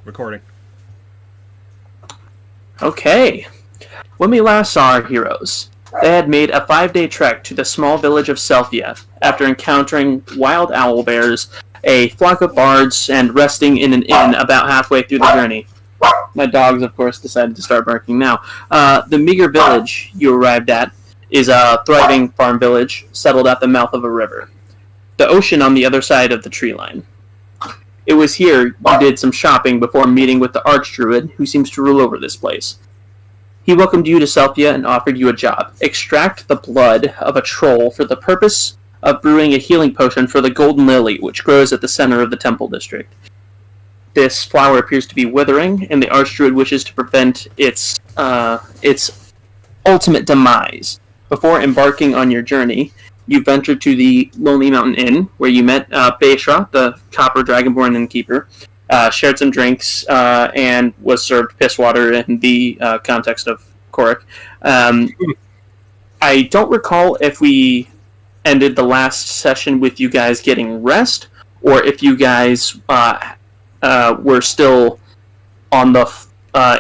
Recording. Okay. When we last saw our heroes, they had made a 5-day trek to the small village of Selphia after encountering wild owl bears, a flock of bards, and resting in an inn about halfway through the journey. My dogs, of course, decided to start barking now. The meager village you arrived at is a thriving farm village settled at the mouth of a river. The ocean on the other side of the tree line. It was here you did some shopping before meeting with the Archdruid, who seems to rule over this place. He welcomed you to Selphia and offered you a job. Extract the blood of a troll for the purpose of brewing a healing potion for the golden lily, which grows at the center of the temple district. This flower appears to be withering, and the Archdruid wishes to prevent its ultimate demise. Before embarking on your journey, you ventured to the Lonely Mountain Inn, where you met Beishra, the copper dragonborn innkeeper, shared some drinks, and was served piss water in the context of Corik. I don't recall if we ended the last session with you guys getting rest, or if you guys were still on the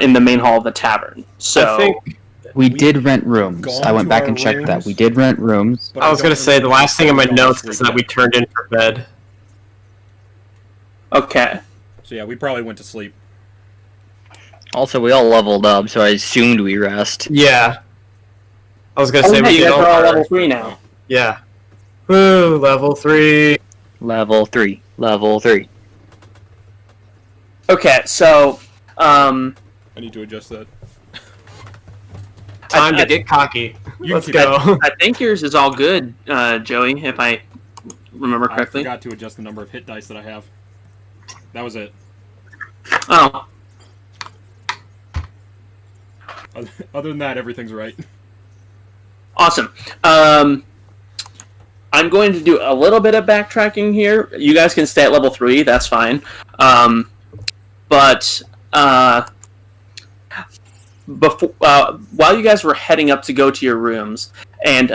in the main hall of the tavern. So I think we did rent rooms. I went back and checked that. We did rent rooms. I was going to say the last thing in my notes is that we turned in for bed. Okay. So yeah, we probably went to sleep. Also, we all leveled up, so I assumed we rest. Yeah. I was going to say hey, we you guys all are all level 3 now. Yeah. Woo, level 3. Level 3. Level 3. Okay, so I need to adjust that. Time to get cocky. Let's go. I think yours is all good, Joey, if I remember correctly. I forgot to adjust the number of hit dice that I have. That was it. Oh. Other than that, everything's right. Awesome. I'm going to do a little bit of backtracking here. You guys can stay at level 3, that's fine. But before, while you guys were heading up to go to your rooms, and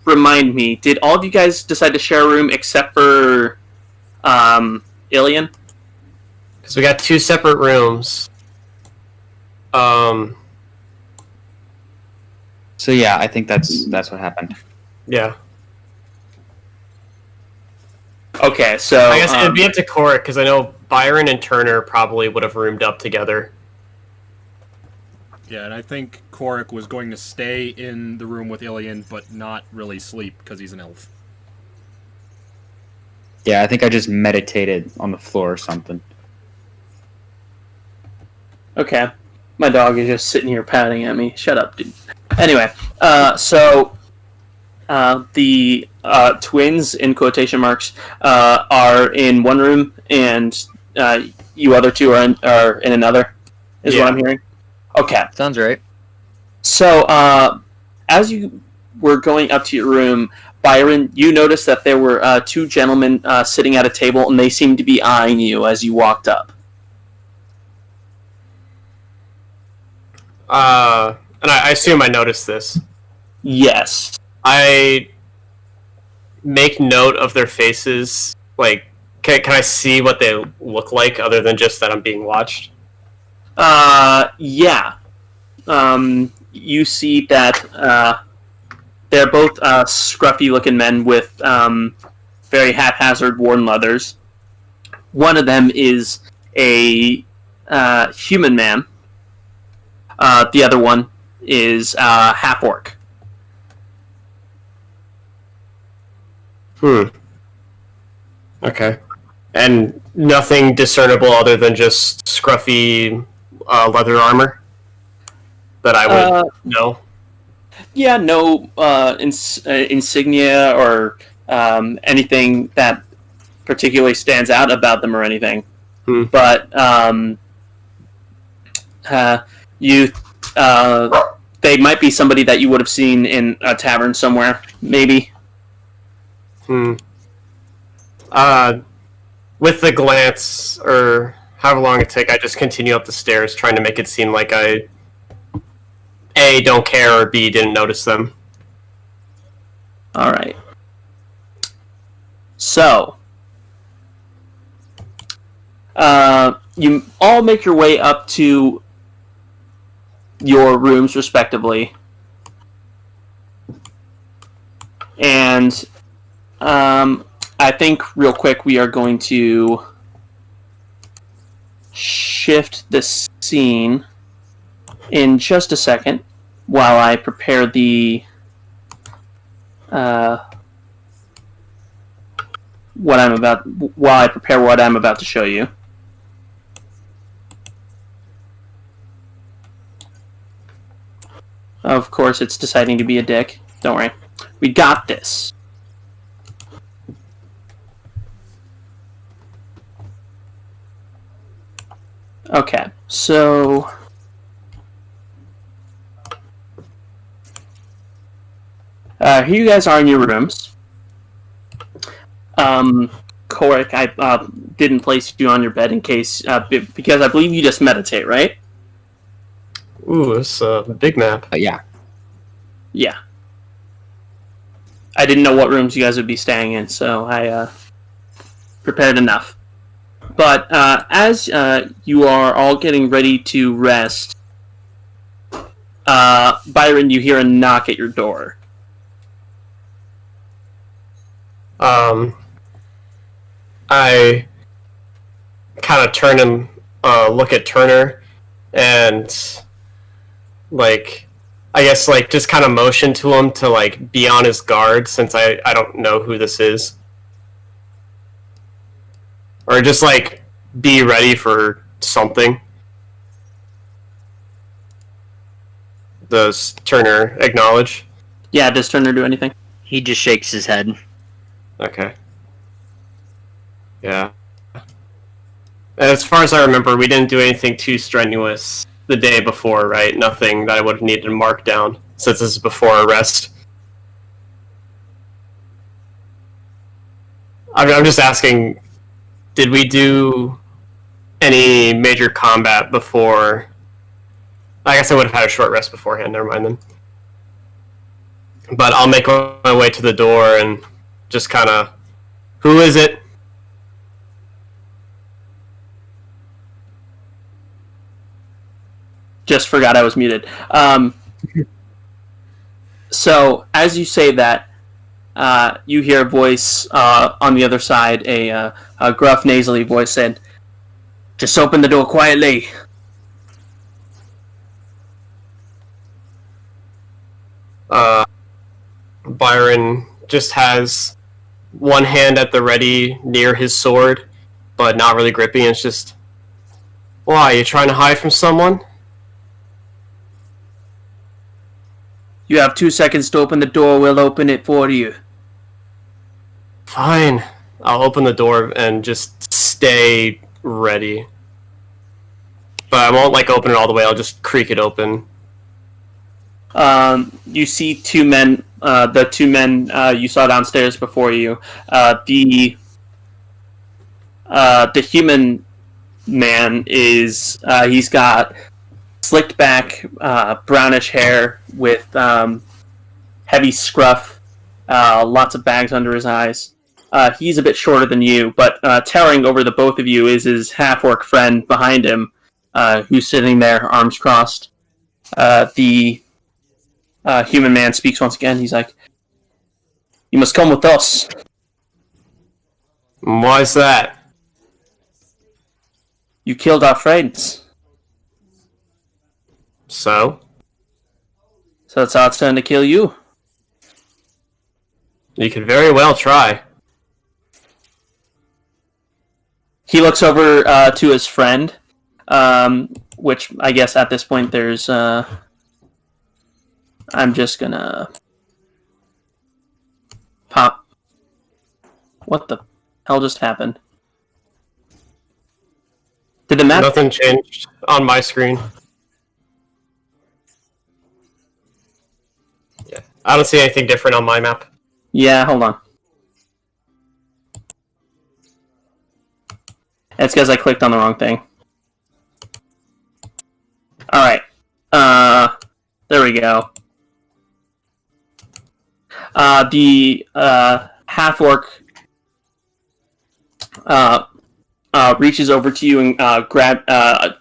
remind me, did all of you guys decide to share a room except for Ilien? Because we got 2 separate rooms. So yeah, I think that's what happened. Yeah. Okay, so I guess it'd be up to Corik, because I know Byron and Turner probably would have roomed up together. Yeah, and I think Corik was going to stay in the room with Ilien, but not really sleep, because he's an elf. Yeah, I think I just meditated on the floor or something. Okay. My dog is just sitting here pouting at me. Shut up, dude. Anyway, so the twins, in quotation marks, are in one room, and you other two are in another, is what I'm hearing? Okay. Sounds right. So, as you were going up to your room, Byron, you noticed that there were 2 gentlemen sitting at a table, and they seemed to be eyeing you as you walked up. And I assume I noticed this. Yes. I make note of their faces. Like, can I see what they look like other than just that I'm being watched? Yeah. You see that they're both scruffy-looking men with very haphazard worn leathers. One of them is a human man. The other one is half-orc. Okay. And nothing discernible other than just scruffy leather armor that I would know? Yeah, no insignia or anything that particularly stands out about them or anything. But they might be somebody that you would have seen in a tavern somewhere, maybe. With the glance, or however long it take, I just continue up the stairs, trying to make it seem like I A, don't care, or B, didn't notice them. Alright. So, you all make your way up to your rooms respectively, and I think real quick we are going to shift the scene in just a second while I prepare the what I'm about to show you. Of course, it's deciding to be a dick. Don't worry. We got this. Okay, so... here you guys are in your rooms. Corik, I didn't place you on your bed in case... because I believe you just meditate, right? Ooh, it's a big map. Yeah. Yeah. I didn't know what rooms you guys would be staying in, so I prepared enough. But as you are all getting ready to rest, Byron, you hear a knock at your door. I kind of turn and look at Turner and, like, I guess, like, just kind of motion to him to, like, be on his guard since I don't know who this is. Or just, like, be ready for something. Does Turner acknowledge? Yeah, does Turner do anything? He just shakes his head. Okay. Yeah. As far as I remember, we didn't do anything too strenuous the day before, right? Nothing that I would have needed to mark down, since this is before arrest. I'm just asking, did we do any major combat before? I guess I would have had a short rest beforehand, never mind then. But I'll make my way to the door and just kind of, who is it? Just forgot I was muted. So, as you say that, you hear a voice on the other side, a gruff, nasally voice said, "Just open the door quietly." Byron just has one hand at the ready near his sword, but not really gripping. It's just, why, you trying to hide from someone? You have 2 seconds to open the door. We'll open it for you. Fine. I'll open the door and just stay ready. But I won't, like, open it all the way. I'll just creak it open. You see two men, the two men you saw downstairs before you. The human man is, he's got slicked back, brownish hair with heavy scruff, lots of bags under his eyes. He's a bit shorter than you, but towering over the both of you is his half-orc friend behind him, who's sitting there, arms crossed. The human man speaks once again. He's like, "You must come with us." Why's that? You killed our friends. So? So it's our turn to kill you. You could very well try. He looks over to his friend, which I guess at this point there's... I'm just gonna... pop... What the hell just happened? Did the map... Nothing changed on my screen. Yeah, I don't see anything different on my map. Yeah, hold on. That's because I clicked on the wrong thing. Alright. There we go. The half-orc reaches over to you and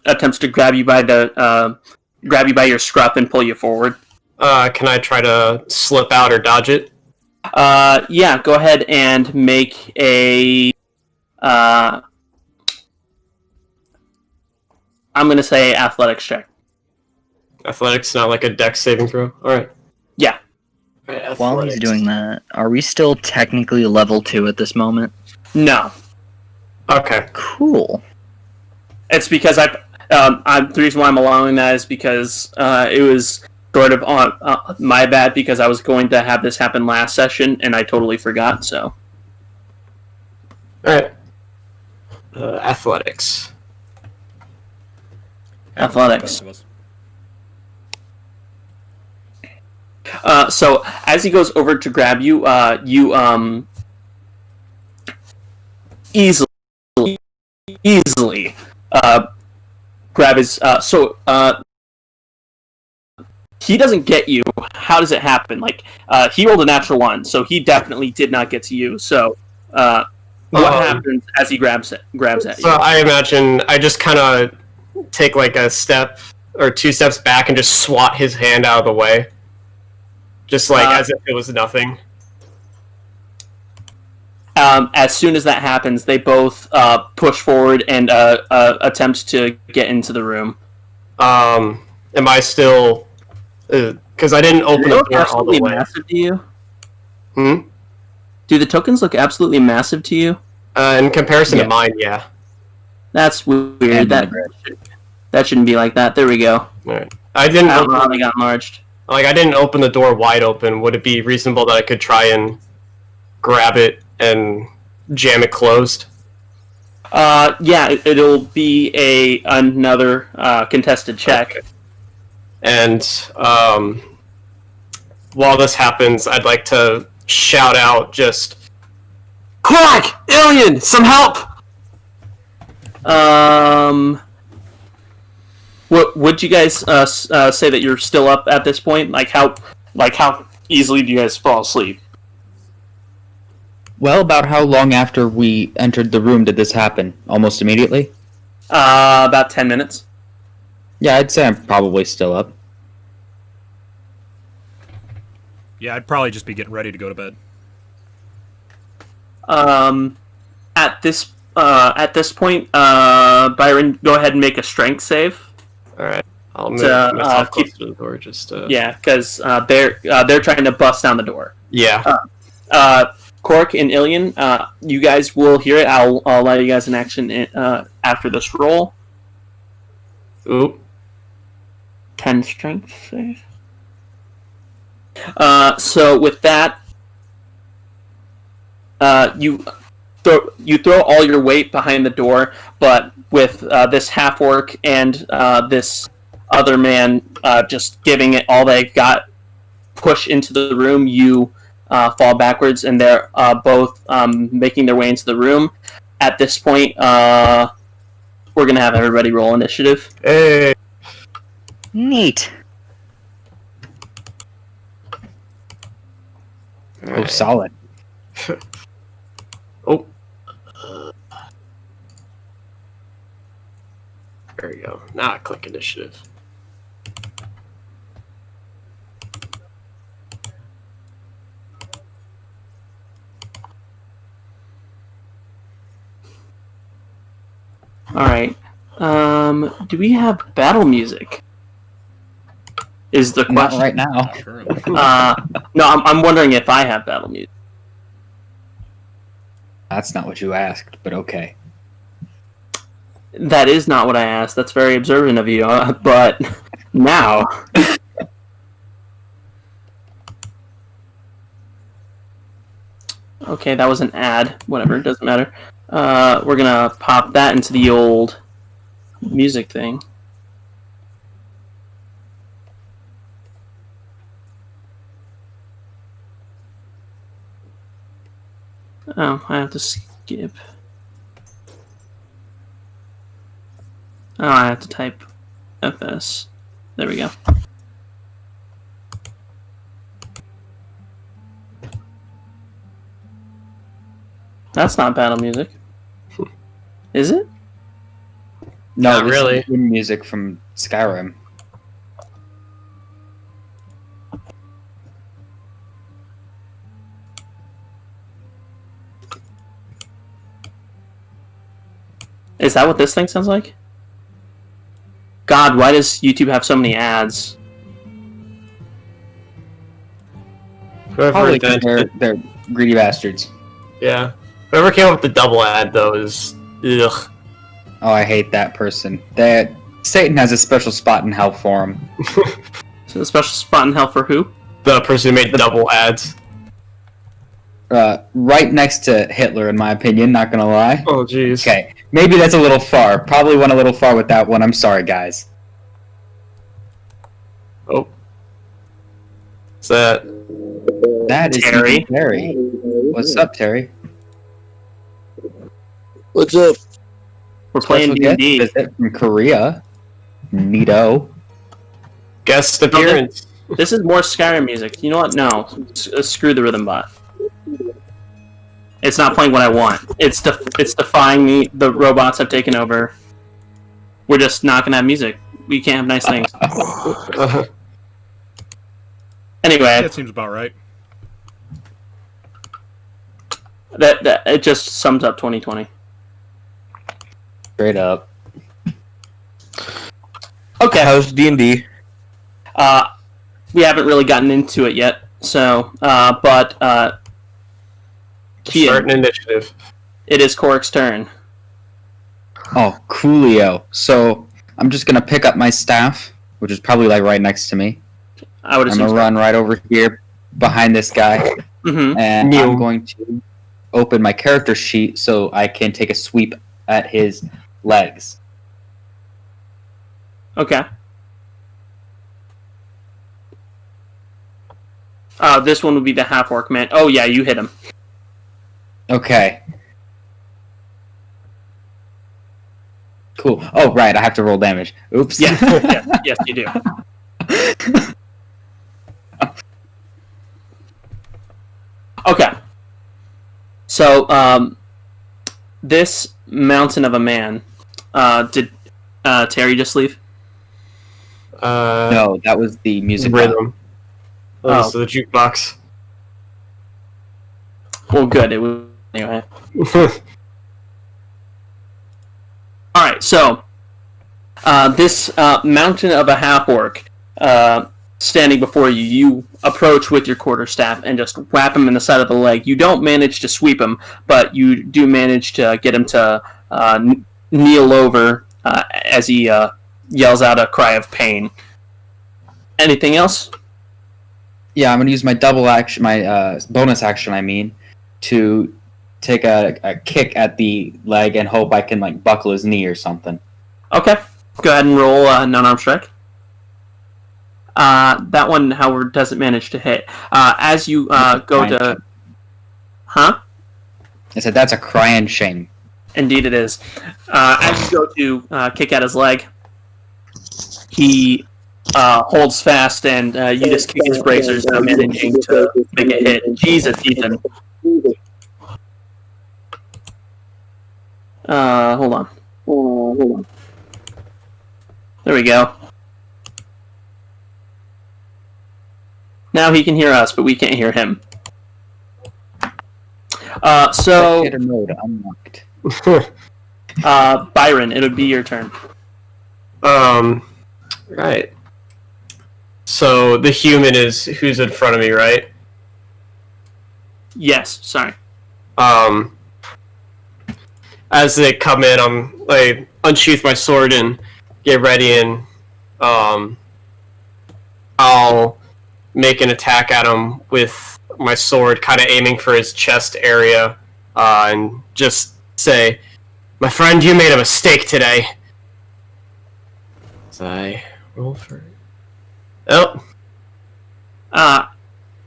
attempts to grab you by your scruff and pull you forward. Can I try to slip out or dodge it? Yeah, go ahead and make a. I'm gonna say athletics check. Athletics, not like a dex saving throw? Alright. Yeah. Right, While he's doing that, are we still technically level 2 at this moment? No. Okay. Cool. It's because the reason why I'm allowing that is because it was sort of on my bad because I was going to have this happen last session and I totally forgot. So. All right. Athletics. Athletics. So as he goes over to grab you, you easily grab his. He doesn't get you. How does it happen? Like he rolled a natural 1, so he definitely did not get to you. So what happens as he grabs at you? So I imagine I just kind of take like a step or 2 steps back and just swat his hand out of the way. Just like as if it was nothing. As soon as that happens, they both push forward and attempt to get into the room. Am I still? Because I didn't open the door all the way. Massive to you? Hmm. Do the tokens look absolutely massive to you? In comparison to mine, yeah. That's weird. That shouldn't be like that. There we go. All right. I don't know how they got enlarged. Like, I didn't open the door wide open. Would it be reasonable that I could try and grab it and jam it closed? Yeah, it'll be another contested check. Okay. And while this happens, I'd like to shout out just, Corik! Ilien! Some help! What would you guys say that you're still up at this point? Like how easily do you guys fall asleep? Well, about how long after we entered the room did this happen? Almost immediately? About 10 minutes. Yeah, I'd say I'm probably still up. Yeah, I'd probably just be getting ready to go to bed. At this point, Byron, go ahead and make a strength save. All right, I'll move myself closer to the door. Yeah, because they're trying to bust down the door. Yeah. Corik and Ilien, you guys will hear it. I'll allow you guys in action after this roll. Ooh. 10 strength save. So with that, you throw all your weight behind the door, but with this half orc and this other man just giving it all they've got, push into the room, you fall backwards, and they're both making their way into the room. At this point, we're gonna have everybody roll initiative. Hey. Neat. Oh, solid. Oh. There we go. Now I click initiative. Alright. Do we have battle music? Is the question. Not right now. No, I'm wondering if I have battle music. That's not what you asked, but okay. That is not what I asked. That's very observant of you. But now. Okay, that was an ad. Whatever, it doesn't matter. We're gonna pop that into the old music thing. Oh, I have to skip. Oh, I have to type FS. There we go. That's not battle music. Is it? No, Not this really. is theme music from Skyrim. Is that what this thing sounds like? God, why does YouTube have so many ads? Whoever Probably 'cause invented they're greedy bastards. Yeah. Whoever came up with the double ad, though, is... Ugh. Oh, I hate that person. Satan has a special spot in hell for him. So the special spot in hell for who? The person who made double ads. Right next to Hitler, in my opinion, not gonna lie. Oh, jeez. Okay, maybe that's a little far. Probably went a little far with that one. I'm sorry, guys. Oh. Is that... That is Terry. even Terry. What's up, Terry? What's up? We're playing Special guest D&D. visit from Korea. Neato. Guest appearance. This is more Skyrim music. You know what? No. Screw the rhythm bot. It's not playing what I want. It's defying me. The robots have taken over. We're just not gonna have music. We can't have nice things. Anyway, That seems about right. that it just sums up 2020. Straight up. Okay. How's D&D? We haven't really gotten into it yet. So, but Kian, Start an initiative. it is Corik's turn. Oh, coolio. So, I'm just gonna pick up my staff, which is probably like right next to me. I would I'm assume. gonna run right over here behind this guy, Mm-hmm. and New. I'm going to open my character sheet so I can take a sweep at his legs. Okay. This one would be the half-orc man. Oh yeah, you hit him. Okay. Cool. Oh, right, I have to roll damage. Oops. Yes, yes, you do. Okay. So, this mountain of a man, did Terry just leave? No, that was the music. Rhythm. Oh. Oh, so the jukebox. Well, good. It was anyway. All right. So, this mountain of a half orc, standing before you, you approach with your quarterstaff and just whap him in the side of the leg. You don't manage to sweep him, but you do manage to get him to kneel over as he yells out a cry of pain. Anything else? Yeah, I'm gonna use my double action, my bonus action. I mean, to take a kick at the leg and hope I can like buckle his knee or something. Okay. Go ahead and roll non-arm strike. That one, however, doesn't manage to hit. As you go to... Huh? I said that's a crying shame. Indeed it is. As you go to kick at his leg, he holds fast, and you just kick his bracers, not managing to make a hit. Jesus, Ethan. Hold on. There we go. Now he can hear us, but we can't hear him. So, Spectator mode unlocked. Byron, it would be your turn. Right. So the human is who's in front of me, right? Yes, sorry. As they come in, I unsheath my sword and get ready, and I'll make an attack at him with my sword, kind of aiming for his chest area, and just say, "My friend, you made a mistake today." So I roll for... Oh.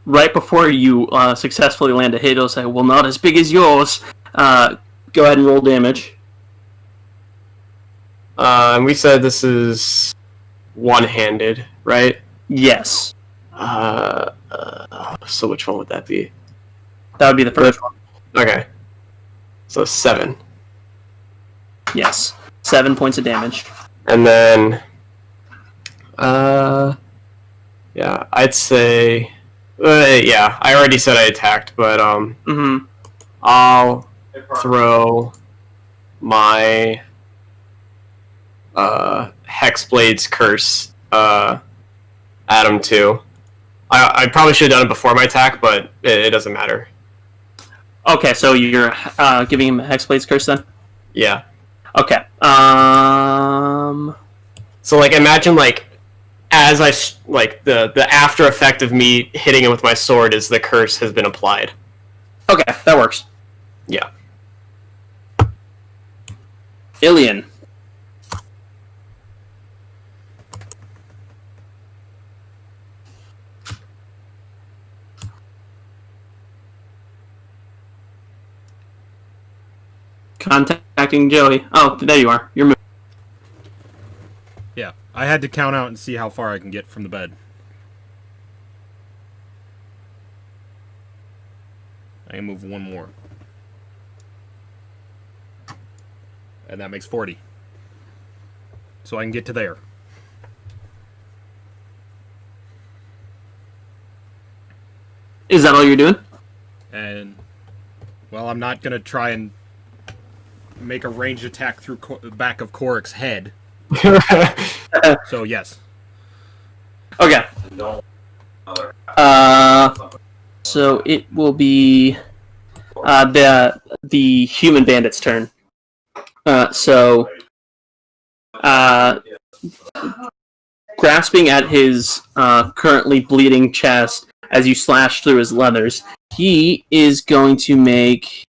Right before you successfully land a hit, he'll say, "Well, not as big as yours." Go ahead and roll damage. And we said this is one-handed, right? Yes. So which one would that be? That would be the first one. Okay. So 7. Yes. 7 points of damage. And then, yeah, I'd say, yeah, I already said I attacked, but I'll throw my Hexblade's Curse at him too. I probably should have done it before my attack, but it doesn't matter. Okay, so you're giving him a Hexblade's Curse then? Yeah. Okay. So, like, imagine, like, as the after effect of me hitting him with my sword is the curse has been applied. Okay, that works. Yeah. Ilien. Contacting Joey. Oh, there you are. You're moving. Yeah, I had to count out and see how far I can get from the bed. I can move one more. And that makes 40. So I can get to there. Is that all you're doing? And, well, I'm not going to try and make a ranged attack through the back of Korik's head. So, yes. Okay. So it will be the human bandit's turn. Grasping at his currently bleeding chest as you slash through his leathers, he is going to make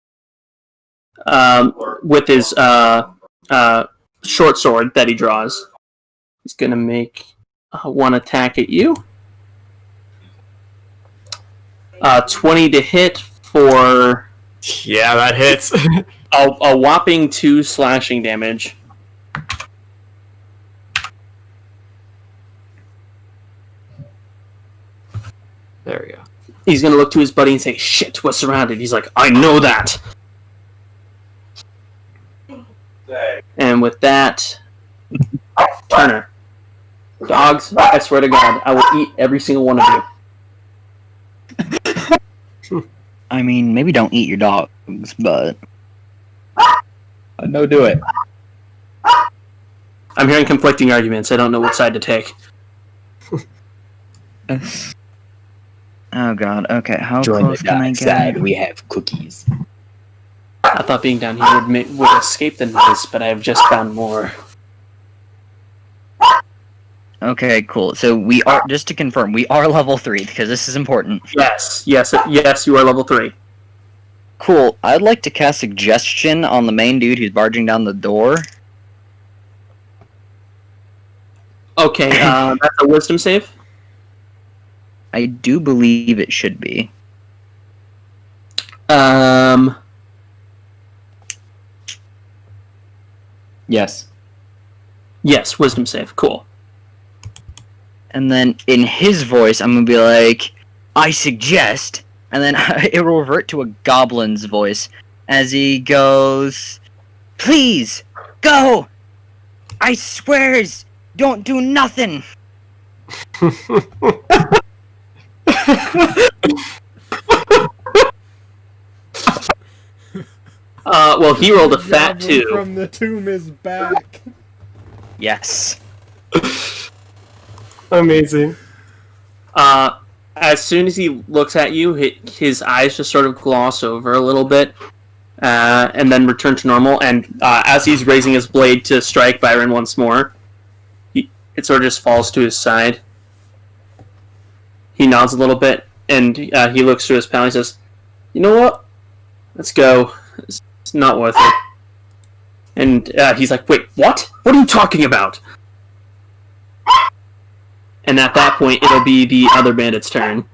with his short sword that he draws. He's going to make one attack at you. 20 to hit for... Yeah, that hits. a whopping 2 slashing damage. There we go. He's going to look to his buddy and say, "Shit, we're surrounded." He's like, "I know that." And with that, Turner. Dogs, I swear to God, I will eat every single one of you. I mean, maybe don't eat your dogs, but... No, do it. I'm hearing conflicting arguments. I don't know what side to take. Oh god, okay, how Join close the can I dark side. get? We have cookies. I thought being down here would escape the noise, but I have just found more. Okay, cool. So we are, just to confirm, we are level 3, because this is important. Yes, you are level 3. Cool. I'd like to cast Suggestion on the main dude who's barging down the door. Okay, that's a wisdom save? I do believe it should be. Yes. Yes, wisdom save. Cool. And then in his voice, I'm gonna be like, "I suggest," and then it will revert to a goblin's voice as he goes, "Please, go! I swears, don't do nothing!" Well, he rolled a fat Goblin 2. from the tomb is back. Yes. Amazing. As soon as he looks at you, his eyes just sort of gloss over a little bit, and then return to normal. And as he's raising his blade to strike Byron once more, it sort of just falls to his side. He nods a little bit, and he looks to his pal and he says, "You know what? Let's go. It's not worth it." And he's like, "Wait, what? What are you talking about?" And at that point, it'll be the other bandit's turn.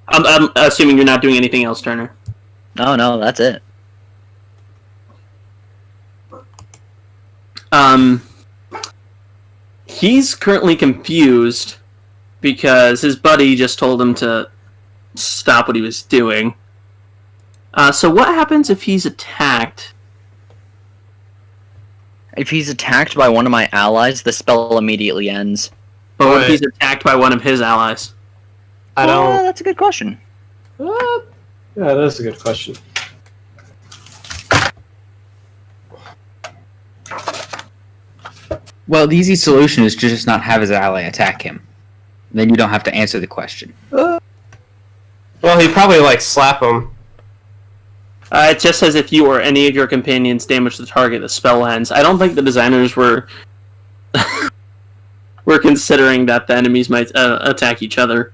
I'm assuming you're not doing anything else, Turner. No, that's it. He's currently confused because his buddy just told him to stop what he was doing. So what happens if he's attacked If he's attacked by one of my allies, the spell immediately ends. But what if he's attacked by one of his allies? I don't. That's a good question. Yeah, that's a good question. Well, the easy solution is to just not have his ally attack him. Then you don't have to answer the question. Well, he'd probably like slap him. It just says if you or any of your companions damage the target, the spell ends. I don't think the designers were were considering that the enemies might attack each other.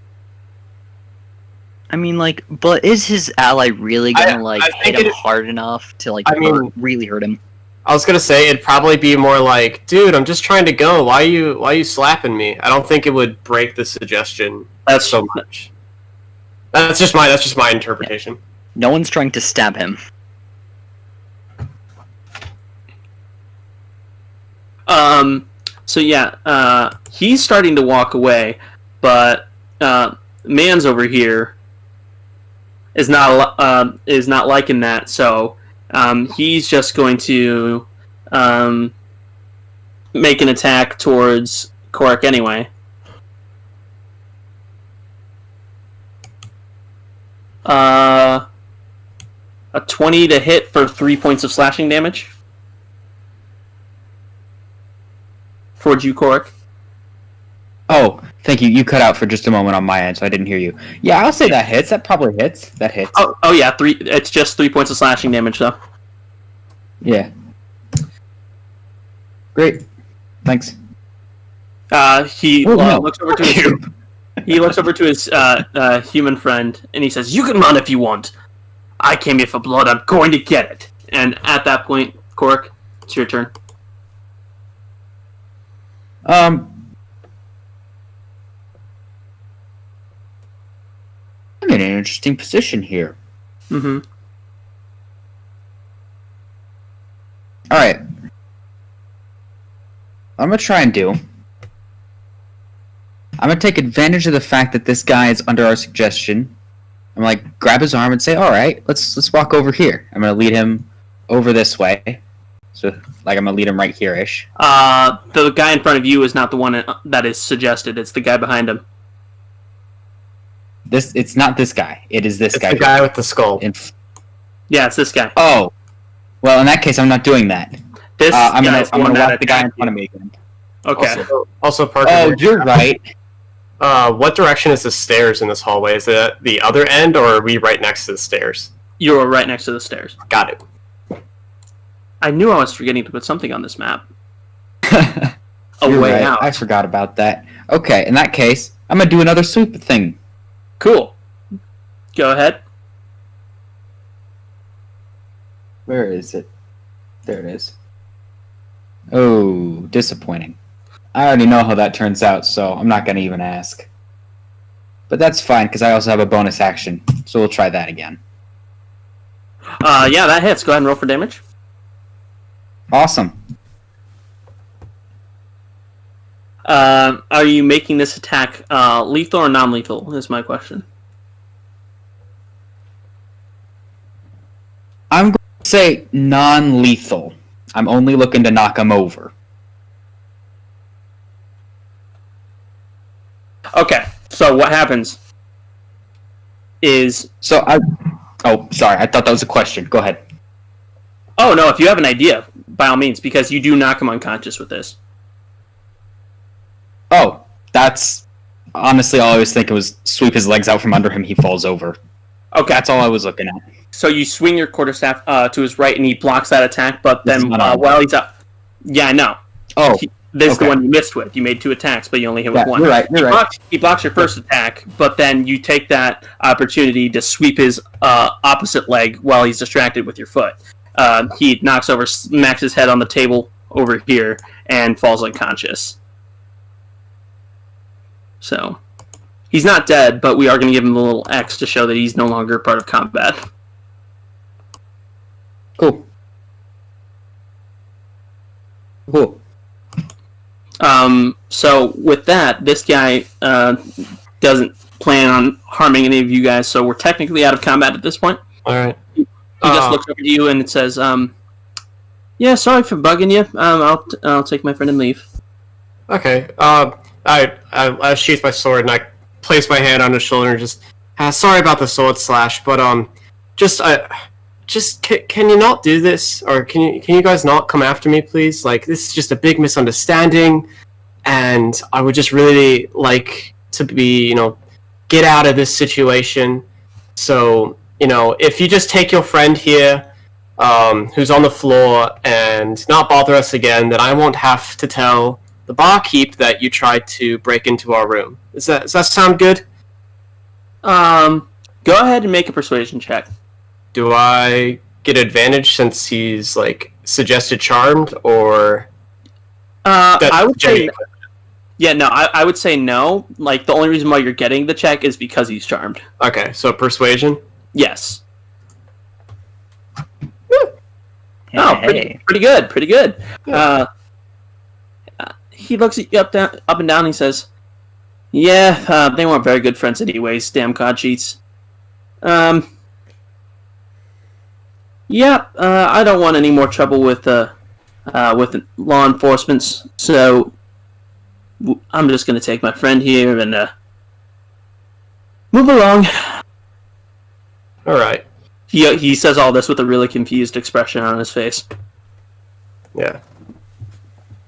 I mean, like, but is his ally really gonna hit him it, hard enough to really hurt him? I was gonna say it'd probably be more like, dude, I'm just trying to go. Why are you slapping me? I don't think it would break the suggestion so much. That's just my interpretation. No one's trying to stab him. So yeah, he's starting to walk away, but Man's over here is not liking that. So he's just going to make an attack towards Corik anyway. A 20 to hit for 3 points of slashing damage. Towards you, Corik. Oh, thank you. You cut out for just a moment on my end, so I didn't hear you. Yeah, I'll say that hits. That probably hits. That hits. Oh yeah, it's just 3 points of slashing damage, though. Yeah. Great. Thanks. He looks over to his human friend, and he says, "You can run if you want. I came here for blood. I'm going to get it." And at that point, Corik, it's your turn. I'm in an interesting position here. Mm-hmm. Alright. I'm gonna try and do. I'm gonna take advantage of the fact that this guy is under our suggestion. I'm like, grab his arm and say, alright, let's walk over here. I'm gonna lead him over this way. So, like, I'm gonna lead him right here-ish. The guy in front of you is not the one that is suggested. It's the guy behind him. It's not this guy. It is this guy. The guy with the skull. Yeah, it's this guy. Oh, well, in that case, I'm not doing that. I'm gonna walk the guy in front of me again. Okay. Also Parker. Oh, you're right. What direction is the stairs in this hallway? Is it the other end, or are we right next to the stairs? You're right next to the stairs. Got it. I knew I was forgetting to put something on this map. You're way right. out. I forgot about that. Okay, in that case, I'm gonna do another sweep thing. Cool. Go ahead. Where is it? There it is. Oh, disappointing. I already know how that turns out, so I'm not gonna even ask. But that's fine, because I also have a bonus action, so we'll try that again. Yeah, that hits. Go ahead and roll for damage. Awesome. Are you making this attack lethal or non-lethal, is my question. I'm going to say non-lethal. I'm only looking to knock him over. Okay, so what happens is... Oh, sorry, I thought that was a question. Go ahead. Oh, no, if you have an idea, by all means, because you do knock him unconscious with this. Oh, that's... Honestly, all I was thinking was sweep his legs out from under him, he falls over. Okay. That's all I was looking at. So you swing your quarterstaff to his right, and he blocks that attack, but then while he's up... Yeah, I know. Oh, This is the one you missed with. You made 2 attacks, but you only hit with 1. You're right. He blocks your first attack, but then you take that opportunity to sweep his opposite leg while he's distracted with your foot. He knocks over, smacks his head on the table over here, and falls unconscious. So, he's not dead, but we are going to give him a little X to show that he's no longer part of combat. Cool. So with that, this guy doesn't plan on harming any of you guys, so we're technically out of combat at this point. All right. He just looks over to you and it says, Yeah, sorry for bugging you. I'll take my friend and leave. Okay. I sheath my sword and I place my hand on his shoulder and just, sorry about the sword slash, but can you not do this, or can you guys not come after me, please? Like, this is just a big misunderstanding, and I would just really like to be, get out of this situation. So, if you just take your friend here, who's on the floor, and not bother us again, then I won't have to tell the barkeep that you tried to break into our room. Does that sound good? Go ahead and make a persuasion check. Do I get advantage since he's suggested charmed, or I would say, yeah, no, I would say no. The only reason why you're getting the check is because he's charmed. Okay, so persuasion. Yes. Hey. Pretty good. Yeah. He looks at you up and down. And he says, "Yeah, they weren't very good friends, anyways. Damn cod cheats." Yeah. I don't want any more trouble with law enforcement, so I'm just gonna take my friend here and move along. All right. He says all this with a really confused expression on his face. Yeah.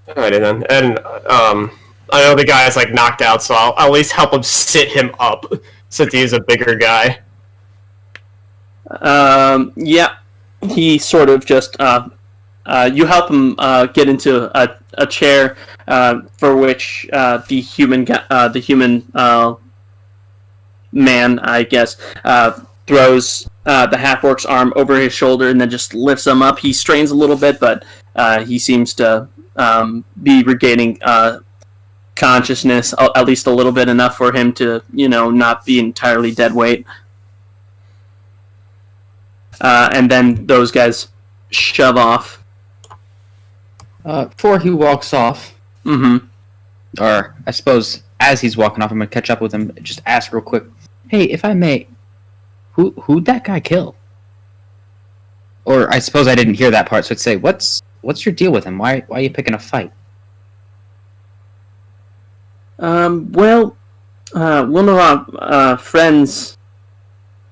Alrighty then. And I know the guy is knocked out, so I'll at least help him sit him up since he's a bigger guy. Yeah. He sort of just you help him get into a chair for which the human man, I guess, throws the half-orc's arm over his shoulder and then just lifts him up. He strains a little bit, but he seems to be regaining consciousness, at least a little bit, enough for him to, not be entirely dead weight. And then those guys shove off. Before he walks off, Mm-hmm. or I suppose as he's walking off, I'm gonna catch up with him. Just ask real quick. Hey, if I may, who'd that guy kill? Or I suppose I didn't hear that part, so I'd say, what's your deal with him? Why are you picking a fight? Well, one of our friends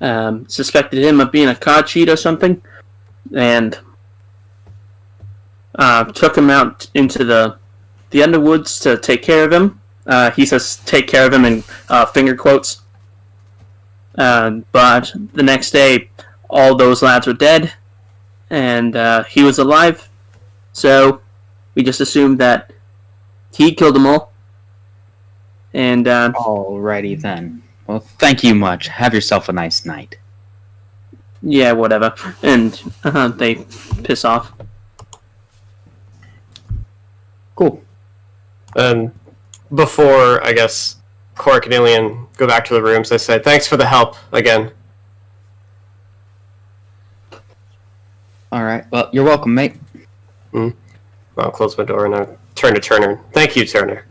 suspected him of being a card cheat or something, and took him out into the underwoods to take care of him. He says take care of him in finger quotes. But the next day, all those lads were dead, and he was alive, so we just assumed that he killed them all. And Alrighty then. Well, thank you much. Have yourself a nice night. yeah, whatever. And they piss off. Cool. And before, I guess, Corik and Ilien go back to the rooms, I say, thanks for the help again. Alright, well, you're welcome, mate. I'll close my door and I'll turn to Turner. Thank you, Turner.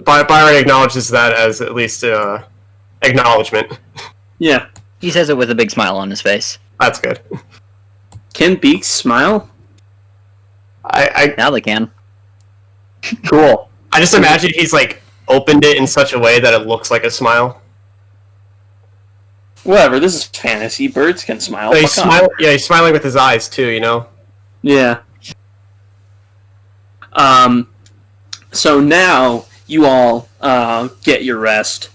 Byron acknowledges that as at least acknowledgement. Yeah. He says it with a big smile on his face. That's good. Can Beaks smile? Now they can. Cool. I just imagine he's opened it in such a way that it looks like a smile. Whatever, this is fantasy. Birds can smile. But he's smiling with his eyes too, Yeah. So now you all get your rest.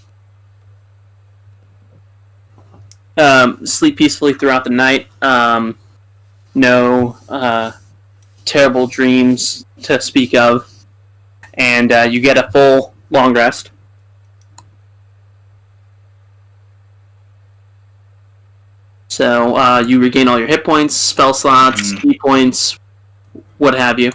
Sleep peacefully throughout the night. No terrible dreams to speak of. And you get a full long rest. So you regain all your hit points, spell slots, key points, what have you.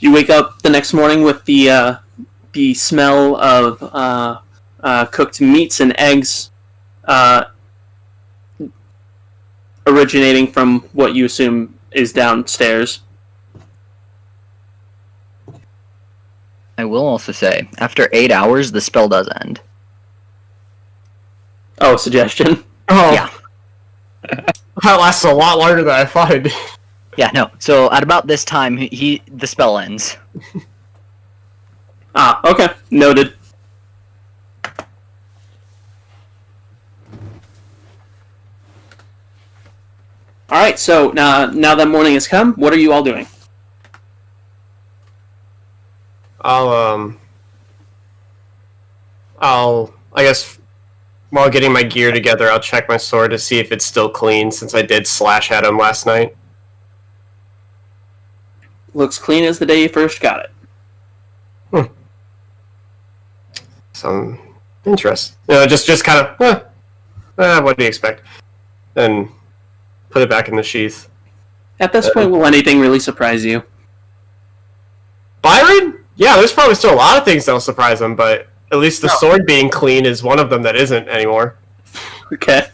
You wake up the next morning with the smell of cooked meats and eggs originating from what you assume is downstairs. I will also say, after 8 hours, the spell does end. Oh, suggestion. Oh, Yeah. that lasts a lot longer than I thought it did. Yeah, no. So at about this time, the spell ends. Ah, okay. Noted. Alright, so now that morning has come, what are you all doing? I guess, while getting my gear together, I'll check my sword to see if it's still clean, since I did slash at him last night. Looks clean as the day you first got it. Some interest. Just kind of, what do you expect? And put it back in the sheath. At this point, will anything really surprise you? Byron? Yeah, there's probably still a lot of things that'll surprise him, but at least the sword being clean is one of them that isn't anymore. Okay.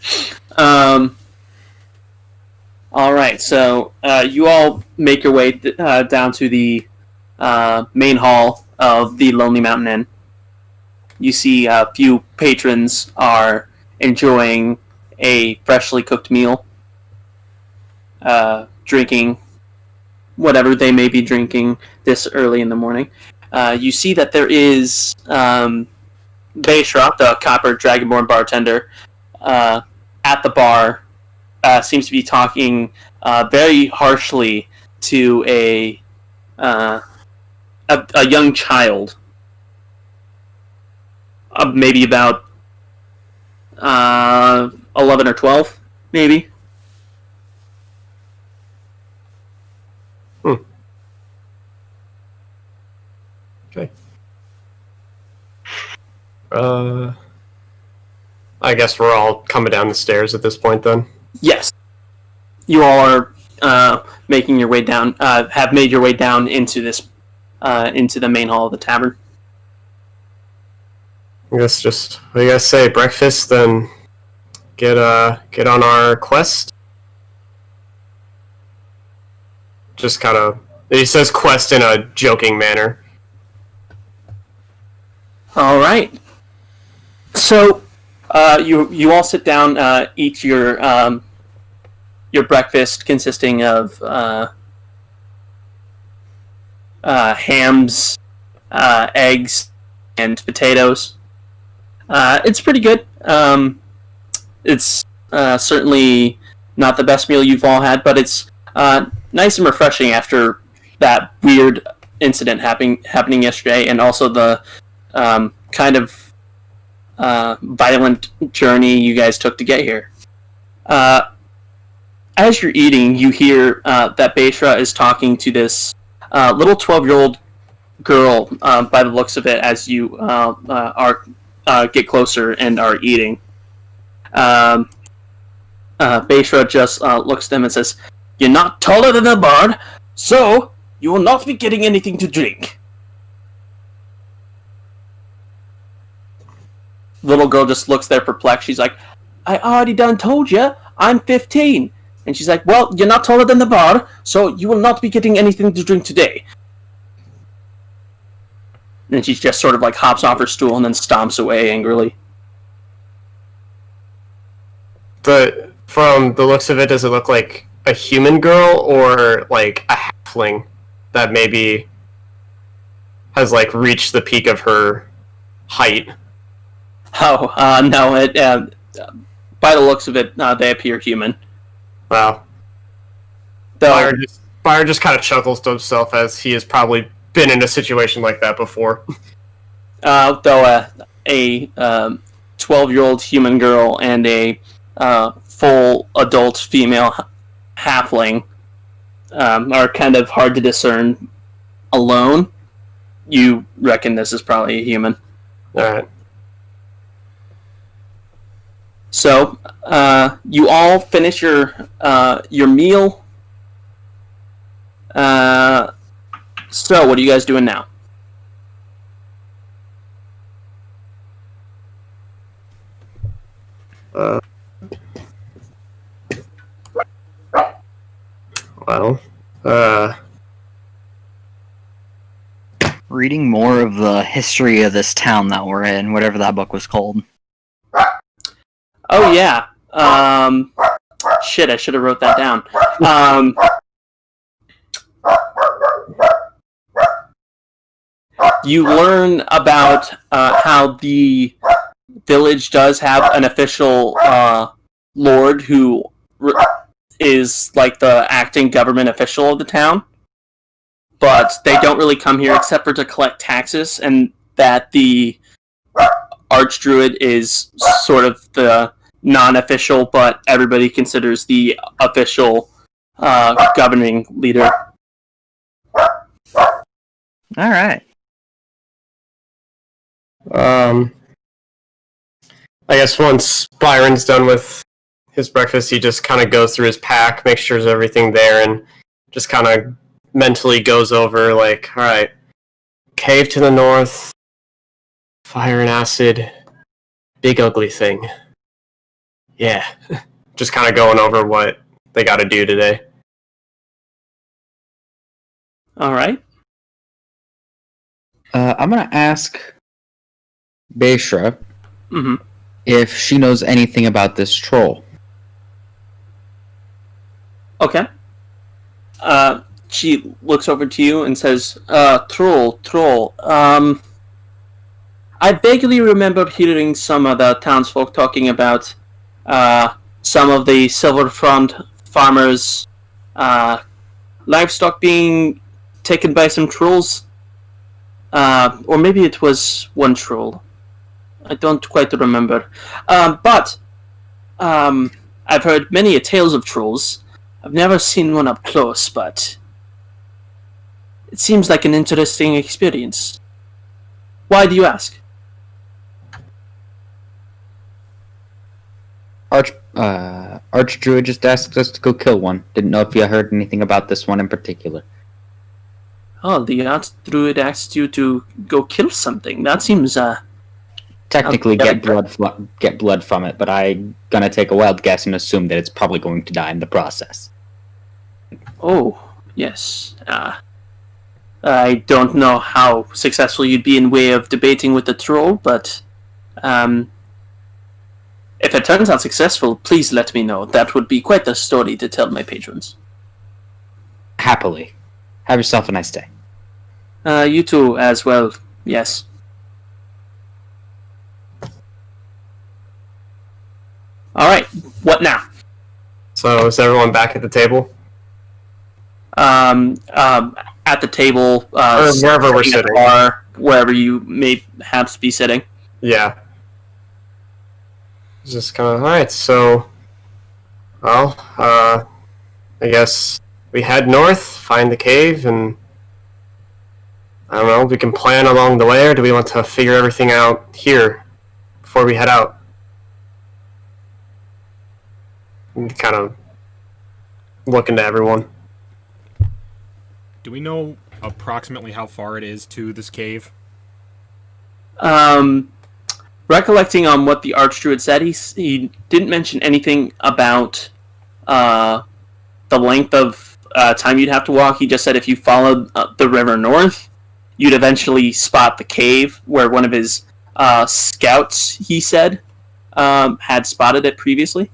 Alright, so you all make your way down to the main hall of the Lonely Mountain Inn. You see a few patrons are enjoying a freshly cooked meal, drinking whatever they may be drinking this early in the morning. You see that there is Bayshra, the copper dragonborn bartender, at the bar, seems to be talking very harshly to a young child, maybe about 11 or 12, maybe. Okay. I guess we're all coming down the stairs at this point, then. Yes. You all are making your way down. Have made your way down into this, into the main hall of the tavern. I guess just, what do you guys say? Breakfast, then get on our quest. Just kind of, he says quest in a joking manner. All right. So, you all sit down, eat your breakfast consisting of hams, eggs, and potatoes. It's pretty good. It's certainly not the best meal you've all had, but it's nice and refreshing after that weird incident happening yesterday, and also the kind of violent journey you guys took to get here. As you're eating, you hear that Bayshra is talking to this little 12-year-old girl, by the looks of it, as you get closer and are eating. Bayshra just looks at them and says, "You're not taller than a bard, so you will not be getting anything to drink." Little girl just looks there perplexed. She's like, "I already done told you, I'm 15. And she's like, "Well, you're not taller than the bar, so you will not be getting anything to drink today." And she just sort of like hops off her stool and then stomps away angrily. But from the looks of it, does it look like a human girl or like a halfling that maybe has like reached the peak of her height? Oh, no, by the looks of it, they appear human. Wow. Though, Byron just kind of chuckles to himself as he has probably been in a situation like that before. though a 12-year-old human girl and a full adult female halfling are kind of hard to discern alone, you reckon this is probably a human. Alright. So, you all finish your meal. So, what are you guys doing now? Well, reading more of the history of this town that we're in, whatever that book was called. Oh yeah. Shit, I should have wrote that down. You learn about how the village does have an official lord who is like the acting government official of the town, but they don't really come here except for to collect taxes, and that the Archdruid is sort of the non-official, but everybody considers the official governing leader. All right. I guess once Byron's done with his breakfast, he just kind of goes through his pack, makes sure there's everything there, and just kind of mentally goes over, like, alright, cave to the north, fire and acid, big ugly thing. Yeah. Just kind of going over what they gotta do today. Alright. I'm gonna ask Beishra Mm-hmm. if she knows anything about this troll. Okay. She looks over to you and says, troll. I vaguely remember hearing some of the townsfolk talking about some of the Silverfront farmers' livestock being taken by some trolls. Or maybe it was one troll. I don't quite remember. But I've heard many tales of trolls. I've never seen one up close, but it seems like an interesting experience. Why do you ask? Archdruid just asked us to go kill one. Didn't know if you heard anything about this one in particular. Oh, the Archdruid asked you to go kill something. That seems, Technically, get blood from it, but I'm gonna take a wild guess and assume that it's probably going to die in the process. Oh, yes. I don't know how successful you'd be in way of debating with the troll, but if it turns out successful, please let me know. That would be quite the story to tell my patrons. Happily. Have yourself a nice day. You too, as well. Yes. Alright, what now? So, is everyone back at the table? At the table, Or wherever we're sitting. Bar, wherever you may have to be sitting. Yeah. Just kind of, alright, so... Well, I guess we head north, find the cave, and... I don't know, we can plan along the way, or do we want to figure everything out here before we head out? And kind of looking to everyone. Do we know approximately how far it is to this cave? Recollecting on what the Archdruid said, he didn't mention anything about the length of time you'd have to walk. He just said if you followed the river north, you'd eventually spot the cave where one of his scouts, he said, had spotted it previously.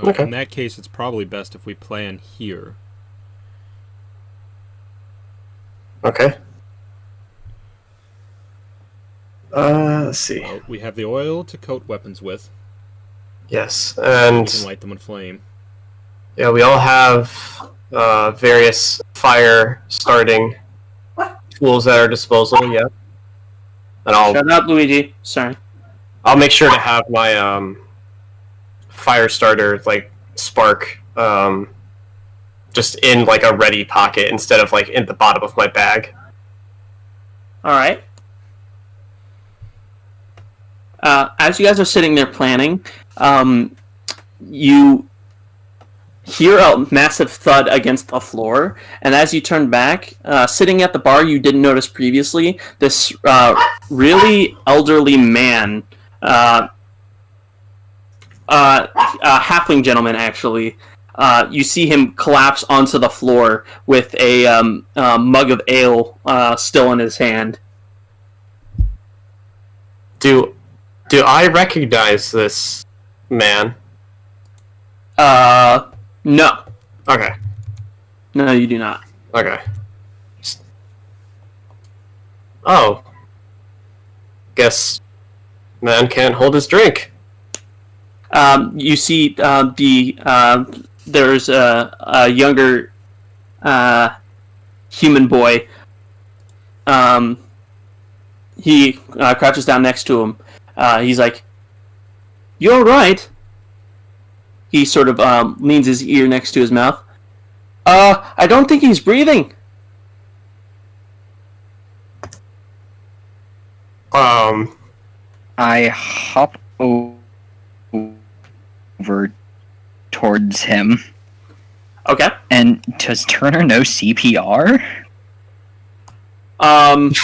Okay. In that case, it's probably best if we plan here. Okay. Let's see. Well, we have the oil to coat weapons with. Yes, We and can light them on flame. yeah, we all have various fire-starting tools at our disposal. Yeah, and Shut up, Luigi. Sorry. I'll make sure to have my fire starter like spark just in like a ready pocket instead of like in the bottom of my bag. Alright. As you guys are sitting there planning, you hear a massive thud against the floor, and as you turn back, sitting at the bar you didn't notice previously, this really elderly man, a halfling gentleman actually, you see him collapse onto the floor with a mug of ale still in his hand. Do I recognize this man? No. Okay. No, you do not. Okay. Oh. Guess man can't hold his drink. You see there's a younger human boy. He crouches down next to him. He's like, "You all right?" He sort of leans his ear next to his mouth. I don't think he's breathing. I hop over towards him. Okay. And does Turner know CPR? Does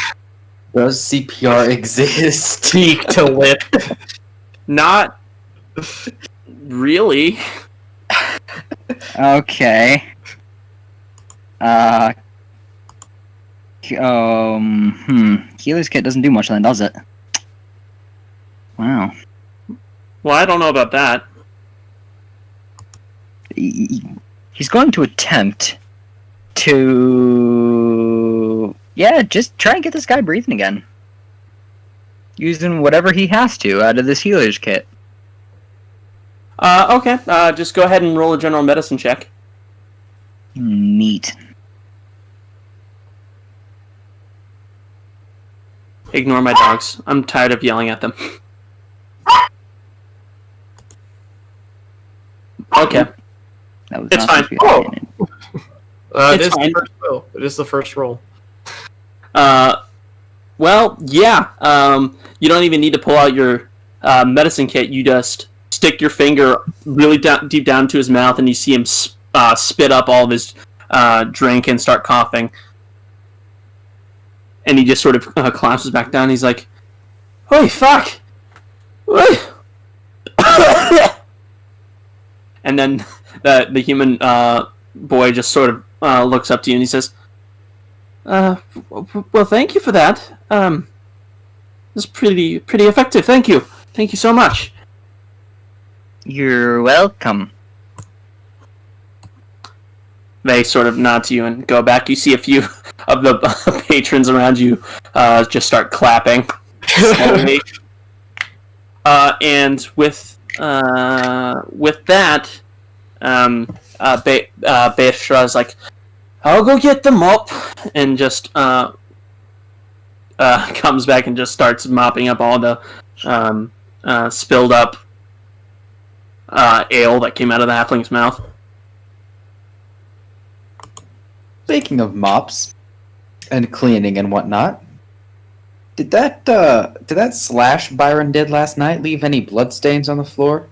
CPR exist? Cheek to lip. Not really. Okay. Healer's Kit doesn't do much then, does it? Wow. Well, I don't know about that. He's going to attempt to... Yeah, just try and get this guy breathing again. Using whatever he has to out of this healer's kit. Okay. Just go ahead and roll a general medicine check. Neat. Ignore my dogs. I'm tired of yelling at them. Okay. That was It's not fine. supposed to be happening. It It's is fine. the first roll. It is the first roll. Well, yeah. You don't even need to pull out your medicine kit. You just stick your finger really deep down to his mouth, and you see him spit up all of his drink and start coughing. And he just sort of collapses back down. He's like, "Holy fuck!" And then the human boy just sort of looks up to you and he says, "Well, thank you for that. It's pretty effective. Thank you so much." You're welcome. They sort of nod to you and go back. You see a few of the patrons around you just start clapping slowly. And with that, Beishra is like, "I'll go get the mop," and just comes back and just starts mopping up all the spilled up ale that came out of the halfling's mouth. Speaking of mops and cleaning and whatnot, did that slash Byron did last night leave any bloodstains on the floor?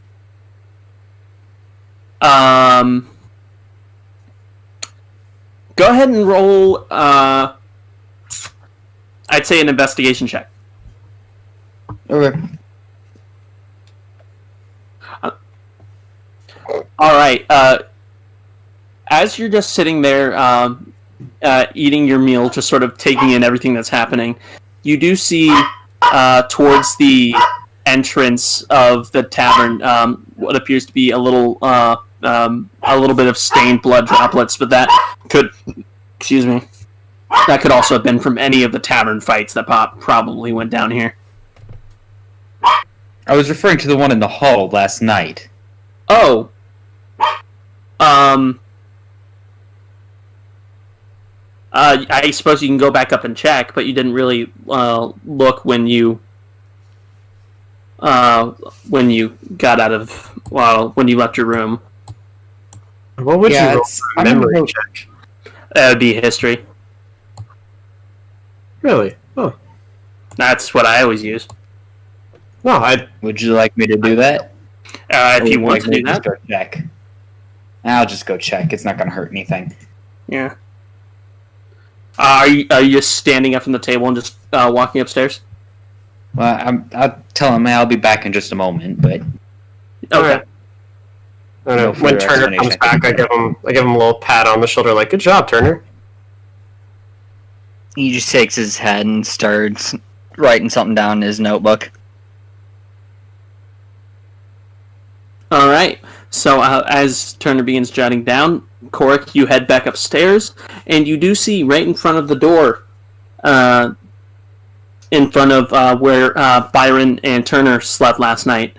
Go ahead and roll. I'd say an investigation check. Okay. All right. As you're just sitting there, eating your meal, just sort of taking in everything that's happening, you do see towards the entrance of the tavern what appears to be a little bit of stained blood droplets, but that could, that could also have been from any of the tavern fights that probably went down here. I was referring to the one in the hall last night. Oh. I suppose you can go back up and check, but you didn't really look when you got out of when you left your room. What would you roll for a memory check? That would be history. Really? Oh. That's what I always use. No, Would you like me to do that? If you Or want would to you do like me that. to just go check. I'll just go check. It's not going to hurt anything. Yeah. Are you just standing up from the table and just walking upstairs? Well, I'll tell him I'll be back in just a moment, but... Okay. I don't know. No When further Turner comes explanation. back, I give him a little pat on the shoulder, like, "Good job, Turner." He just shakes his head and starts writing something down in his notebook. All right. So as Turner begins jotting down, Corik, you head back upstairs, and you do see right in front of the door, in front of where Byron and Turner slept last night.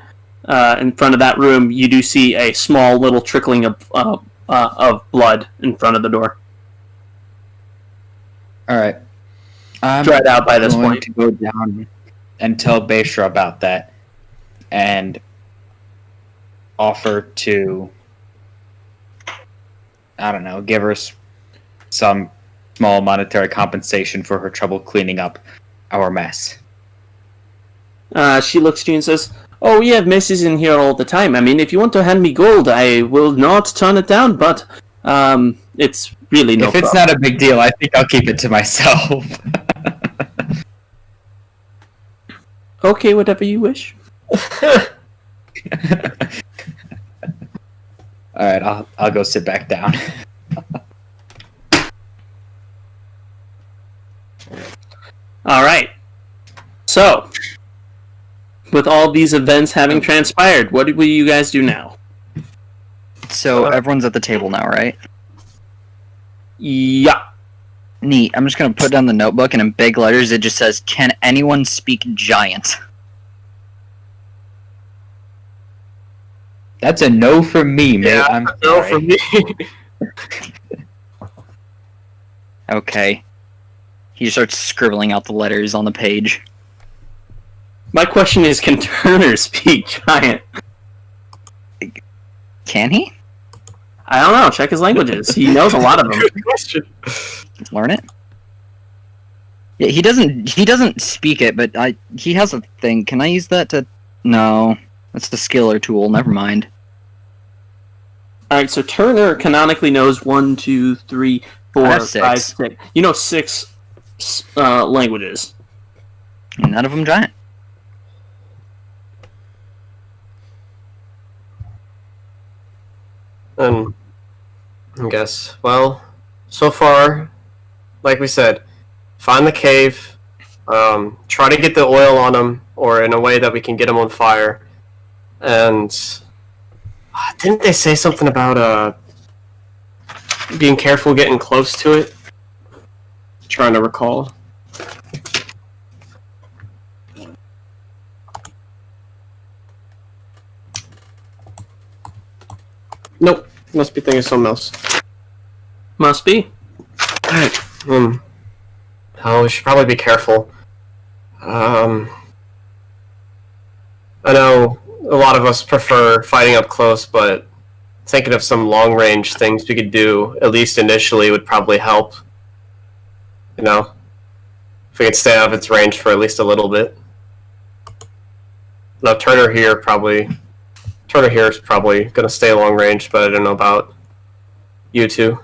In front of that room, you do see a small little trickling of blood in front of the door. All right. I'm Dried out by this going point. to go down and tell Bashra about that, and offer to, I don't know, give her some small monetary compensation for her trouble cleaning up our mess. She looks at you and says, "Oh, we have messes in here all the time. I mean, if you want to hand me gold, I will not turn it down, but it's really no If it's problem." not a big deal, I think I'll keep it to myself. Okay, whatever you wish. All right, I'll go sit back down. All right. So, with all these events having transpired, what will you guys do now? So everyone's at the table now, right? Yeah. Neat. I'm just gonna put down the notebook, and in big letters it just says, "Can anyone speak giant?" That's a no from me, mate. Yeah, I'm no sorry. for me. Okay. He starts scribbling out the letters on the page. My question is, can Turner speak giant? Can he? I don't know. Check his languages. He knows a lot of them. Good question. Learn it. Yeah, he doesn't speak it, but he has a thing. Can I use that to? No, that's the skill or tool. Never mind. All right, so Turner canonically knows 1, 2, 3, 4, I have 5, six. 6. You know 6 languages. None of them giant. I guess. Well, so far, like we said, find the cave, try to get the oil on them, or in a way that we can get them on fire. And didn't they say something about being careful getting close to it? Trying to recall. Nope. Must be thinking of something else. Must be. Alright. Oh, we should probably be careful. I know a lot of us prefer fighting up close, but thinking of some long-range things we could do, at least initially, would probably help. You know? If we could stay out of its range for at least a little bit. Now, Turner here is probably going to stay long range, but I don't know about you two.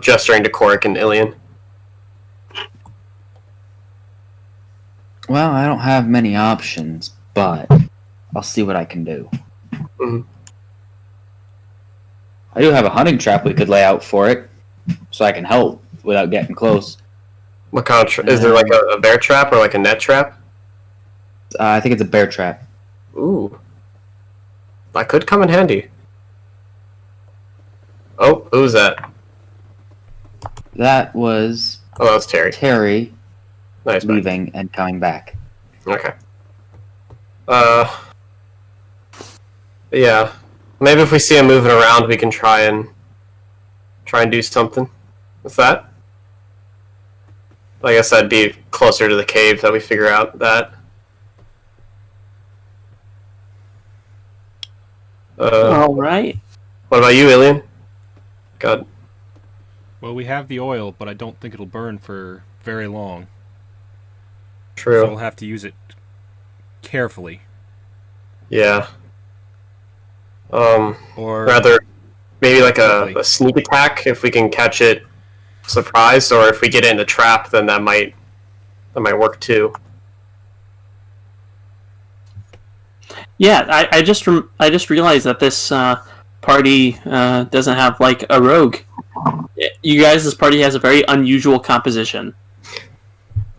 Gesturing to Corik and Ilien. Well, I don't have many options, but I'll see what I can do. Mhm. I do have a hunting trap we could lay out for it, so I can help without getting close. What kind of is there like a bear trap or like a net trap? I think it's a bear trap. Ooh. That could come in handy. Oh, who's that? That was Oh, that was Terry. Terry Nice, man. leaving and coming back. Okay. Yeah. Maybe if we see him moving around, we can try and do something with that. I guess that'd be closer to the cave that we figure out that. All right. What about you, Ilien? God. Well, we have the oil, but I don't think it'll burn for very long. True. So we'll have to use it carefully. Yeah. Or Rather, maybe like quickly. a sneak attack if we can catch it surprised, or if we get it in a trap, then that might work too. Yeah, I just realized that this party doesn't have like a rogue. You guys, this party has a very unusual composition.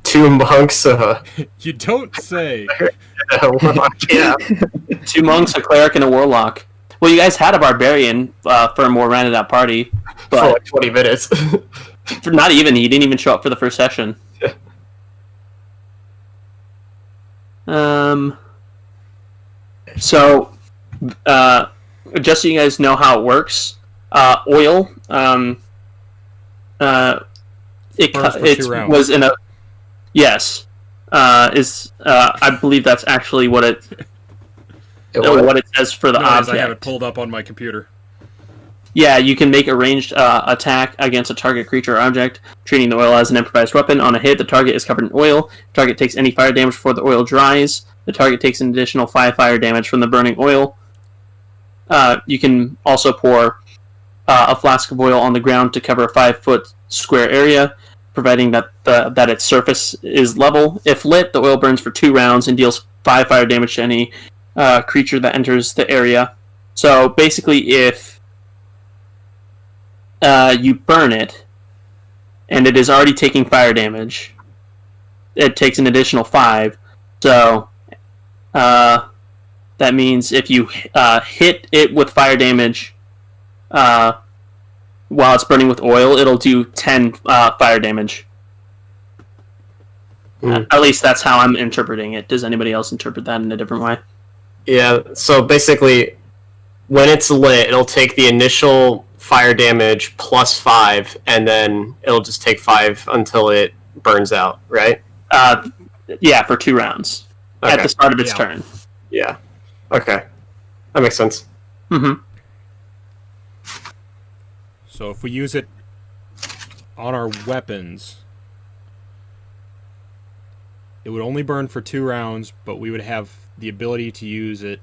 2 monks, You don't say. yeah. 2 monks, a cleric, and a warlock. Well, you guys had a barbarian for a more rounded out party, For but like 20 minutes. not even. He didn't even show up for the first session. Yeah. So, just so you guys know how it works, oil, it Burns for 2 it rounds. was in a yes, I believe that's actually what it says for the No, as object. I have it pulled up on my computer. Yeah, you can make a ranged attack against a target creature or object, treating the oil as an improvised weapon. On a hit, the target is covered in oil. The target takes any fire damage before the oil dries. The target takes an additional 5 fire damage from the burning oil. You can also pour a flask of oil on the ground to cover a 5-foot square area, providing that that its surface is level. If lit, the oil burns for 2 rounds and deals 5 fire damage to any creature that enters the area. So basically, if you burn it, and it is already taking fire damage, it takes an additional 5. So that means if you hit it with fire damage while it's burning with oil, it'll do 10 fire damage. At least that's how I'm interpreting it. Does anybody else interpret that in a different way? Yeah, so basically, when it's lit, it'll take the initial fire damage plus 5, and then it'll just take 5 until it burns out, right? Yeah, for 2 rounds. Okay. At the start of its turn. Yeah. Okay. That makes sense. Mm-hmm. So if we use it on our weapons, it would only burn for 2 rounds, but we would have the ability to use it.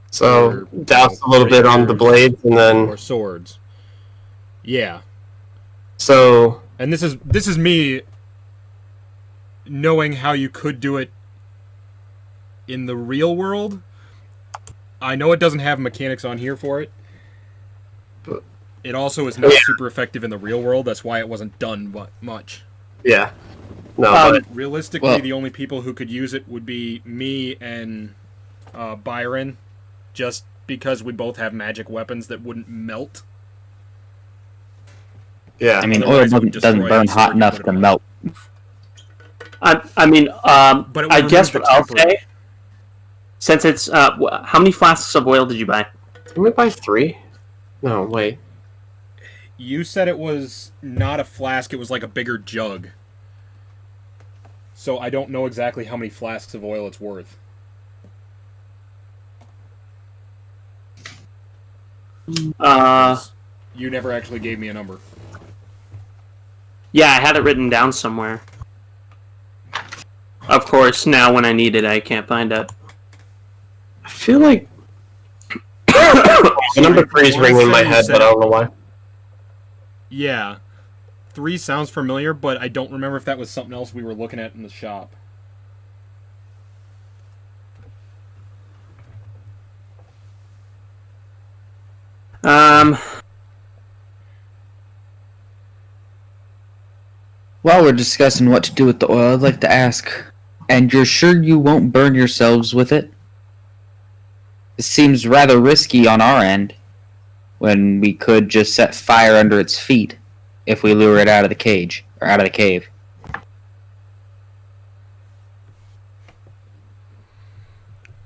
So, Or, douse a little bit on the blades, and then... Or swords. Yeah. So... And this is me knowing how you could do it in the real world. I know it doesn't have mechanics on here for it. But it also is not super effective in the real world. That's why it wasn't done much. Yeah. No, but... Realistically, the only people who could use it would be me and Byron, just because we both have magic weapons that wouldn't melt. Yeah. I mean, Otherwise oil it would doesn't destroy burn any hot sword enough you put to it on. melt. I mean, But it I would guess remove what the I'll temper. say, since it's how many flasks of oil did you buy? Didn't we buy 3? No, wait. You said it was not a flask, it was like a bigger jug. So I don't know exactly how many flasks of oil it's worth. You never actually gave me a number. Yeah, I had it written down somewhere. Of course, now when I need it, I can't find it. I feel like... the number 3 is ringing in my head, but I don't know why. Yeah. 3 sounds familiar, but I don't remember if that was something else we were looking at in the shop. While we're discussing what to do with the oil, I'd like to ask, and you're sure you won't burn yourselves with it? It seems rather risky on our end, when we could just set fire under its feet if we lure it out of the cage, or out of the cave.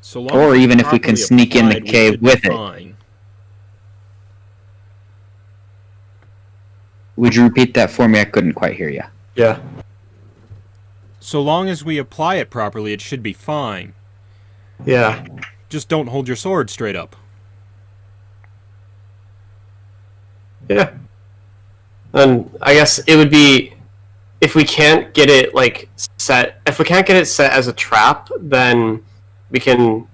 So long Or as even if we can properly sneak in the applied, we cave should be with it. fine. Would you repeat that for me? I couldn't quite hear you. Yeah. So long as we apply it properly, it should be fine. Yeah. Just don't hold your sword straight up. Yeah. And I guess it would be... If we can't get it, like, set... If we can't get it set as a trap, then we can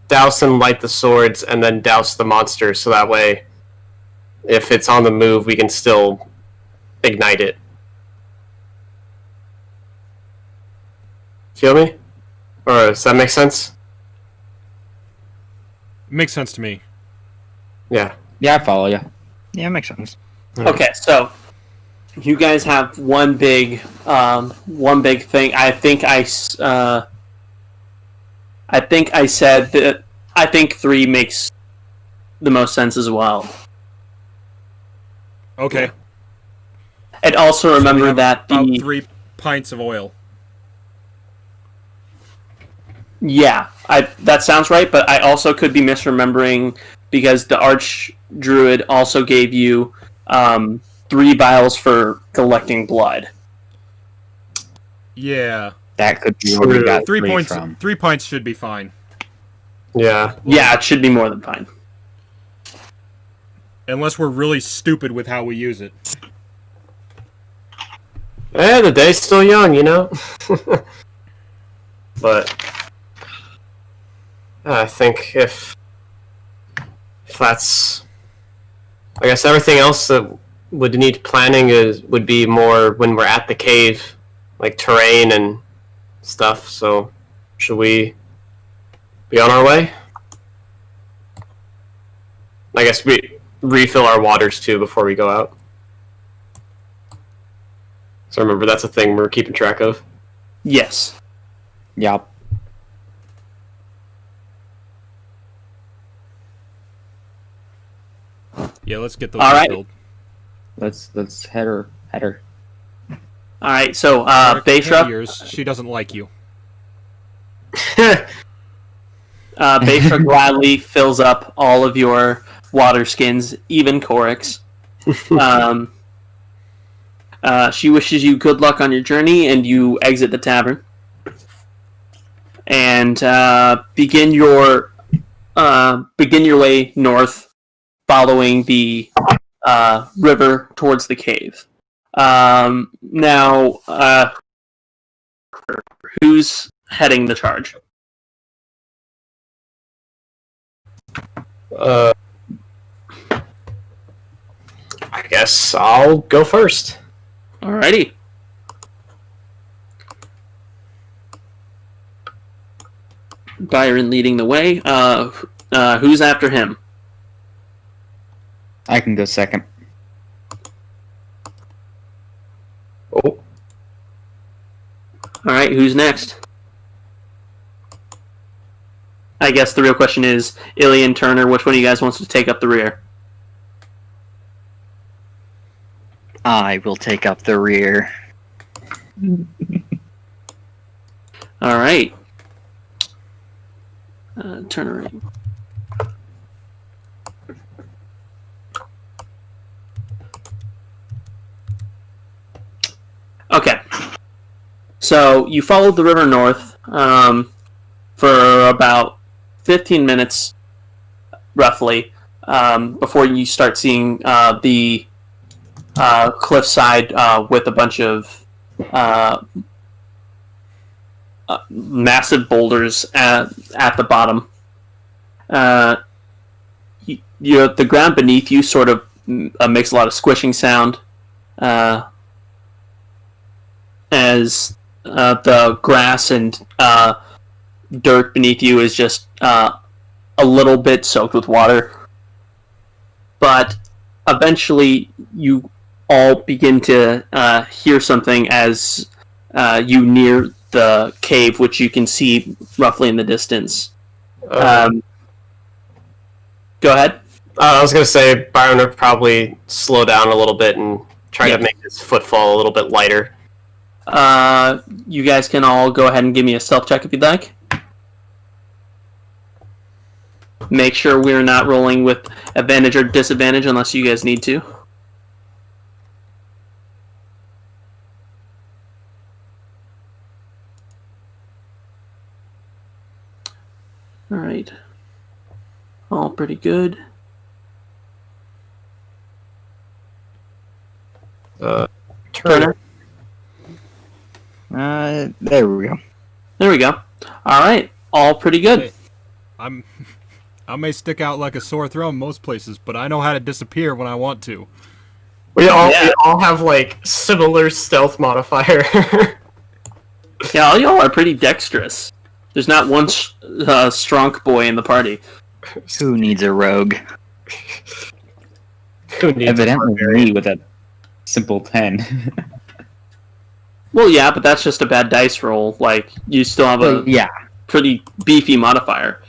douse and light the swords and then douse the monster, so that way, if it's on the move, we can still ignite it. Feel me? Or does that make sense? Makes sense to me. Yeah. Yeah, I follow you. Yeah, makes sense. Okay, so you guys have one big thing. I think I said that I think 3 makes the most sense as well. Okay. And also So we remember have that about the 3 pints of oil. yeah, that sounds right. But I also could be misremembering because the Archdruid also gave you 3 vials for collecting blood. Yeah. That could be where we got 3 three points. from. 3 pints should be fine. Yeah. Yeah, it should be more than fine. Unless we're really stupid with how we use it. The day's still young, you know? But I think if that's... I guess everything else that would need planning would be more when we're at the cave, like terrain and stuff, so should we be on our way? I guess we refill our waters too before we go out. So remember, that's a thing we're keeping track of. Yes. Yep. Yeah, let's get those All right. refilled. Let's head her. All right. So Corik, Baysra, years, she doesn't like you. Baysra gladly fills up all of your water skins, even Corik's. She wishes you good luck on your journey, and you exit the tavern and begin your way north, following the river towards the cave. Now, who's heading the charge? I guess I'll go first. Alrighty. Byron leading the way. Who's after him? I can go second. Oh. Alright, who's next? I guess the real question is, Ilien, Turner, which one of you guys wants to take up the rear? I will take up the rear. Alright. Turner. Okay. So you followed the river north for about 15 minutes, roughly, before you start seeing the cliffside with a bunch of massive boulders at the bottom. The ground beneath you sort of makes a lot of squishing sound as the grass and dirt beneath you is just a little bit soaked with water. But eventually you all begin to hear something as you near the cave, which you can see roughly in the distance. Go ahead. I was going to say Byron would probably slow down a little bit and try to make his footfall a little bit lighter. You guys can all go ahead and give me a stealth check if you'd like. Make sure we're not rolling with advantage or disadvantage unless you guys need to. Alright. All pretty good. Turner. There we go. There we go. Alright. All pretty good. Hey, I may stick out like a sore thumb most places, but I know how to disappear when I want to. We all have like similar stealth modifier. Yeah, all y'all are pretty dexterous. There's not one strong boy in the party. Who needs a rogue? Who needs a Evidently barbarian? me with a simple 10. Well, yeah, but that's just a bad dice roll. Like, you still have a yeah. pretty beefy modifier.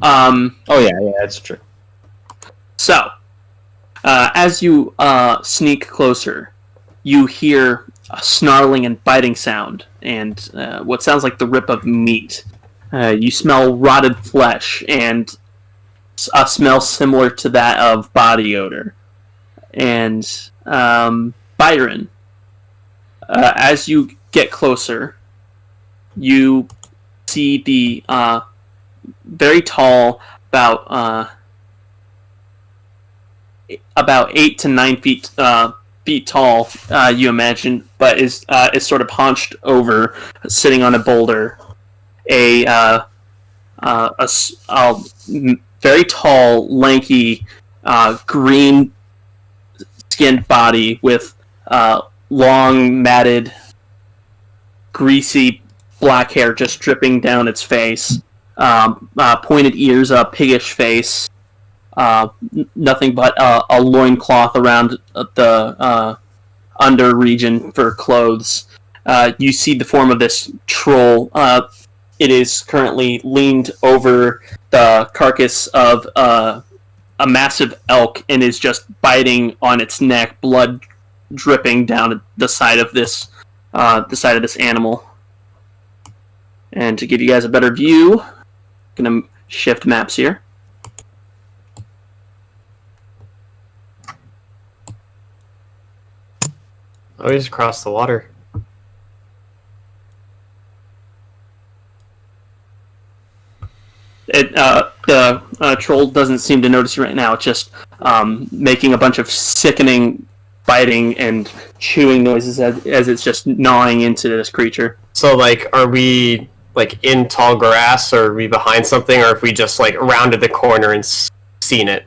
Oh yeah, that's true. So, as you sneak closer, you hear a snarling and biting sound, and what sounds like the rip of meat. You smell rotted flesh, and a smell similar to that of body odor. And, Byron, as you get closer, you see the very tall, about 8 to 9 feet tall, you imagine, but is sort of hunched over, sitting on a boulder. A very tall, lanky, green skinned body with long, matted, greasy black hair just dripping down its face, pointed ears, a piggish face, nothing but a loincloth around the under region for clothes. You see the form of this troll. It is currently leaned over the carcass of a massive elk and is just biting on its neck, blood dripping down the side of this animal. And to give you guys a better view, I'm gonna shift maps here. Oh, we just crossed the water. The troll doesn't seem to notice you right now. It's just making a bunch of sickening, biting, and chewing noises as it's just gnawing into this creature. So, like, are we, like, in tall grass, or are we behind something, or if we just, like, rounded the corner and seen it?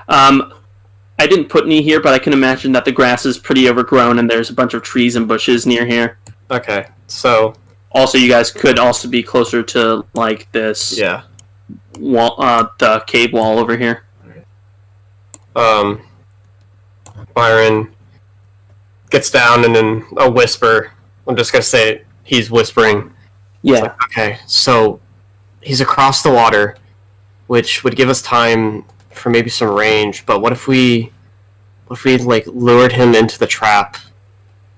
I didn't put any here, but I can imagine that the grass is pretty overgrown and there's a bunch of trees and bushes near here. Okay, so... Also, you guys could also be closer to, like, this Yeah. wall, the cave wall over here. Byron gets down and in a whisper, I'm just gonna say it, he's whispering. Yeah. Like, okay, so he's across the water, which would give us time for maybe some range, but what if we like lured him into the trap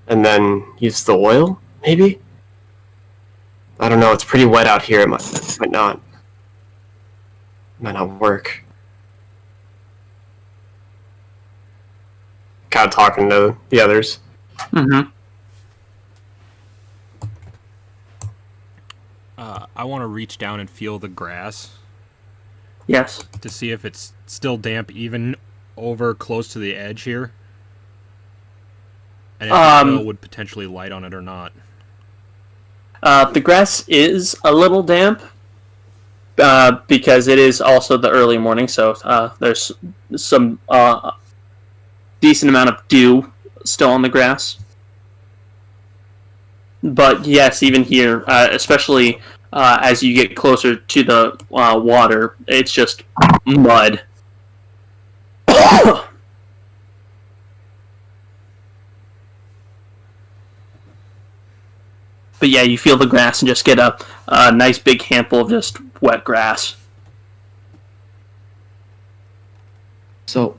and then used the oil, maybe? I don't know, it's pretty wet out here, it might not work. Kind of talking to the others. Mm-hmm. I want to reach down and feel the grass Yes. to see if it's still damp even over close to the edge here. And if the oil would potentially light on it or not. The grass is a little damp because it is also the early morning, so there's some decent amount of dew still on the grass. But yes, even here, especially as you get closer to the water, it's just mud. But yeah, you feel the grass and just get a nice big handful of just wet grass. So,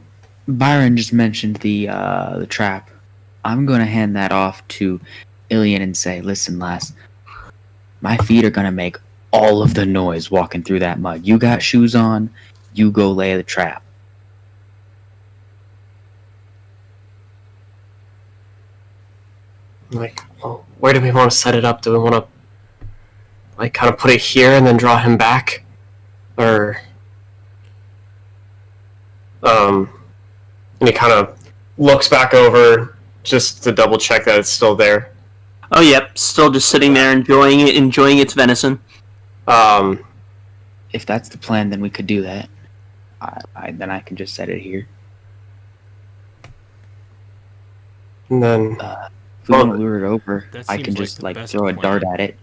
Byron just mentioned the trap. I'm gonna hand that off to Ilien and say, "Listen, lass, my feet are gonna make all of the noise walking through that mud. You got shoes on, you go lay the trap." Like, well, where do we want to set it up? Do we want to, like, kind of put it here and then draw him back? Or, and he kind of looks back over just to double check that it's still there. Oh, yep, still just sitting there enjoying its venison. If that's the plan, then we could do that. Then I can just set it here. And then, If we want to lure it over, That I seems can like just the like best throw a plan. dart at it.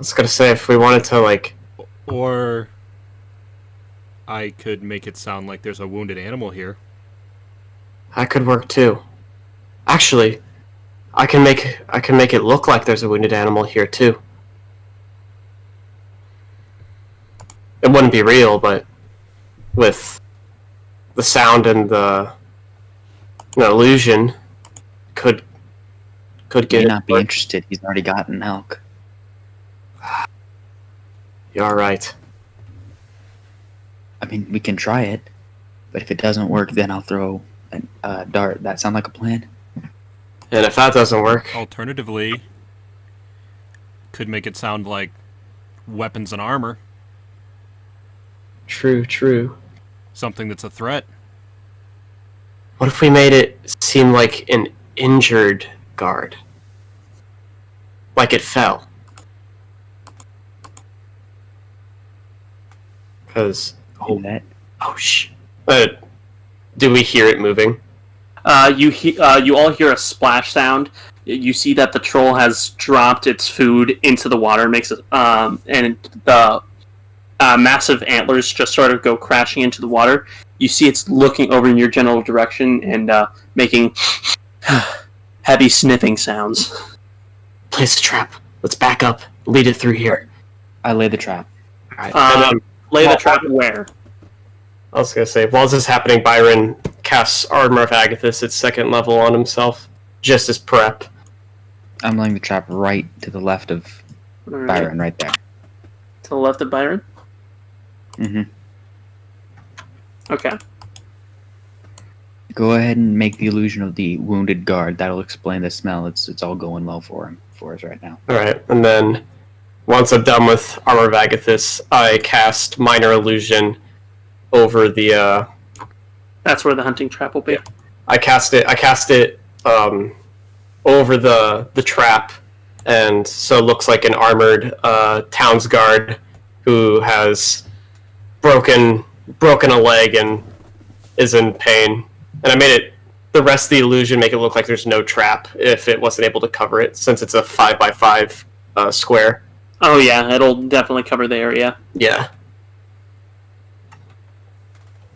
was gonna say, if we wanted to, like... Or I could make it sound like there's a wounded animal here. That could work too. Actually, I can make it look like there's a wounded animal here too. It wouldn't be real, but with the sound and the illusion, could get May it. not be interested. He's already gotten elk. You're right. I mean, we can try it, but if it doesn't work, then I'll throw a dart. That sound like a plan? And if that doesn't work, Alternatively, could make it sound like weapons and armor. true. Something that's a threat. What if we made it seem like an injured guard? Like it fell? Because... Do that. Oh, shh. Do we hear it moving? You all hear a splash sound. You see that the troll has dropped its food into the water, and the massive antlers just sort of go crashing into the water. You see it's looking over in your general direction and making heavy sniffing sounds. Place a trap. Let's back up. Lead it through here. I lay the trap. Alright. Lay the trap where? I was gonna say, while this is happening, Byron casts Armor of Agathis at 2nd level on himself, just as prep. I'm laying the trap right to the left of Alright. Byron, right there. To the left of Byron? Mm-hmm. Okay. Go ahead and make the illusion of the wounded guard. That'll explain the smell. It's all going well for us right now. Alright, and then once I'm done with Armor of Agathis, I cast Minor Illusion over the That's where the hunting trap will be. I cast it over the trap, and so it looks like an armored town's guard who has broken a leg and is in pain. And I made the rest of the illusion make it look like there's no trap if it wasn't able to cover it, since it's a 5x5 square. Oh yeah, it'll definitely cover the area. Yeah.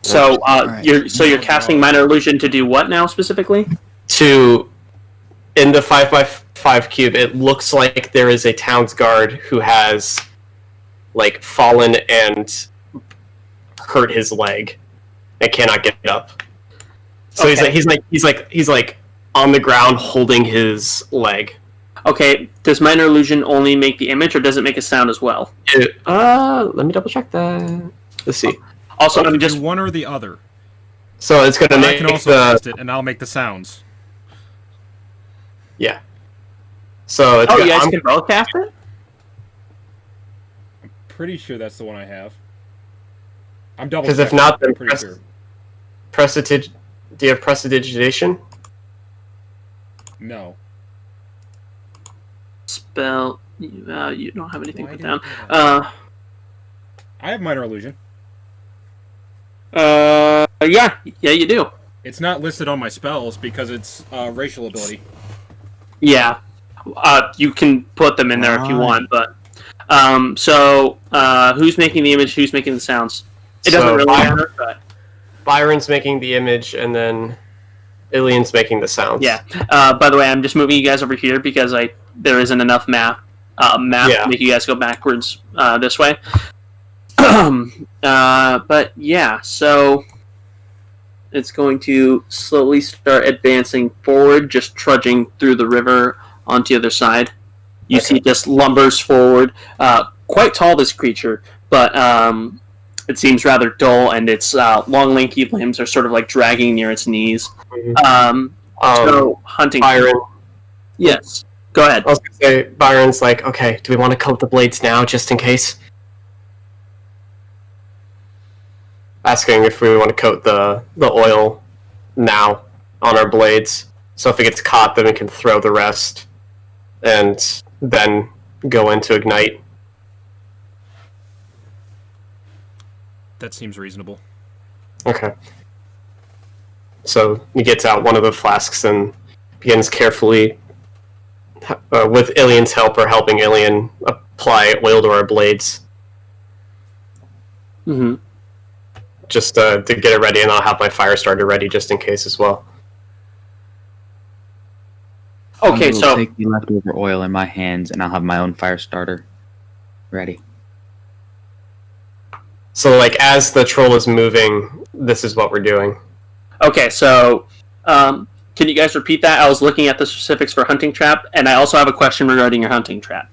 So Alright. you're casting minor illusion to do what now specifically? In the 5x5 cube, it looks like there is a town's guard who has like fallen and hurt his leg and cannot get up. So Okay. he's like on the ground holding his leg. Okay, does minor illusion only make the image, or does it make a sound as well? Let me double check that. Let's see. Also, I'm Just just one or the other. So it's gonna I make can also the cast it, and I'll make the sounds. yeah. So it's you gonna, guys can both cast it. Pretty sure that's the one I have. I'm double. because if not, then I'm pretty sure. do you have prestidigitation? No. Spell. You don't have anything Why put didn't down. I have I have minor illusion. Yeah, you do. It's not listed on my spells because it's racial ability. Yeah, you can put them in there if you want, but who's making the image? Who's making the sounds? It doesn't So really matter, but Byron's making the image, and then Ilien's making the sounds. yeah. By the way, I'm just moving you guys over here because there isn't enough map Yeah. to make you guys go backwards this way. But yeah, so it's going to slowly start advancing forward, just trudging through the river onto the other side. You see, it just lumbers forward. Quite tall, this creature, but it seems rather dull, and its long, lanky limbs are sort of like dragging near its knees. So hunting. Byron. Yes. Go ahead. I was gonna say, Byron's like, okay, do we want to coat the blades now, just in case? Asking if we want to coat the oil now on our blades, so if it gets caught, then we can throw the rest, and then go into ignite. That seems reasonable. Okay. So he gets out one of the flasks and begins carefully, with Ilien's help, or helping Ilien apply oil to our blades. Mm-hmm. Just to get it ready, and I'll have my fire starter ready just in case as well. Okay, I will so take the leftover oil in my hands, and I'll have my own fire starter ready. So, like, as the troll is moving, this is what we're doing. okay, so can you guys repeat that? I was looking at the specifics for hunting trap, and I also have a question regarding your hunting trap.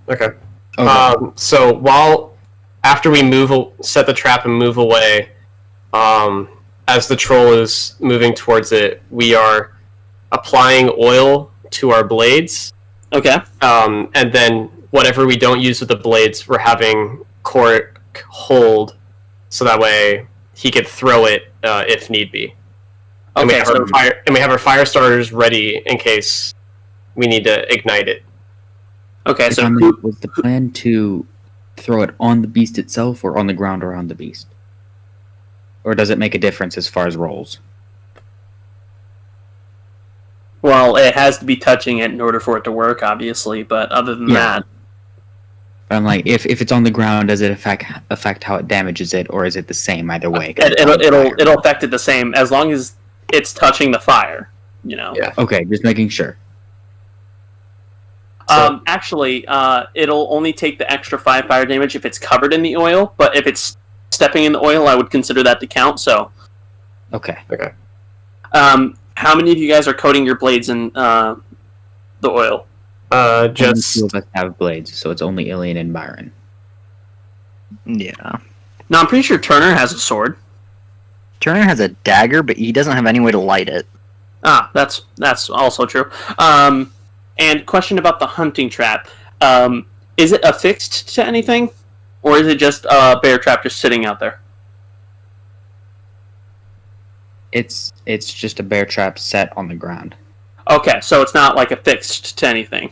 Okay. Okay. So after we set the trap and move away, as the troll is moving towards it, we are applying oil to our blades. Okay. And then whatever we don't use with the blades, we're having Corik hold, so that way he could throw it if need be. And Okay, we have our fire starters ready in case we need to ignite it. okay, If so I may, was the plan to throw it on the beast itself or on the ground around the beast? Or does it make a difference as far as rolls? well, it has to be touching it in order for it to work, obviously. But other than Yeah. that, I'm like, if it's on the ground, does it affect how it damages it, or is it the same either way? 'Cause it's on fire. it'll affect it the same as long as it's touching the fire. You know. Yeah. Okay, just making sure. Actually, it'll only take the extra 5 fire damage if it's covered in the oil. But if it's stepping in the oil, I would consider that to count. So, Okay. how many of you guys are coating your blades in the oil? Only Just 2 of us have blades, so it's only Ilien and Byron. Yeah. No, I'm pretty sure Turner has a sword. Turner has a dagger, but he doesn't have any way to light it. Ah, that's also true. And question about the hunting trap: is it affixed to anything, or is it just a bear trap just sitting out there? It's just a bear trap set on the ground. Okay, so it's not like affixed to anything.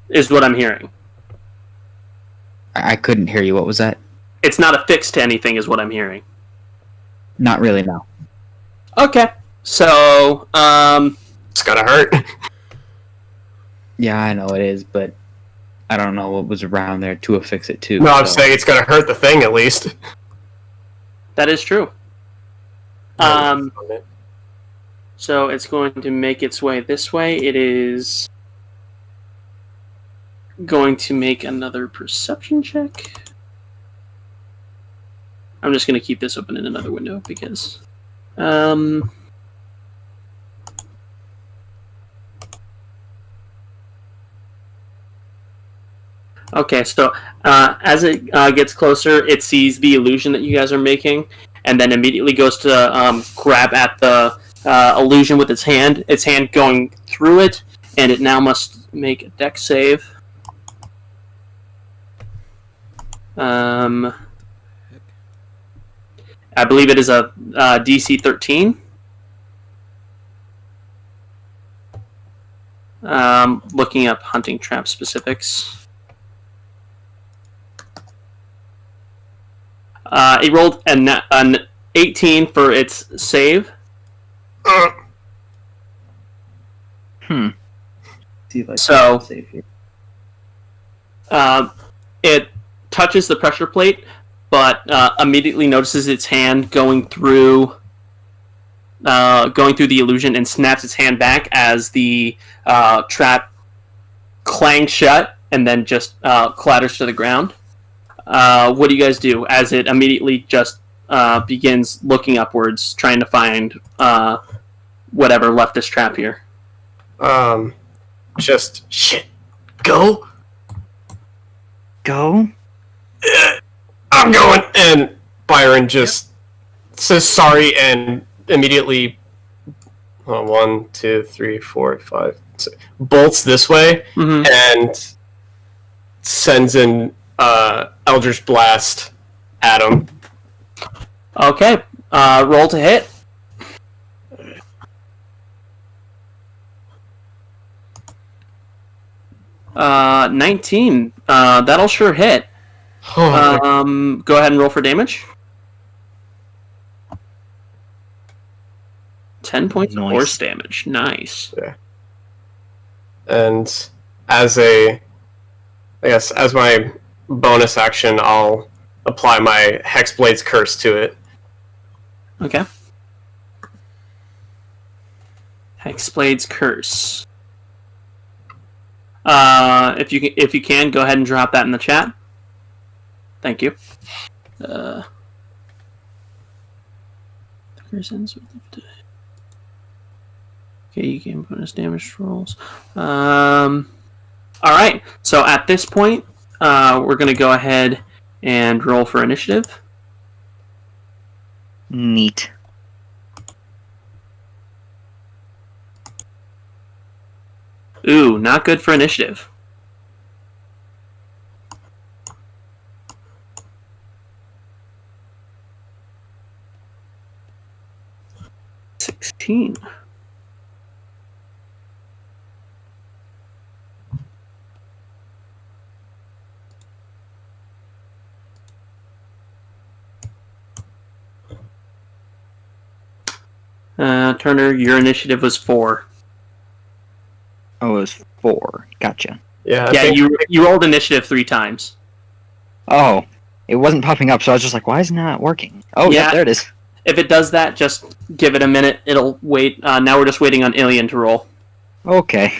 Is what I'm hearing. I couldn't hear you. What was that? It's not affixed to anything, is what I'm hearing. Not really, no. Okay, so it's gotta hurt. Yeah, I know it is, but I don't know what was around there to affix it to. No, I'm so- saying it's gonna hurt the thing at least. that is true. So it's going to make its way this way. It is going to make another perception check. I'm just going to keep this open in another window because... Okay, so as it gets closer, it sees the illusion that you guys are making, and then immediately goes to grab at the illusion with its hand going through it, and it now must make a dex save. I believe it is a DC 13. Looking up hunting trap specifics. It rolled an 18 for its save. Hmm. See if I can So- save here. It touches the pressure plate, but immediately notices its hand going through the illusion and snaps its hand back as the trap clangs shut and then just clatters to the ground. What do you guys do as it immediately just begins looking upwards, trying to find whatever left this trap here? Just shit. Go. Go? I'm going. And Byron just says sorry and immediately 1, 2, 3, 4, 5 6, bolts this way Mm-hmm. and sends in Eldritch Blast at him. Okay, roll to hit. Uh, 19. That'll sure hit. Go ahead and roll for damage. 10 points of Nice. force damage. Nice. and as my bonus action, I'll apply my Hexblade's Curse to it. Okay. Hexblade's Curse. If you can, go ahead and drop that in the chat. Thank you. Okay, you gain bonus damage rolls. Alright, so at this point, we're going to go ahead and roll for initiative. Neat. Ooh, not good for initiative. $16. Turner, your initiative was 4. Oh, it was 4. Gotcha. Yeah, Yeah, you rolled initiative 3 times. Oh, it wasn't popping up, so I was just like, why isn't that working? Oh, yeah, there it is. If it does that, just give it a minute. It'll wait. Now we're just waiting on Ilien to roll. Okay.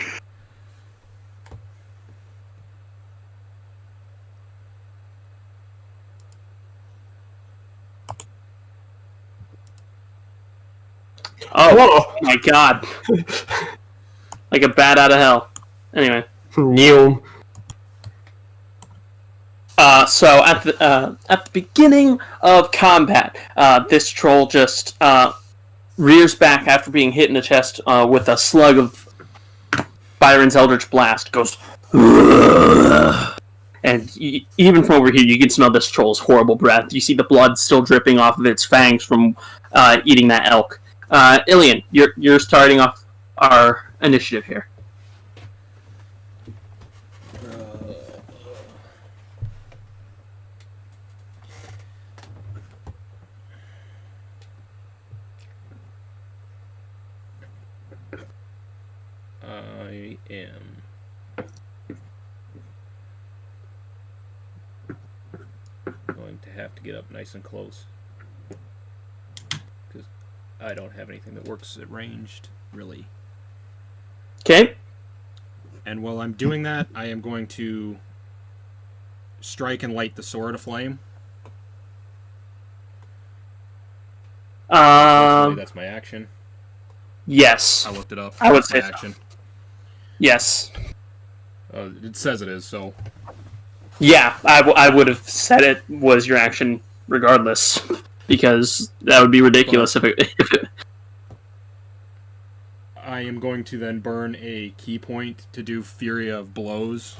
Oh, my God. Like a bat out of hell. Anyway. Neil. So at the beginning of combat, this troll just rears back after being hit in the chest with a slug of Byron's Eldritch Blast. Goes, and even from over here, you can smell this troll's horrible breath. You see the blood still dripping off of its fangs from eating that elk. Ilien, you're starting off our initiative here. I am going to have to get up nice and close because I don't have anything that works at ranged, really. Okay. And while I'm doing that, I am going to strike and light the sword aflame. That's my action. Yes. I looked it up. I would That's say my so. action. Yes. It says it is, so... Yeah, I would have said it was your action regardless, because that would be ridiculous if it... I am going to then burn a key point to do Fury of Blows.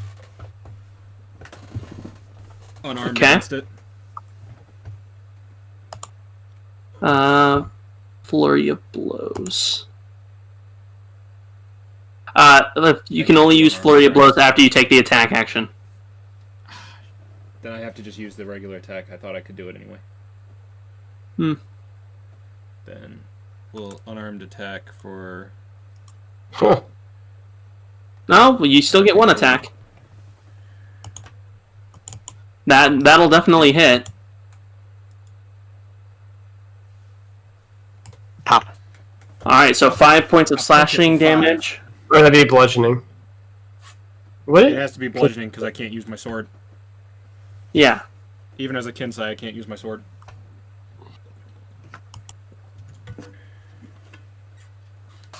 Unarmed against it. Flurry of Blows. You can only use Flurry of Blows after you take the attack action. Then I have to just use the regular attack. I thought I could do it anyway. Then we'll unarmed attack for... No, well, you still get one attack. That'll definitely hit. Pop. Alright, so 5 points of slashing damage. Or that'd be bludgeoning. What? It has to be bludgeoning because I can't use my sword. Yeah. Even as a Kinsai, I can't use my sword.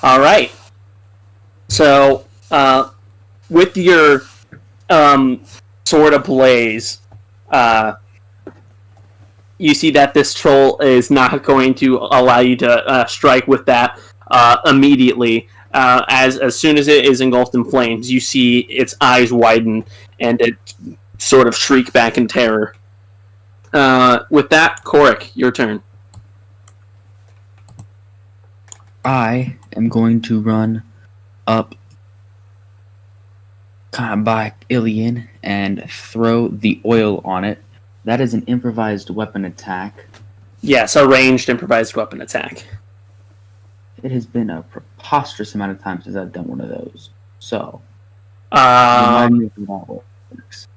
Alright. So, with your sword ablaze, you see that this troll is not going to allow you to strike with that immediately. As soon as it is engulfed in flames, you see its eyes widen and it sort of shriek back in terror. With that, Corik, your turn. I am going to run up kind of by Ilien and throw the oil on it. That is an improvised weapon attack. Yes, a ranged improvised weapon attack. It has been a preposterous amount of time since I've done one of those. So, Remind me if that works.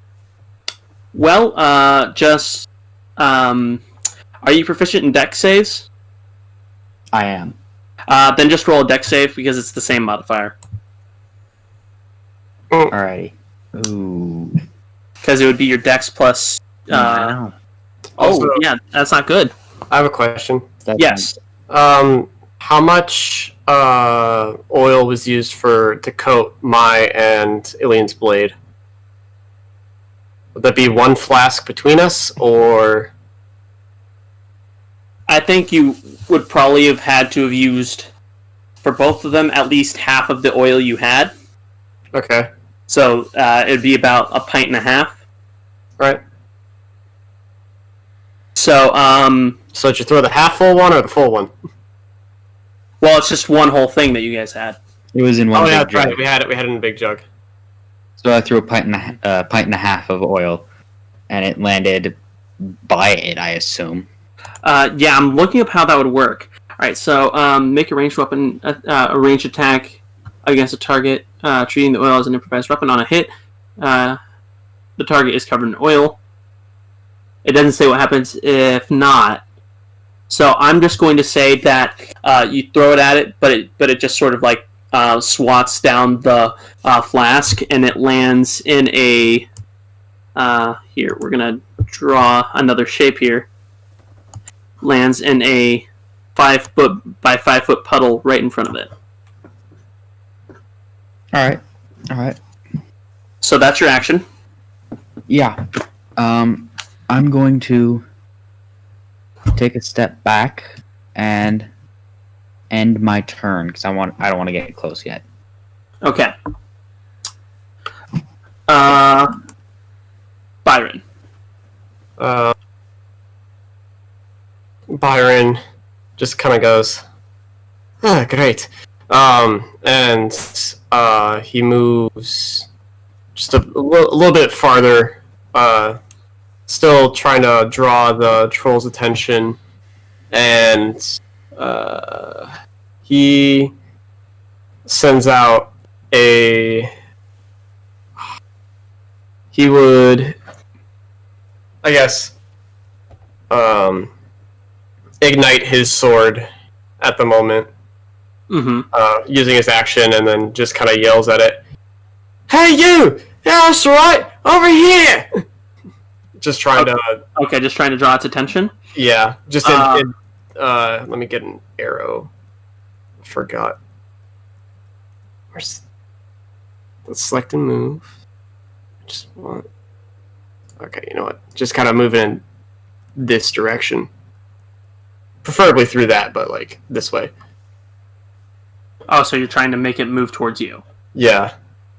Well, are you proficient in dex saves? I am. Then just roll a dex save because it's the same modifier. Alrighty. Ooh. Because it would be your dex plus. Wow. Also- yeah, that's not good. I have a question. Yes. How much oil was used to coat my and Ilien's blade? Would that be one flask between us, or? I think you would probably have had to have used, for both of them, at least half of the oil you had. Okay. So it'd be about a pint and a half. Right. So, So did you throw the half full one or the full one? well, it's just one whole thing that you guys had. It was in one Oh big yeah, jug. right. We had it in a big jug. So I threw a pint and a half of oil, and it landed by it, I assume. Yeah, I'm looking up how that would work. Alright, so make a ranged weapon, a ranged attack against a target, treating the oil as an improvised weapon on a hit. The target is covered in oil. It doesn't say what happens if not. So I'm just going to say that you throw it at it, but it just sort of like swats down the flask, and it lands in a... here, we're going to draw another shape here. Lands in a 5 foot by 5 foot puddle right in front of it. Alright. So that's your action. Yeah. I'm going to take a step back and end my turn because I don't want to get close yet. Okay. Byron. Byron just kind of goes, great. And he moves just a little bit farther, still trying to draw the troll's attention, and he sends out he would, I guess, ignite his sword at the moment, using his action, and then just kind of yells at it, "Hey you! Yeah, that's right! Over here!" Just trying to... Okay, just trying to draw its attention? Yeah, just let me get an arrow. I forgot. Let's select and move. Just want... Okay, you know what? Just kind of moving in this direction. Preferably through that, but like this way. Oh, so you're trying to make it move towards you. Yeah.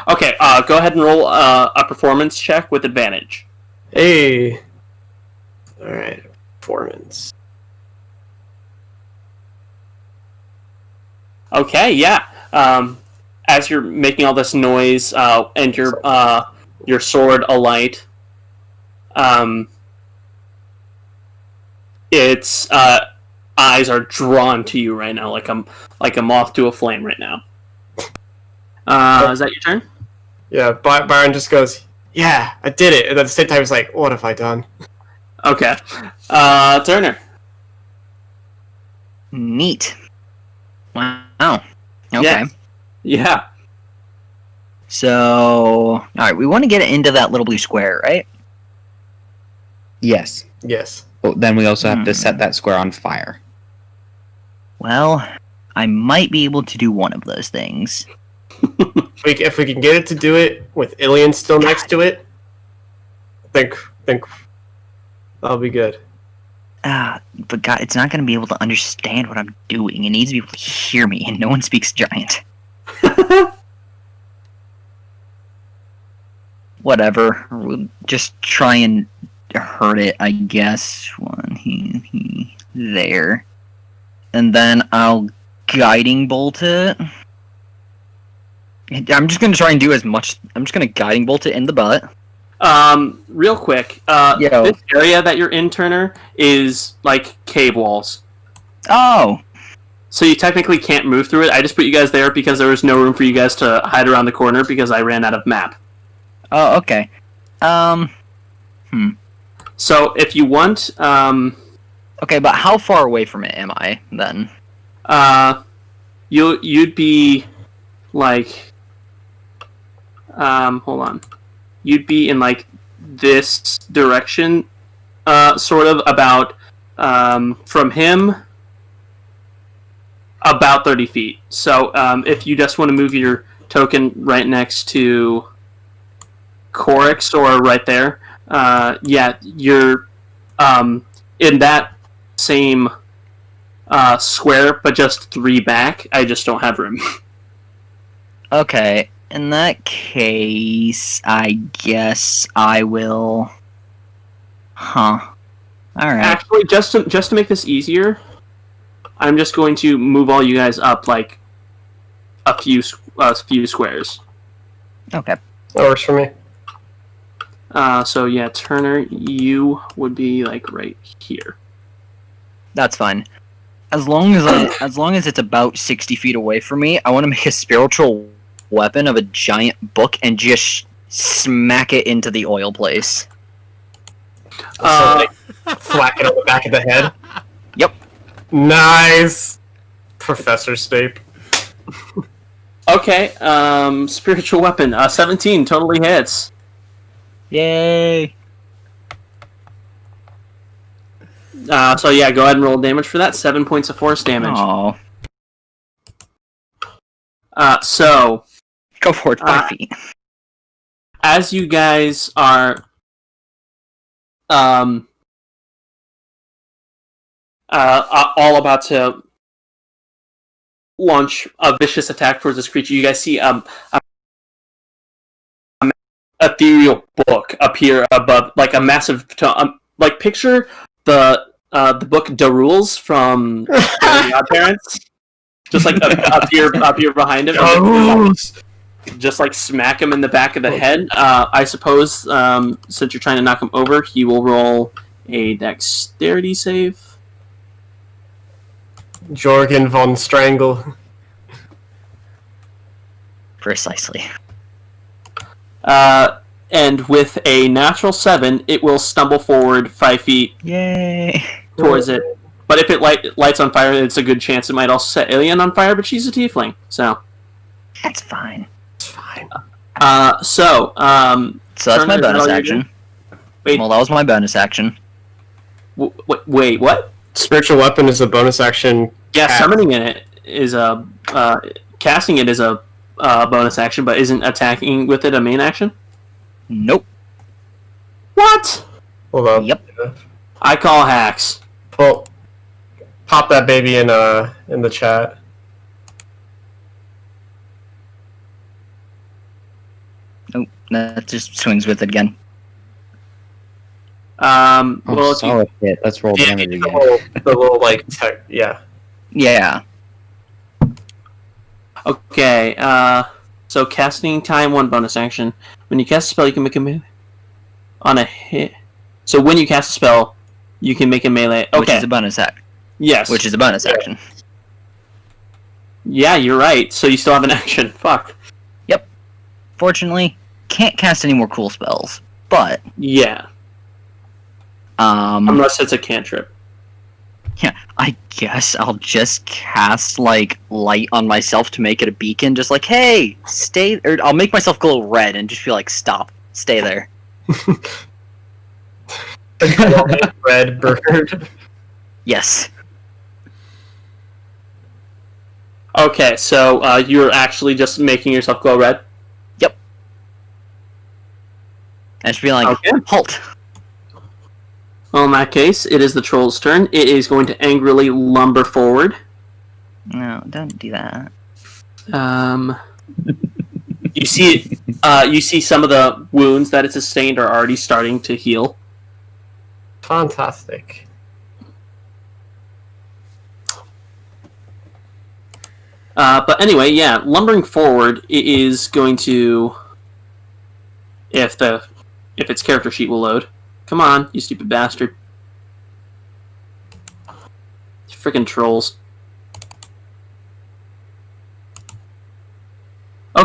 Okay, go ahead and roll a performance check with advantage. Hey. Alright, performance. Okay, yeah. As you're making all this noise and your sword alight, its eyes are drawn to you right now, like a moth to a flame right now. Is that your turn? Yeah, Byron just goes, "Yeah, I did it." And at the same time, he's like, "What have I done?" Okay. Turner. Neat. Wow. Okay. Yeah. Yeah. So, alright, we want to get into that little blue square, right? Yes. Yes. But then we also have to set that square on fire. Well, I might be able to do one of those things. If we can get it to do it with Ilien still next to it, think that'll be good. But God, it's not going to be able to understand what I'm doing. It needs to be able to hear me, and no one speaks giant. Whatever. We'll just try and hurt it, I guess. He there. And then I'll guiding bolt it. I'm just going to try and do as much... I'm just going to guiding bolt it in the butt. Real quick, Yo. this area that you're in, Turner, is like cave walls. Oh! So you technically can't move through it. I just put you guys there because there was no room for you guys to hide around the corner because I ran out of map. Oh, okay. So if you want, Okay, but how far away from it am I then? you'd be like, hold on, you'd be in like this direction, sort of about from him about 30 feet. So if you just want to move your token right next to Corik's or right there, yeah, you're in that same square, but just 3 back. I just don't have room. Okay, in that case, I guess I will... Huh. Alright. Actually, just to make this easier, I'm just going to move all you guys up like a few squares. Okay. That works for me. So yeah, Turner, you would be like right here. That's fine. As long as it's about 60 feet away from me, I want to make a spiritual weapon of a giant book and just smack it into the oil place. So, like, thwack it on the back of the head. Yep. Nice, Professor Snape. Okay, spiritual weapon, 17 totally hits. Yay! So yeah, go ahead and roll damage for that. 7 points of force damage. Oh, So go for it, 5 feet. as you guys are all about to launch a vicious attack towards this creature, you guys see a ethereal book appear above, like a massive like picture the book The Rules from the Godparents, just like appear behind him. Just like smack him in the back of the head. I suppose since you're trying to knock him over, he will roll a dexterity save. Jorgen von Strangle. Precisely. And with a natural 7, it will stumble forward 5 feet Yay! towards it. But if it lights on fire, it's a good chance it might also set Ilien on fire, but she's a tiefling, so... That's fine. It's fine. So that's my Turner, bonus is that all you action. do? Wait. Well, that was my bonus action. Wait, what? Spiritual weapon is a bonus action. Yeah, Cast. summoning it is a... casting it is a bonus action, but isn't attacking with it a main action? Nope. What? Hold on. Yep. I call hacks. Well, pop that baby in the chat. Nope. That just swings with it again. Well, if you, solid hit. Let's roll damage again. The little like tech. Yeah. Yeah. okay, so casting time, 1 bonus action. When you cast a spell, you can make a melee on a hit. So when you cast a spell, you can make a melee. Okay. Which is a bonus act. Yes. Which is a bonus action. Yeah, you're right. So you still have an action. Fuck. Fortunately, can't cast any more cool spells. But Yeah. Unless it's a cantrip. yeah, I guess I'll just cast like light on myself to make it a beacon. Just like, hey, stay. Or I'll make myself glow red and just be like, stop, stay there. Red bird. Yes. Okay, so you're actually just making yourself glow red? And just be like, Okay. halt. Well, in that case, it is the troll's turn. It is going to angrily lumber forward. No, don't do that. You see, you see some of the wounds that it sustained are already starting to heal. Fantastic. But anyway, yeah, lumbering forward, it is going to, if its character sheet will load. Come on, you stupid bastard! Freaking trolls.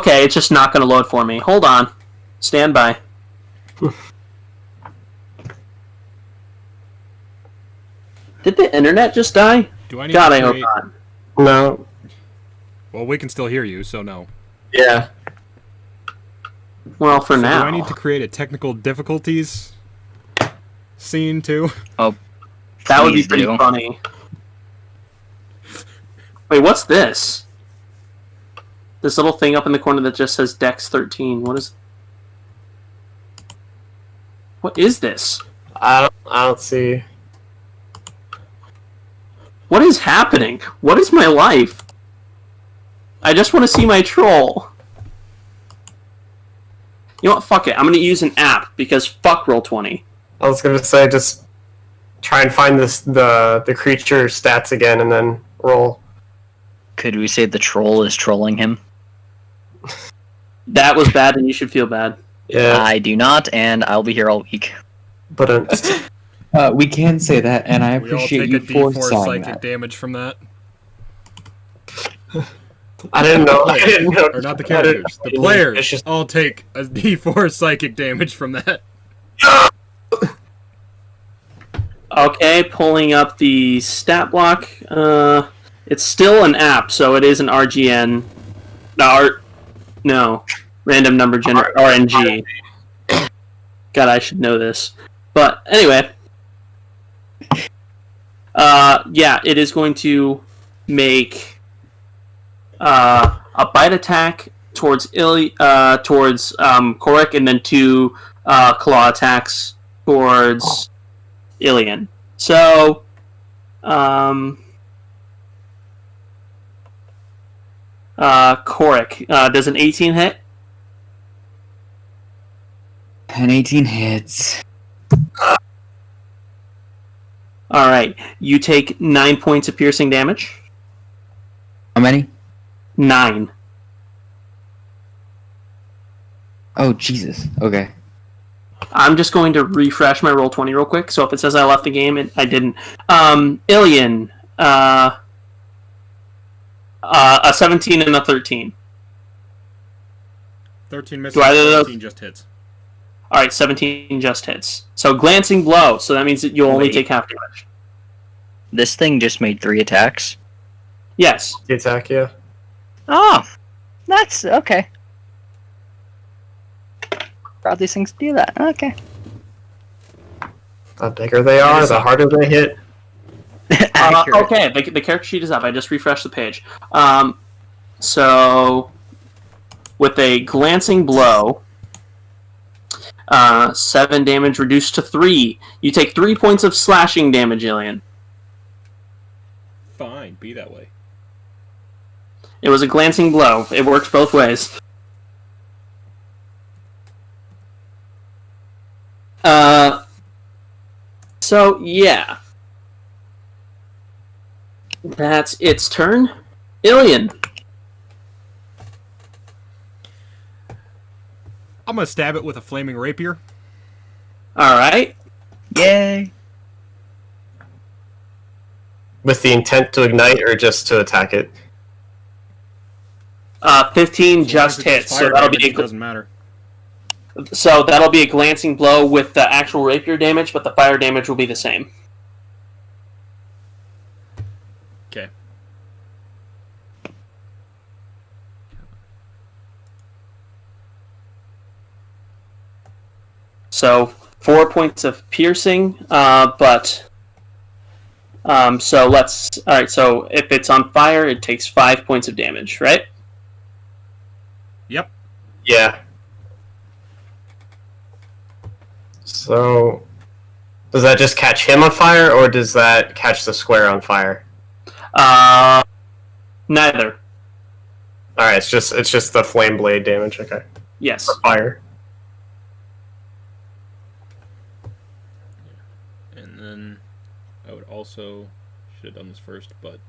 Okay, it's just not going to load for me. Hold on. Stand by. Did the internet just die? Do I need God, to I hope create... not. No. Well, we can still hear you, so no. Yeah. Well, for So now. do I need to create a technical difficulties scene, too? That would be Please pretty do. funny. Wait, what's this? This little thing up in the corner that just says Dex 13. What is this? I don't see. What is happening? What is my life? I just want to see my troll. You know what? Fuck it. I'm going to use an app because fuck Roll20. I was gonna say just try and find the creature stats again and then roll. Could we say the troll is trolling him? That was bad and you should feel bad. Yeah. I do not, and I'll be here all week. But We can say that, and I We all appreciate take you a D4 for saying psychic that. damage from that. I didn't know. I didn't know. Or not the characters. The players all take a D4 psychic damage from that. Okay, pulling up the stat block. It's still an app, so it is an RGN. No, random number RNG. God, I should know this. But anyway, yeah, it is going to make a bite attack towards Corik, and then 2 claw attacks towards Ilien. So, Corik, does an 18 hit? An 18 hits. Alright, you take 9 points of piercing damage. How many? 9. Oh, Jesus. Okay. I'm just going to refresh my Roll20 real quick, so if it says I left the game, I didn't. Ilien, a 17 and a 13. 13 misses, Do either of those- 17 just hits. Alright, 17 just hits. So glancing blow, so that means that you'll only Wait. take half damage. This thing just made 3 attacks. Yes. The attack, yeah. Oh, that's okay. Proud these things do that. Okay. The bigger they are, the harder they hit. Accurate. Okay, the character sheet is up. I just refreshed the page. So, with a glancing blow, 7 damage reduced to 3. You take 3 points of slashing damage, Ilien. Fine, be that way. It was a glancing blow. It works both ways. So, yeah. That's its turn. Ilien. I'm gonna stab it with a flaming rapier. Alright. Yay. With the intent to ignite or just to attack it? 15 just As long as it hits, does so fire that'll damage, be it doesn't matter. a glancing blow with the actual rapier damage, but the fire damage will be the same. Okay. So 4 points of piercing, but so let's. All right. So if it's on fire, it takes 5 points of damage, right? Yep. Yeah. So, does that just catch him on fire, or does that catch the square on fire? Neither. All right, it's just the flame blade damage. Okay. Yes. Or fire. And then I would also should have done this first, but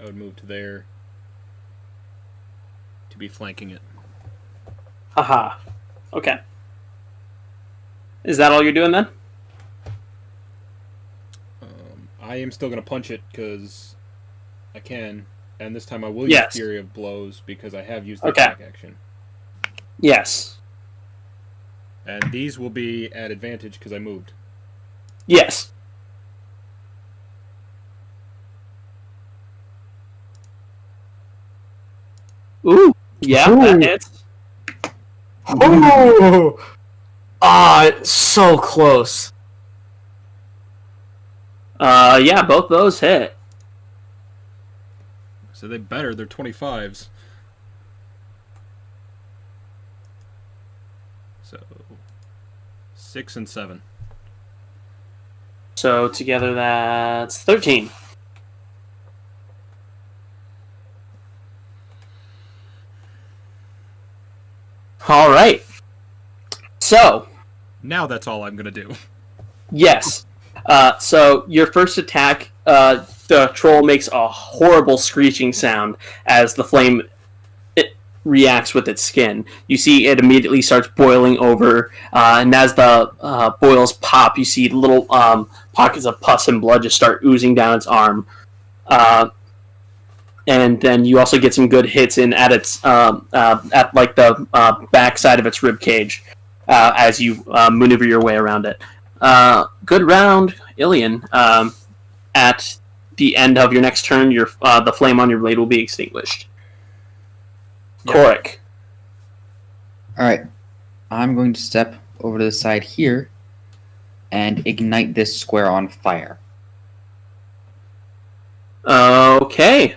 I would move to there to be flanking it. Aha. Okay. Is that all you're doing then? I am still gonna punch it because I can. And this time I will Yes. use Fury of Blows because I have used the Okay. attack action. Yes. And these will be at advantage because I moved. Yes. Ooh. Yeah, that Ooh. hits. Oh! So close. Yeah, both those hit. So they better. They're 25s. So 6 and 7. So together that's 13. All right. So, Now that's all I'm gonna do. yes. So your first attack, the troll makes a horrible screeching sound as the flame reacts with its skin. You see it immediately starts boiling over, and as the boils pop, you see little pockets of pus and blood just start oozing down its arm. And then you also get some good hits in at its at like the back side of its rib cage as you maneuver your way around it. Good round, Ilien. At the end of your next turn, your the flame on your blade will be extinguished. Yep. Corik. Alright. I'm going to step over to the side here and ignite this square on fire. Okay.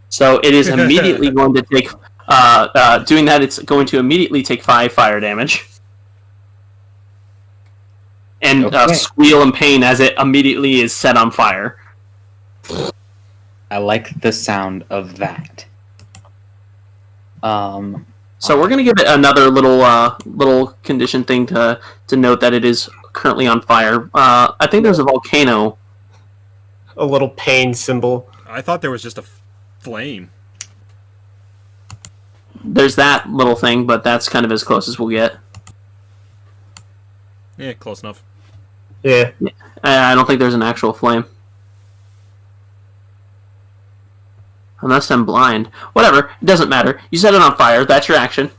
So it is immediately going to take. Doing that, it's going to immediately take 5 fire damage. And Okay. squeal in pain as it immediately is set on fire. I like the sound of that. So we're going to give it another little condition thing to note that it is currently on fire. I think there's a volcano. A little pain symbol. I thought there was just a flame. There's that little thing, but that's kind of as close as we'll get. Yeah, close enough. Yeah. I don't think there's an actual flame. Unless I'm blind. Whatever, it doesn't matter. You set it on fire, that's your action.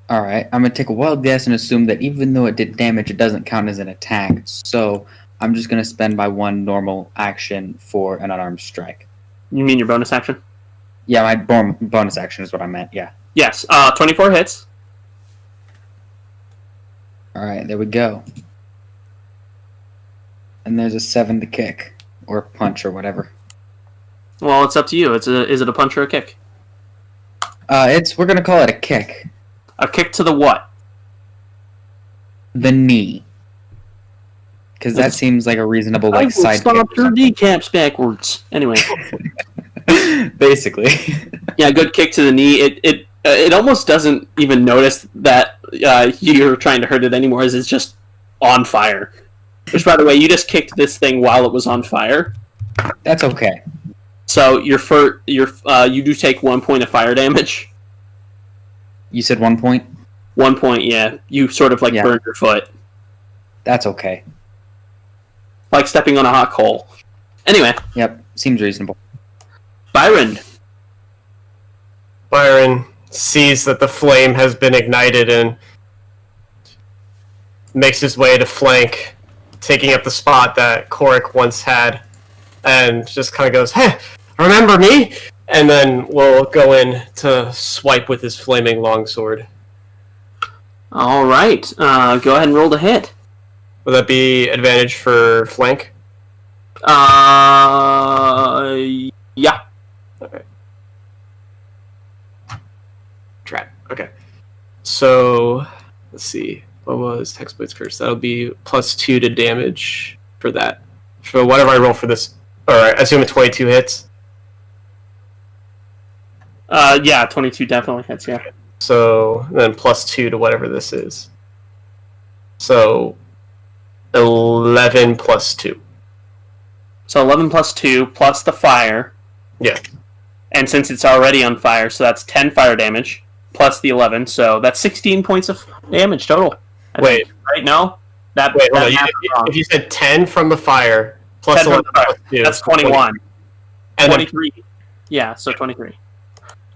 Alright, I'm going to take a wild guess and assume that even though it did damage, it doesn't count as an attack. So I'm just going to spend my 1 normal action for an unarmed strike. You mean your bonus action? Yeah, my bonus action is what I meant, yeah. Yes, 24 hits. Alright, there we go. And there's a 7 to kick. Or punch or whatever. Well, it's up to you. Is it a punch or a kick? We're going to call it a kick. A kick to the what? The knee. Because that seems like a reasonable, like, I will side stop kick. your kneecaps backwards. Anyway. Basically. Yeah, good kick to the knee. It almost doesn't even notice that you're trying to hurt it anymore, as it's just on fire. Which, by the way, you just kicked this thing while it was on fire. That's okay. So you do take 1 point of fire damage. You said 1 point? 1 point, yeah. You sort of Yeah. burned your foot, That's okay. like stepping on a hot coal. Anyway, Yep, seems reasonable. Byron. Byron sees that the flame has been ignited and makes his way to flank, taking up the spot that Corik once had, and just kind of goes, "Hey, remember me?" And then will go in to swipe with his flaming longsword. All right, go ahead and roll to hit. Would that be advantage for flank? Yeah. Okay. Trap. Okay. So, let's see. What was Hexblade's Curse? That'll be +2 to damage for that. For whatever I roll for this. Alright, I assume a 22 hits. Yeah, 22 definitely hits, yeah. So, then +2 to whatever this is. So, 11 +2. So 11 plus 2 plus the fire. Yeah. And since it's already on fire, so that's 10 fire damage plus the 11, so that's 16 points of damage total. I Wait. think, right? No? That, Wait, hold that on. math is wrong. If you said 10 from the fire, plus 10 from 11 the fire, plus 2. That's 21. And 23. Yeah, so 23.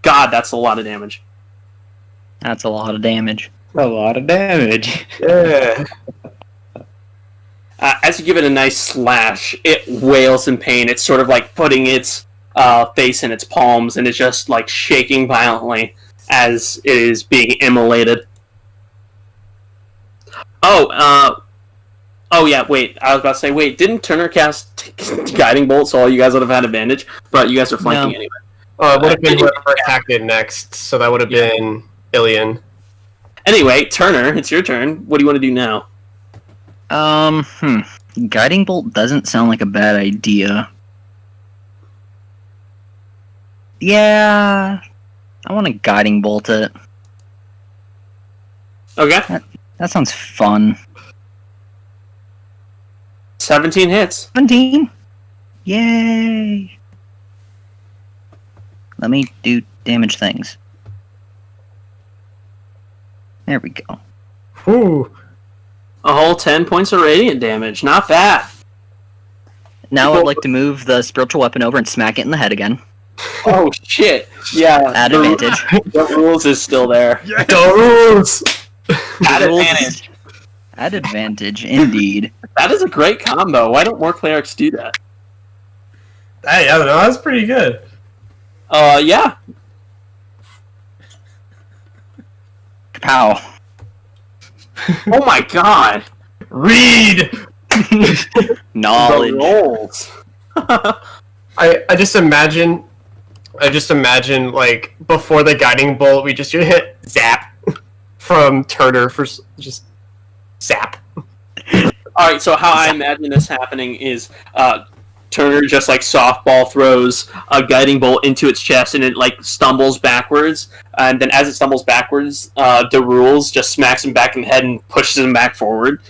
God, that's a lot of damage. That's a lot of damage. A lot of damage. yeah. As you give it a nice slash, it wails in pain. It's sort of like putting its face in its palms, and it's just like shaking violently as it is being immolated. Oh yeah, wait. I was about to say, wait, didn't Turner cast Guiding Bolt, so all you guys would have had advantage? But you guys are flanking anyway. It would have been whoever attacked it next, so that would have been Ilien. Anyway, Turner, it's your turn. What do you want to do now? Guiding Bolt doesn't sound like a bad idea. Yeah, I want to Guiding Bolt it. Okay. That sounds fun. 17 hits. 17? Yay! Let me do damage things. There we go. Whew. A whole 10 points of radiant damage. Not bad. Now I'd like to move the spiritual weapon over and smack it in the head again. Oh, shit. Yeah. At advantage. The rules is still there. Yeah. Go rules! At Rules. advantage. At advantage, indeed. That is a great combo. Why don't more clerics do that? Hey, I don't know, that's pretty good. Yeah. Kapow. Oh my god. Read! Knowledge. The rolls. I just imagine, like, before the Guiding Bolt, we just hit zap from Turner for just zap. Alright, so how I imagine this happening is Turner just like softball throws a guiding bolt into its chest and it like stumbles backwards, and then as it stumbles backwards, the rules just smacks him back in the head and pushes him back forward.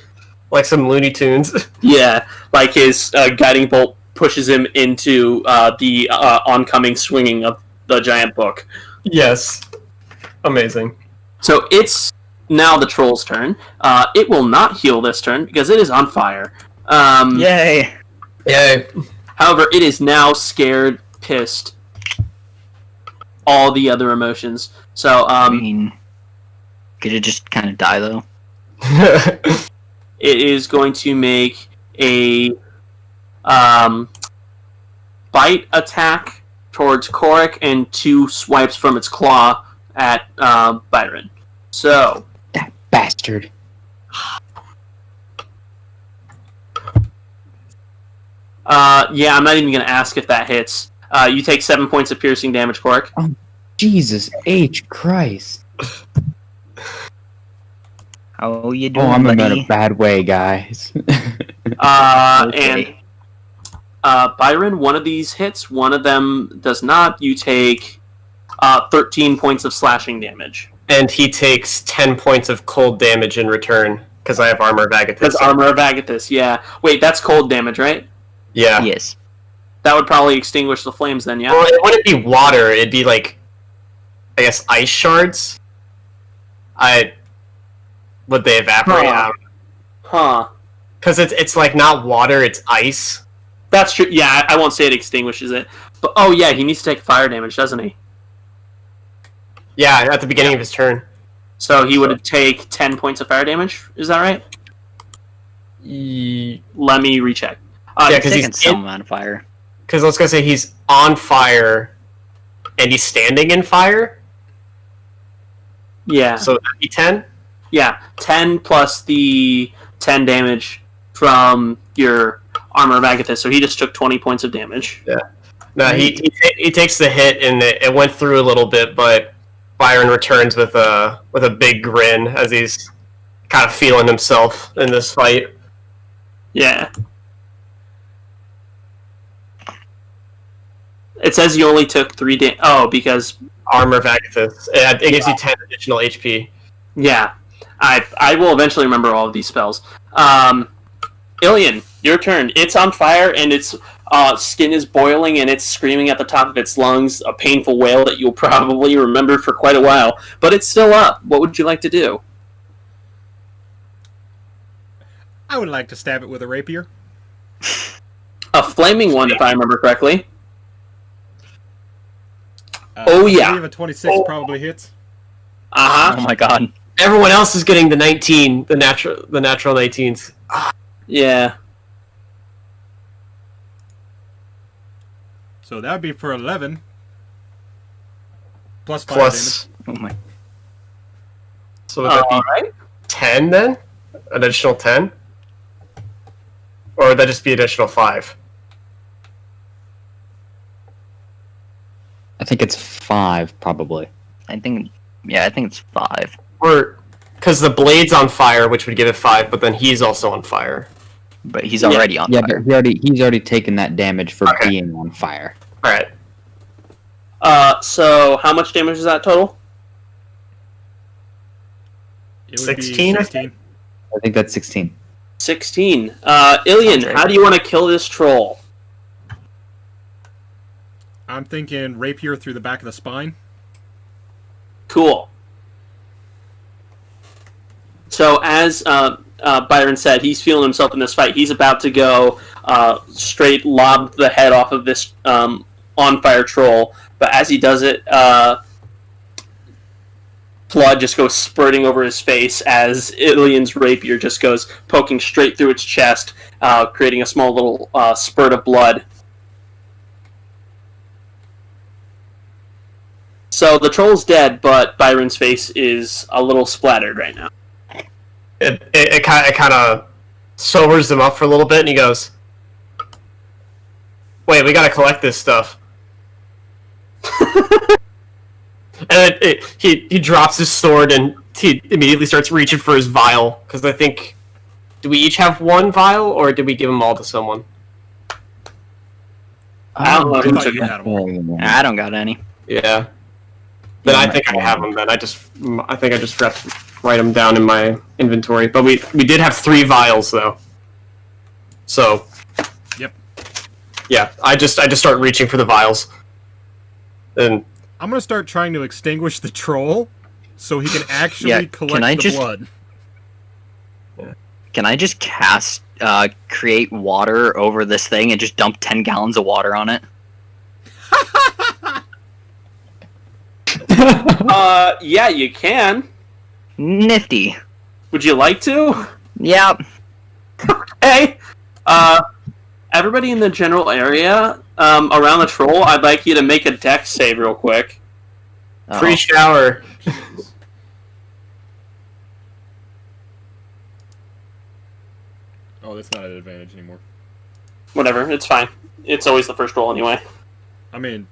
Like some Looney Tunes. Yeah, like his guiding bolt pushes him into the oncoming swinging of the giant book. Yes. Amazing. So it's now the troll's turn. It will not heal this turn because it is on fire. Yay! Yay. However, it is now scared, pissed, all the other emotions. So, I mean, could it just kind of die, though? it is going to make a bite attack towards Corik and 2 swipes from its claw at Byron. So, That bastard. yeah, I'm not even going to ask if that hits. You take 7 points of piercing damage, Corik. Jesus H. Christ. How you doing, Oh, I'm in buddy? a bad way, guys. And Byron, one of these hits, one of them does not. You take 13 points of slashing damage. And he takes 10 points of cold damage in return, because I have Armor of Agathis. That's Armor of Agathis, yeah. Wait, that's cold damage, right? Yeah. Yes. That would probably extinguish the flames then, yeah? Well, it wouldn't be water, it'd be like, I guess, ice shards? Would they evaporate out? Huh. Because it's like not water, it's ice. That's true. Yeah, I won't say it extinguishes it. But, oh yeah, he needs to take fire damage, doesn't he? Yeah, at the beginning of his turn. So he would take 10 points of fire damage, is that right? Let me recheck. Yeah, because Taking he's some amount of fire. Because I was gonna say he's on fire, and he's standing in fire. Yeah. So that'd be 10. Yeah, 10 plus the 10 damage from your Armor of Agathis, so he just took 20 points of damage. No, he takes the hit, and it went through a little bit, but Byron returns with a big grin as he's kind of feeling himself in this fight. Yeah. It says you only took 3 damage. Oh, because... Armor of Agathis. It gives you 10 additional HP. Yeah. I will eventually remember all of these spells. Ilien, your turn. It's on fire, and its skin is boiling, and it's screaming at the top of its lungs, a painful wail that you'll probably remember for quite a while. But it's still up. What would you like to do? I would like to stab it with a rapier. A flaming one, if I remember correctly. Oh, I yeah. believe a 26 probably hits. Uh-huh. Oh my god. Everyone else is getting the 19, the natural 19s. Yeah. So that would be for 11. Plus 5 Plus, Oh my. so would that be Alright. 10 then? An additional 10? Or would that just be additional 5? I think it's 5, probably. I think it's 5. Or, because the blade's on fire, which would give it 5, but then he's also on fire. But he's already on Yeah, fire. but he's already taken that damage for Okay. being on fire. Alright. So how much damage is that total? It would 16, be I 16. I think that's 16. 16. Ilien, Sounds right. how do you want to kill this troll? I'm thinking rapier through the back of the spine. Cool. So as Byron said, he's feeling himself in this fight. He's about to go straight lob the head off of this on-fire troll. But as he does it, blood just goes spurting over his face as Ilien's rapier just goes poking straight through its chest, creating a small little spurt of blood. So the troll's dead, but Byron's face is a little splattered right now. It kind of sobers him up for a little bit, and he goes, "Wait, we gotta collect this stuff." And then he drops his sword, and he immediately starts reaching for his vial, because I think... Do we each have one vial, or did we give them all to someone? I don't know I who thought took you it. had them. I don't got any. Yeah. Then I Yeah, think I have them, then. I think I just forgot to write them down in my inventory. But we did have 3 vials, though. So... Yep. Yeah, I just start reaching for the vials. And... I'm gonna start trying to extinguish the troll so he can actually Yeah, collect can I the just- blood. Can I just cast create water over this thing and just dump 10 gallons of water on it? Yeah, you can. Nifty. Would you like to? Yep. Hey, everybody in the general area around the troll, I'd like you to make a dex save real quick. Oh. Free shower. Oh, that's not an advantage anymore. Whatever, it's fine. It's always the first roll anyway. I mean,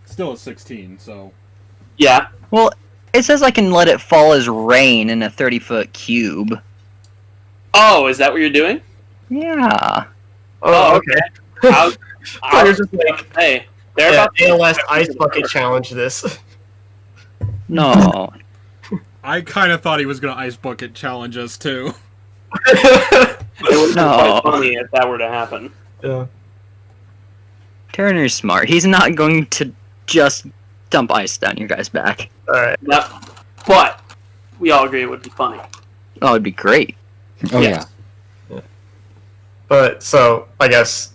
still a 16, so... Yeah. Well, it says I can let it fall as rain in a 30-foot cube. Oh, is that what you're doing? Yeah. Oh, okay. I was just like, hey, they're Yeah, about to ALS Ice Bucket Challenge this. No. I kind of thought he was gonna ice bucket challenge us, too. It would be No. quite funny if that were to happen. Yeah. Turner's smart. He's not going to just dump ice down your guy's back. Alright. Yep. But we all agree it would be funny. Oh, it'd be great. Oh, Yes. yeah. But, so, I guess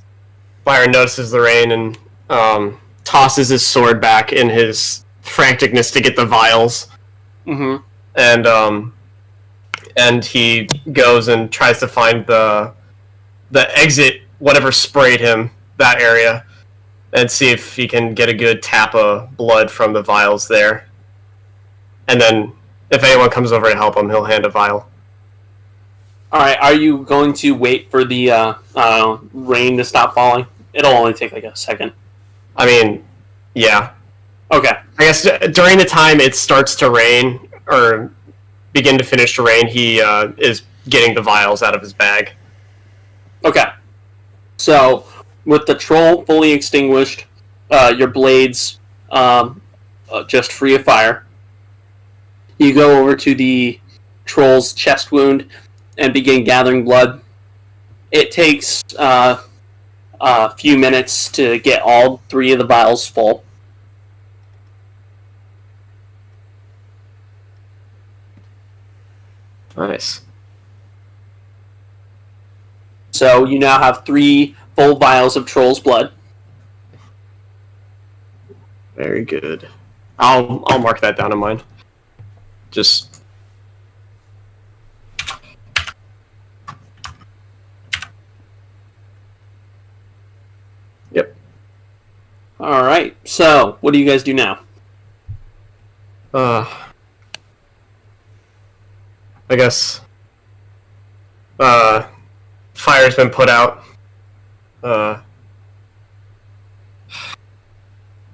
Byron notices the rain and tosses his sword back in his franticness to get the vials. Mm-hmm. And he goes and tries to find the exit, whatever sprayed him, that area, and see if he can get a good tap of blood from the vials there. And then, if anyone comes over to help him, he'll hand a vial. Alright, are you going to wait for the rain to stop falling? It'll only take like a second. I mean, yeah. Okay. I guess during the time it starts to rain, or begin to finish to rain, he is getting the vials out of his bag. Okay. So, with the troll fully extinguished, your blades just free of fire, you go over to the troll's chest wound and begin gathering blood. It takes a few minutes to get all 3 of the vials full. Nice. So you now have 3 full vials of troll's blood. Very good. I'll mark that down in mine. Just. Yep. All right. So, what do you guys do now? I guess. Fire's been put out.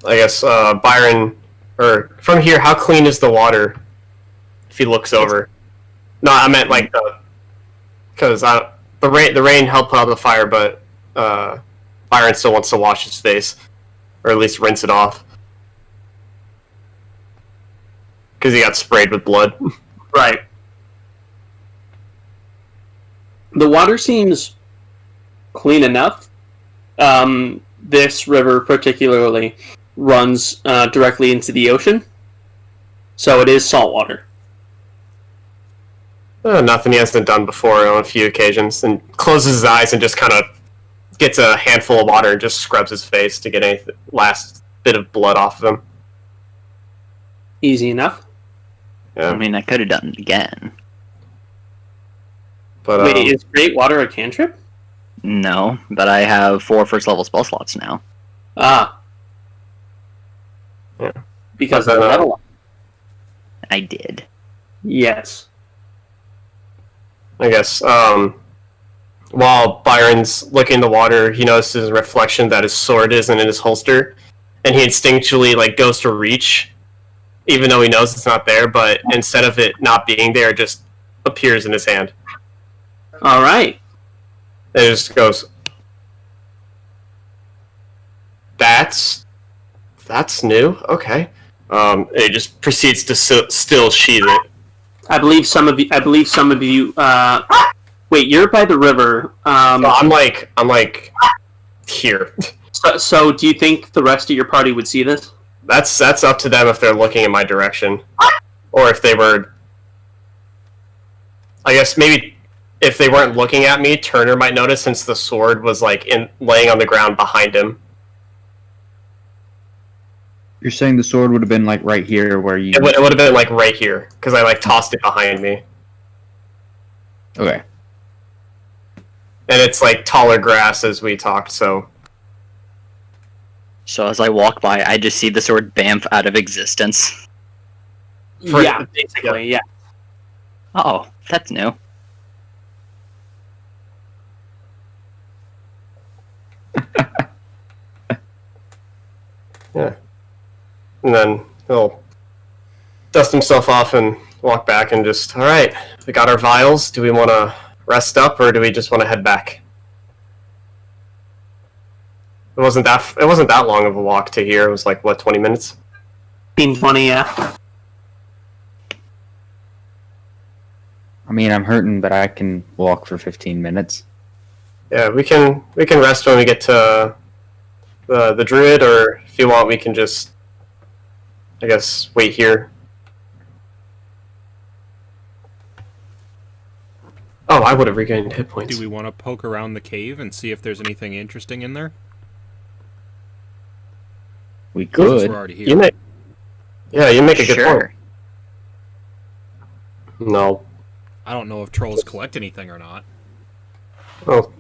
I guess Byron, or from here, how clean is the water? If he looks over, no, I meant like because the rain helped put out the fire, but Byron still wants to wash his face, or at least rinse it off, because he got sprayed with blood. Right. The water seems clean enough. This river particularly runs directly into the ocean, so it is saltwater. Nothing he hasn't done before on a few occasions, and closes his eyes and just kind of gets a handful of water and just scrubs his face to get any last bit of blood off of him. Easy enough. Yeah. I mean, I could have done it again. But Wait, is Great Water a cantrip? No, but I have 4 first level spell slots now. Ah. Yeah. Because But of the then, level. I did. Yes. I guess while Byron's looking in the water, he notices a reflection that his sword isn't in his holster, and he instinctually goes to reach, even though he knows it's not there. But instead of it not being there, it just appears in his hand. All right. And it just goes. That's new. Okay. It just proceeds to still sheath it. I believe some of you. Wait, you're by the river. So I'm like here. So do you think the rest of your party would see this? That's up to them if they're looking in my direction, or if they were. I guess maybe if they weren't looking at me, Turner might notice since the sword was laying on the ground behind him. You're saying the sword would have been right here where you... It would have been right here because I tossed it behind me, Okay. and it's taller grass as we talked. So So as I walk by, I just see the sword bamf out of existence. Yeah, basically, yeah. Oh, that's new. yeah, and then he'll dust himself off and walk back and just, all right, we got our vials. Do we want to rest up or do we just want to head back? It wasn't that long of a walk to here. It was 20 minutes? 15-20, yeah. I mean, I'm hurting, but I can walk for 15 minutes. Yeah, we can rest when we get to the druid, or if you want, we can just, I guess, wait here. Oh, I would have regained hit points. Do we want to poke around the cave and see if there's anything interesting in there? We Since could. we're already here. You make a good Sure. point. No. I don't know if trolls collect anything or not, Oh,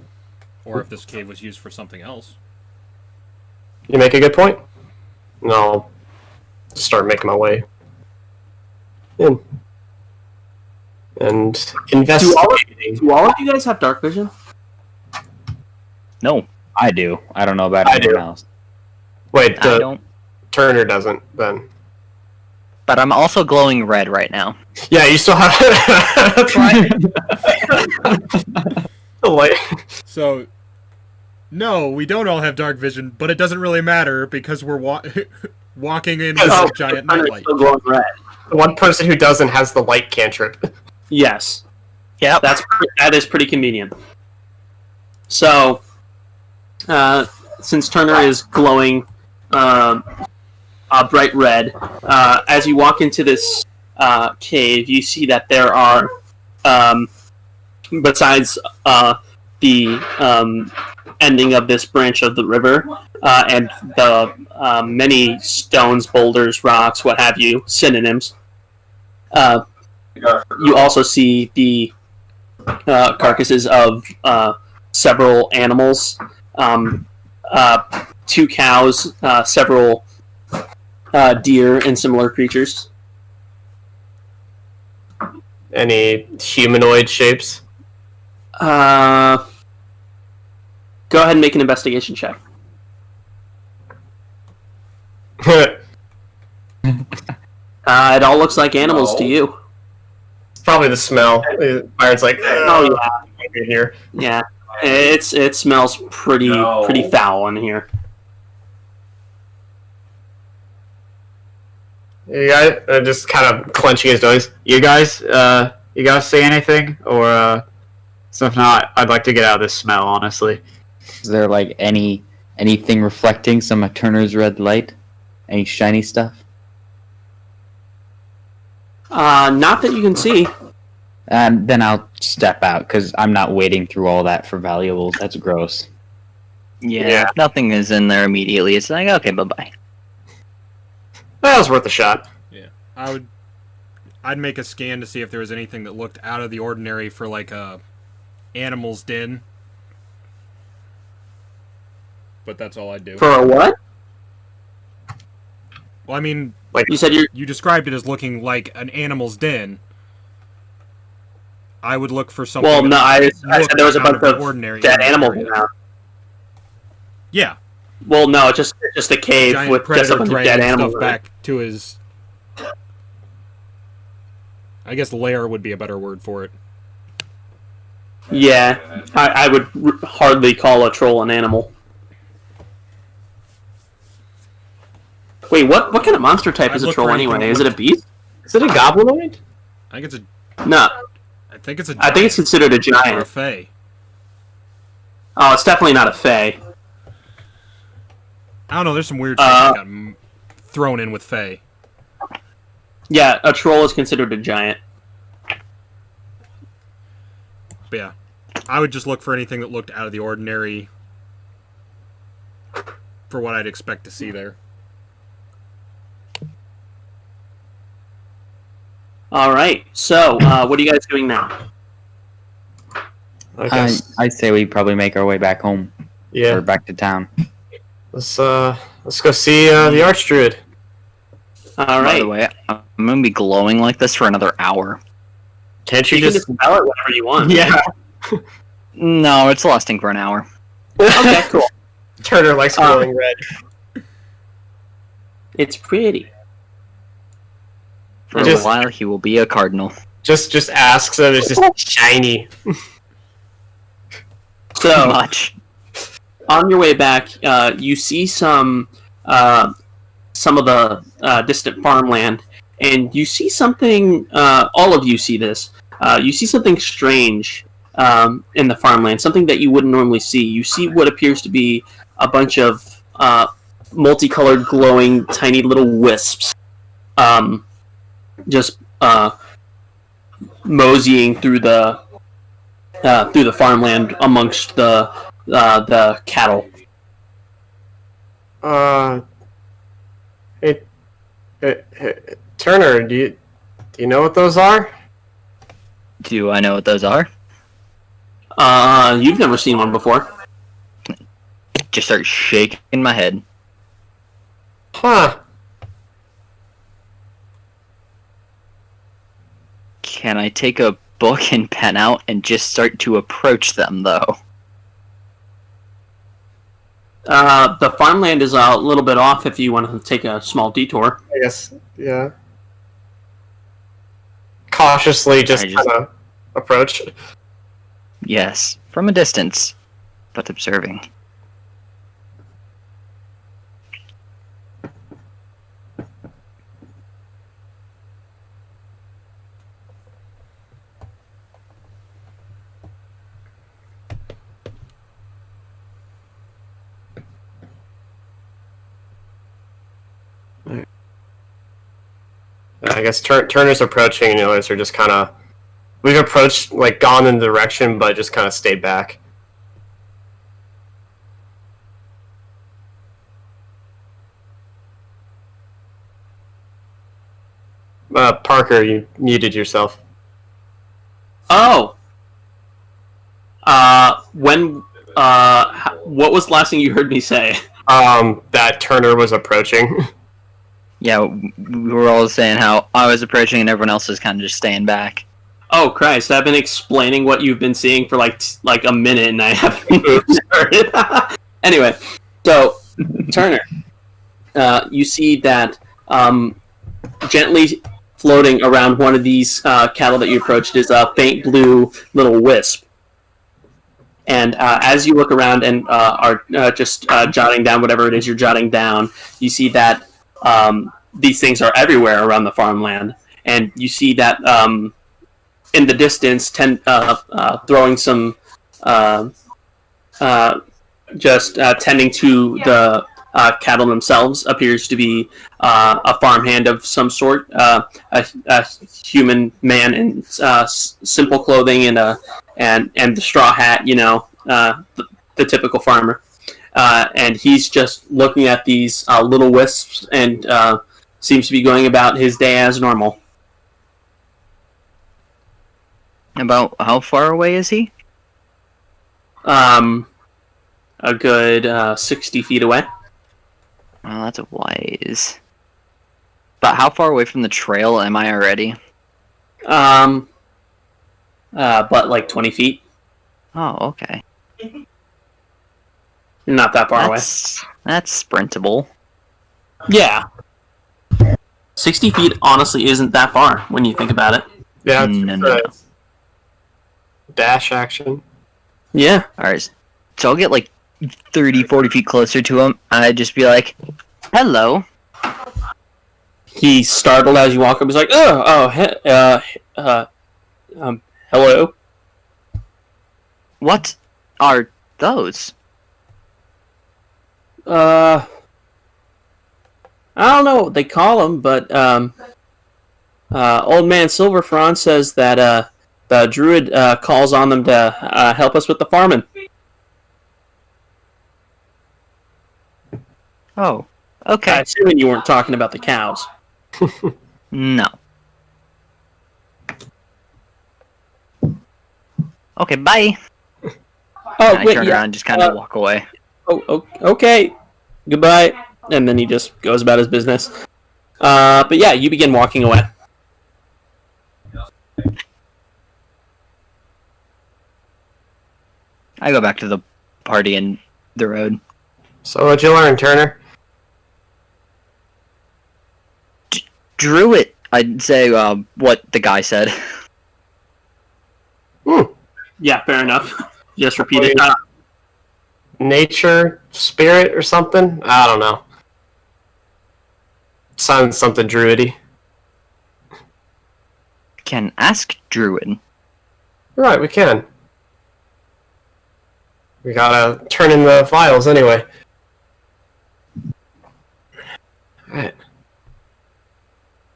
or if this cave was used for something else. you make a good point. No, I'll just start making my way in and investigating. Do all of you guys have dark vision? No, I do. I don't know about I anyone do. else. Wait, I don't. Turner doesn't then. But I'm also glowing red right now. Yeah, you still have. That's right. The light. So, no, we don't all have dark vision, but it doesn't really matter because we're walking in with Oh, a giant Turner's nightlight. still glowing red. The one person who doesn't has the light cantrip. Yes. Yep. That is pretty convenient. So, since Turner is glowing bright red, as you walk into this cave, you see that there are, besides the ending of this branch of the river, and the many stones, boulders, rocks, what have you, synonyms. You also see the carcasses of several animals, 2 cows, several deer, and similar creatures. Any humanoid shapes? Go ahead and make an investigation check. It all looks like animals to you. It's probably the smell. Byron's like, Oh yeah, in here. yeah. It smells pretty foul in here. You guys just kind of clenching his nose. You guys see anything? Or, so if not, I'd like to get out of this smell, honestly. Is there, like, anything reflecting some of Turner's red light? Any shiny stuff? Not that you can see. Then I'll step out, because I'm not wading through all that for valuables. That's gross. Yeah, nothing is in there immediately. It's like, okay, bye-bye. That was worth a shot. Yeah, I'd make a scan to see if there was anything that looked out of the ordinary for like a animal's den. But that's all I'd do. For a what? Well, I mean, Like You said you described it as looking like an animal's den. I would look for something. Well, no, I said there was a bunch of ordinary dead animals area. around. Yeah, Well, no, it's just a cave giant with just a predator bunch of dragging dead animals. stuff back to his. I guess lair would be a better word for it. Yeah, I would hardly call a troll an animal. Wait, what kind of monster type I'd is a look troll for anything anyway? that Is it a looked- beast? Is it a goblinoid? I think it's a. No, I think it's a. I think it's giant considered a or a giant. fae. Oh, it's definitely not a fae. I don't know. There's some weird shit that got thrown in with fae. Yeah, a troll is considered a giant. But yeah, I would just look for anything that looked out of the ordinary for what I'd expect to see there. All right, so what are you guys doing now? I guess. I'd say we probably make our way back home. Yeah. Or back to town. Let's go see the Archdruid. All By right, the way, I'm gonna be glowing like this for another hour. Can't you you can just? dispel it whenever you want. Yeah. No, it's lasting for an hour. Okay, cool. Turner likes glowing red. It's pretty. For Just- a while, he will be a cardinal. Just ask so there's just shiny. So, Much. on your way back, you see some of the distant farmland, and you see something. All of you see this. You see something strange in the farmland, something that you wouldn't normally see. You see what appears to be a bunch of multicolored, glowing, tiny little wisps, just moseying through the farmland amongst the cattle. Hey, Turner, do you know what those are? Do I know what those are? You've never seen one before. Just start shaking my head. Huh. Can I take a book and pen out and just start to approach them, though? The farmland is a little bit off if you want to take a small detour. I guess. Yeah. Cautiously, just I just- kind of approach. Yes, from a distance, but observing. I guess Turner's approaching, and the others are just kind of. We've approached, like, gone in the direction, but just kind of stayed back. Parker, you muted yourself. Oh. What was the last thing you heard me say? That Turner was approaching. Yeah, we were all saying how I was approaching and everyone else was kind of just staying back. Oh Christ! I've been explaining what you've been seeing for like a minute, and I haven't even started. Anyway, so Turner, you see that gently floating around one of these cattle that you approached is a faint blue little wisp. And as you look around and are just jotting down whatever it is you're jotting down, you see that these things are everywhere around the farmland. And you see that in the distance, throwing some, just tending to the cattle themselves appears to be a farmhand of some sort, a human man in simple clothing and the straw hat, the typical farmer. And he's just looking at these little wisps and seems to be going about his day as normal. About how far away is he? A good 60 feet away. Well, that's a ways. But how far away from the trail am I already? But like 20 feet. Oh, okay. Not that far away. That's sprintable. Yeah. 60 feet honestly isn't that far when you think about it. Yeah, No. Dash action. Yeah. Alright, so I'll get like 30, 40 feet closer to him, and I'd just be like, hello. He's startled as you walk up. He's like, hello? What are those? I don't know what they call them, but old man Silverfrond says that the druid calls on them to help us with the farming. Oh, okay. Assuming you weren't talking about the cows. No. Okay, bye. Oh, I turn around and just kind of walk away. Oh, okay. Goodbye. And then he just goes about his business. But yeah, you begin walking away. I go back to the party and the road. So what'd you learn, Turner? Druid, I'd say what the guy said. Yeah, fair enough. Just repeat it. Nature, spirit, or something? I don't know. Sounds something druidy. Can ask Druid. Right, we can. We gotta turn in the files anyway. Alright.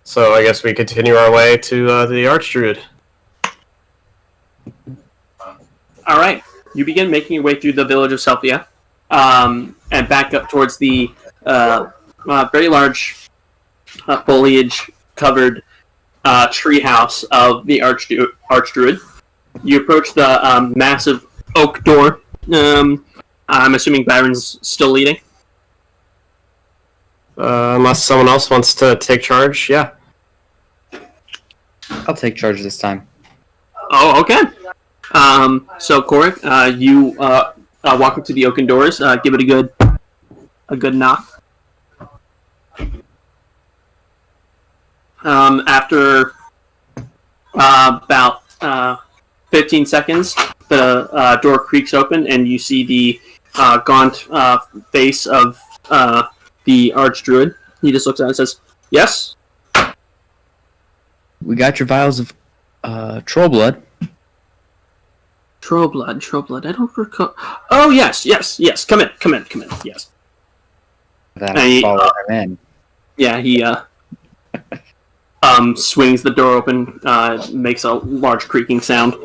So I guess we continue our way to the Archdruid. Alright. You begin making your way through the village of Selphia, and back up towards the very large foliage-covered treehouse of the Archdruid. You approach the massive oak door. I'm assuming Byron's still leading. Unless someone else wants to take charge, yeah. I'll take charge this time. Oh, okay. So Corik, you walk up to the oaken doors. Give it a good knock. After about 15 seconds, the door creaks open, and you see the gaunt face of the Archdruid. He just looks at it and says, "Yes." We got your vials of troll blood. Troll blood. I don't recall. Oh yes. Come in. Yes. That I follow him in. Yeah, he swings the door open, makes a large creaking sound.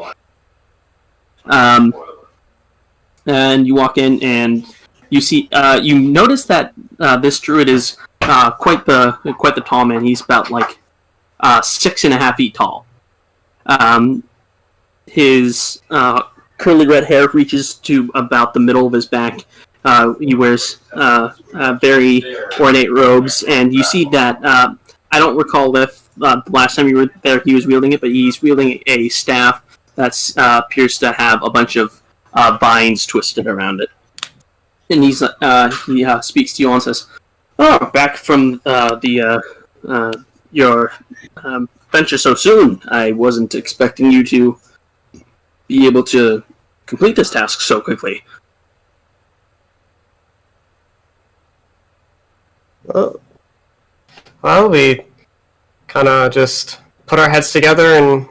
And you walk in, and you see, you notice that this druid is quite the tall man. He's about like 6.5 feet tall. His curly red hair reaches to about the middle of his back. He wears very ornate robes, and you see that I don't recall if the last time you were there he was wielding it, but he's wielding a staff that appears to have a bunch of vines twisted around it. And he speaks to you and says, "Oh, back from your venture so soon. I wasn't expecting you to be able to complete this task so quickly." Well, we kind of just put our heads together and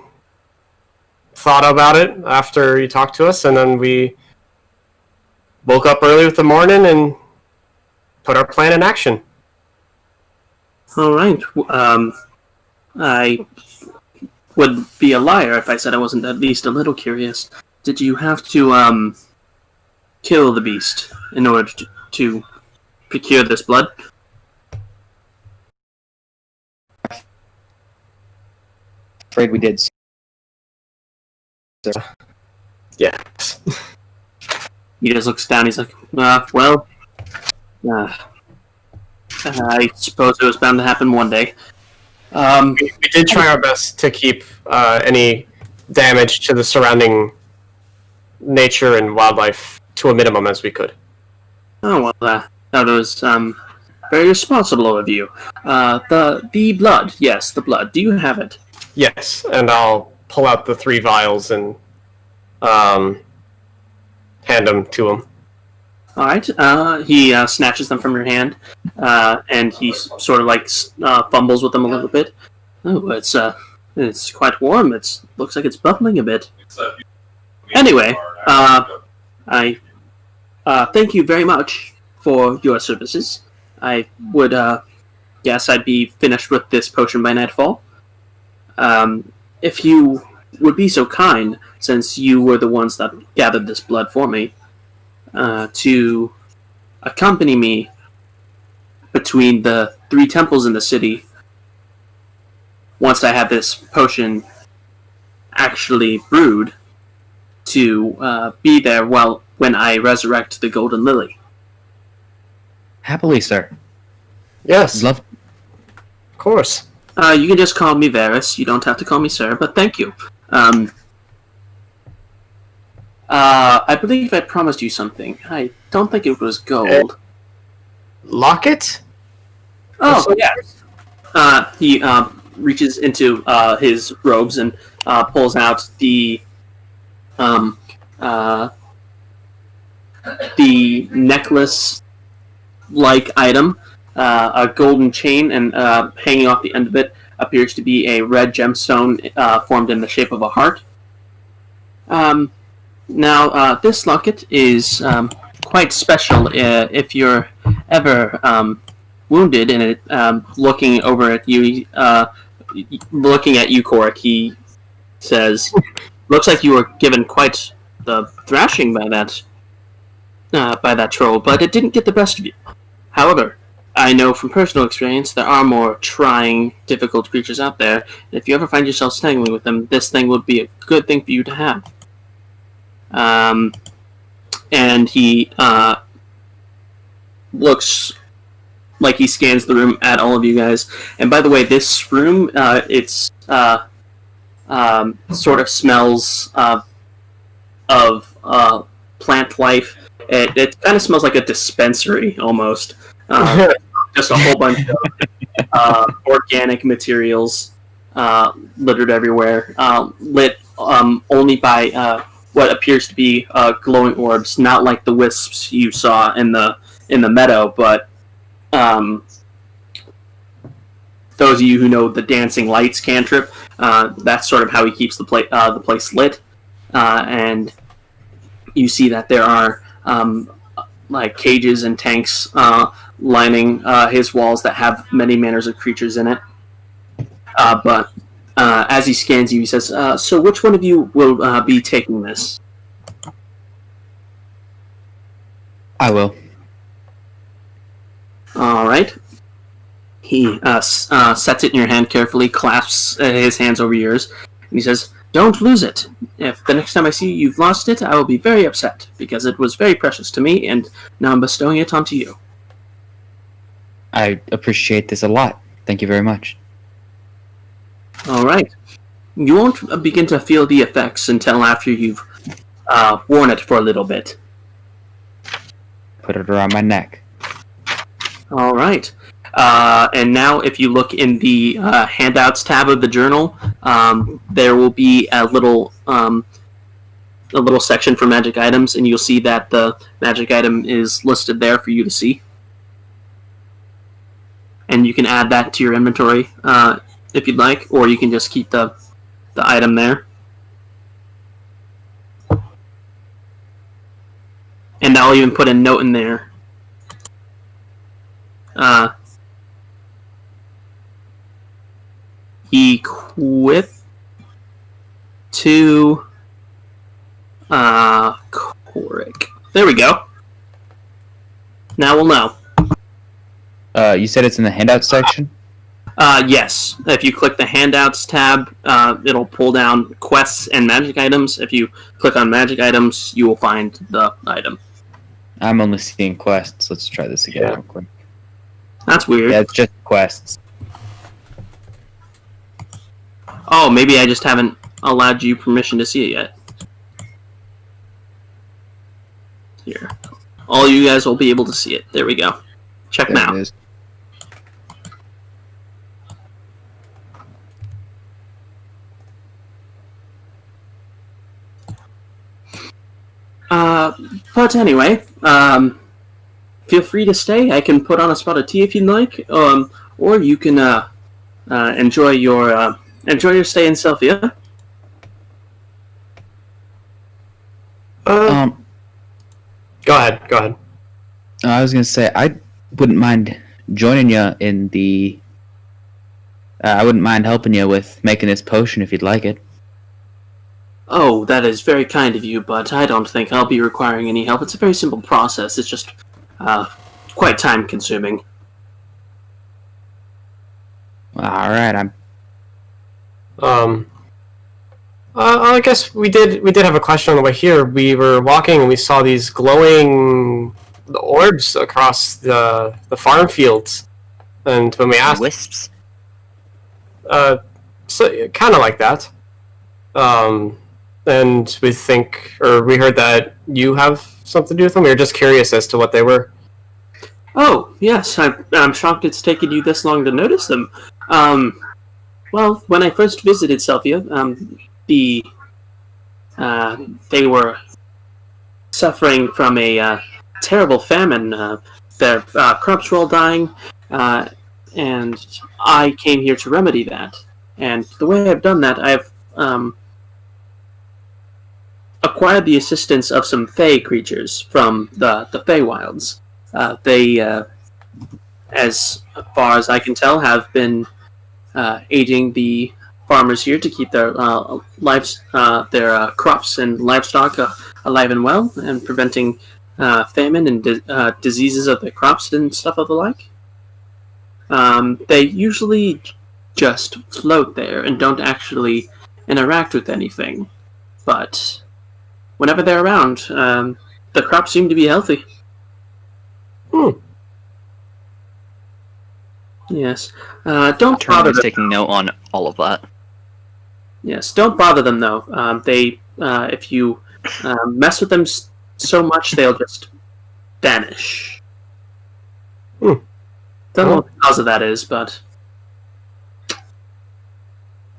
thought about it after you talked to us, and then we woke up early with the morning and put our plan in action. All right. I would be a liar if I said I wasn't at least a little curious. Did you have to kill the beast in order to procure this blood? Afraid we did. Sir. Yes. He just looks down. He's like, I suppose it was bound to happen one day. We did try our best to keep any damage to the surrounding nature and wildlife to a minimum as we could. Oh, well, that was very responsible of you. The blood, yes, the blood. Do you have it? Yes, and I'll pull out the 3 vials and hand them to him. All right. He snatches them from your hand, and he sort of like fumbles with them a little bit. Oh, it's quite warm. It looks like it's bubbling a bit. Anyway, I thank you very much for your services. I would guess I'd be finished with this potion by nightfall. If you would be so kind, since you were the ones that gathered this blood for me, to accompany me between the 3 temples in the city once I have this potion actually brewed, to be there when I resurrect the Golden Lily. Happily, sir. Yes, Love. of course. You can just call me Varis. You don't have to call me sir, but thank you. I believe I promised you something. I don't think it was gold. Locket? Oh, yes. He reaches into his robes and pulls out the necklace-like item, a golden chain, and hanging off the end of it appears to be a red gemstone formed in the shape of a heart. Now, this locket is quite special if you're ever wounded in it. Looking over at you, looking at you, Corik, he says, "Looks like you were given quite the thrashing by that troll, but it didn't get the best of you. However, I know from personal experience there are more trying, difficult creatures out there, and if you ever find yourself snagling with them, this thing would be a good thing for you to have." And he looks like he scans the room at all of you guys. And by the way, this room, it's sort of smells of plant life. It kind of smells like a dispensary, almost. Just a whole bunch of organic materials littered everywhere, lit only by what appears to be glowing orbs, not like the wisps you saw in the meadow, but those of you who know the dancing lights cantrip, that's sort of how he keeps the place lit. And you see that there are like cages and tanks lining his walls that have many manners of creatures in it. But as he scans you, he says, "So which one of you will be taking this?" I will. All right. He sets it in your hand carefully, clasps his hands over yours, and he says, "Don't lose it. If the next time I see you've lost it, I will be very upset, because it was very precious to me, and now I'm bestowing it onto you." I appreciate this a lot. Thank you very much. All right. You won't begin to feel the effects until after you've worn it for a little bit. Put it around my neck. All right. And now, if you look in the handouts tab of the journal, there will be a little section for magic items, and you'll see that the magic item is listed there for you to see. And you can add that to your inventory if you'd like, or you can just keep the item there. And I'll even put a note in there. Equip to Corik. There we go. Now we'll know. You said it's in the handout section? Yes. If you click the handouts tab, it'll pull down quests and magic items. If you click on magic items, you will find the item. I'm only seeing quests. Let's try this again real quick. That's weird. Yeah, it's just quests. Oh, maybe I just haven't allowed you permission to see it yet. Here. All you guys will be able to see it. There we go. Check There now. it is. But anyway, feel free to stay. I can put on a spot of tea if you'd like, or you can enjoy your stay in Selphia. Go ahead. I was gonna say I wouldn't mind joining you in the. I wouldn't mind helping you with making this potion if you'd like it. Oh, that is very kind of you, but I don't think I'll be requiring any help. It's a very simple process. It's just quite time-consuming. All right, I guess we did have a question on the way here. We were walking and we saw these glowing orbs across the farm fields, and when we asked, Wisps. so kind of like that. And we heard that you have something to do with them. We were just curious as to what they were. Oh, yes. I'm shocked it's taken you this long to notice them. Well, when I first visited Selphia, they were suffering from a terrible famine. Their crops were all dying, and I came here to remedy that. And the way I've done that, I've acquired the assistance of some Fey creatures from the Feywilds. They, as far as I can tell, have been aiding the farmers here to keep their crops and livestock alive and well, and preventing famine and diseases of the crops and stuff of the like. They usually just float there and don't actually interact with anything, but whenever they're around, the crops seem to be healthy. Yes. Don't Turner bother was them. taking note on all of that. Yes, don't bother them though. If you mess with them so much, they'll just vanish. Don't know what the cause of that is, but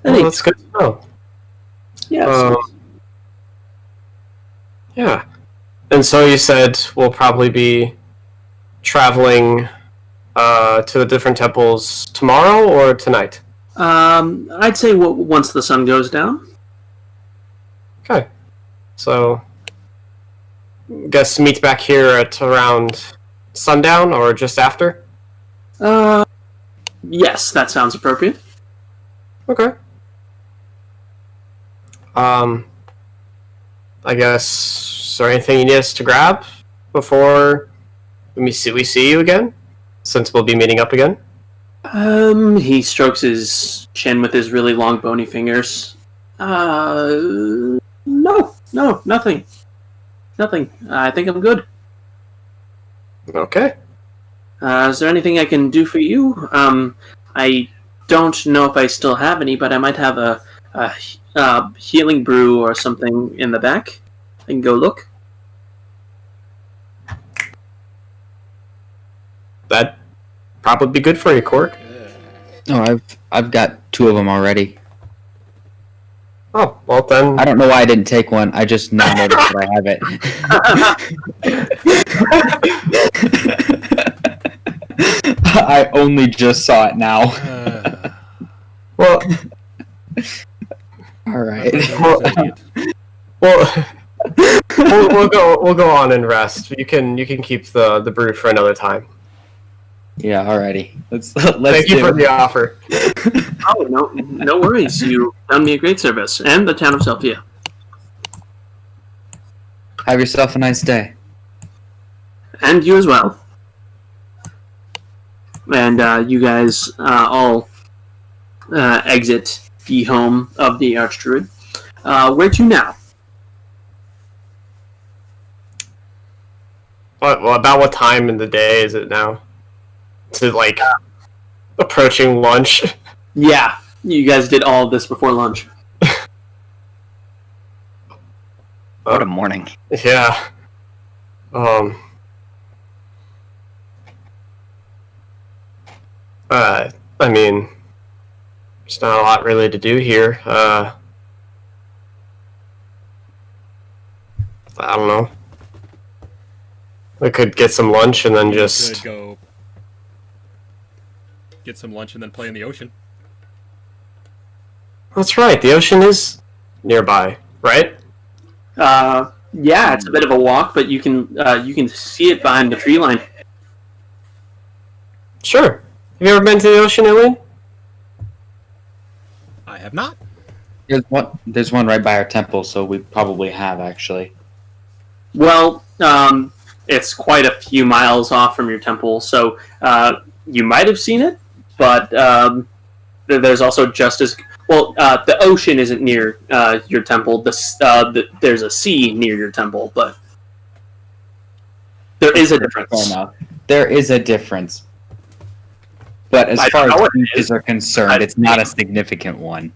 Well, that's good to know. yes. Yeah. And so you said we'll probably be traveling to the different temples tomorrow or tonight? I'd say once the sun goes down. Okay. So, guess meet back here at around sundown or just after? Yes, that sounds appropriate. Okay. I guess, is there anything you need us to grab before we see you again? Since we'll be meeting up again? He strokes his chin with his really long bony fingers. No, nothing. Nothing. I think I'm good. Okay. Is there anything I can do for you? I don't know if I still have any, but I might have a healing brew or something in the back. I can go look. That'd probably be good for you, Corik. No, I've got 2 of them already. Oh, well then. I don't know why I didn't take one. I just now noticed that I have it. I only just saw it now. Well, All right. well, we'll go on and rest. You can keep the brew for another time. Yeah, alrighty. Let's Thank you for the offer. Oh, no worries. You've done me a great service. And the town of Selphia. Have yourself a nice day. And you as well. And you guys all exit the home of the Archdruid. Where to now? Well, about what time in the day is it now? To like approaching lunch. Yeah, you guys did all of this before lunch. What a morning. Yeah. I mean, there's not a lot really to do here. I don't know. We could get some lunch and then just Could go get some lunch and then play in the ocean. That's right. The ocean is nearby, right? Yeah, it's a bit of a walk, but you can see it behind the tree line. Sure. Have you ever been to the ocean, Ilien? I have not. There's one right by our temple, so we probably have actually. Well, it's quite a few miles off from your temple, so you might have seen it, but there's also just as well. The ocean isn't near your temple. There's a sea near your temple, but there is a difference. Fair enough. There is a difference. But as far as beaches are concerned, it's not a significant one.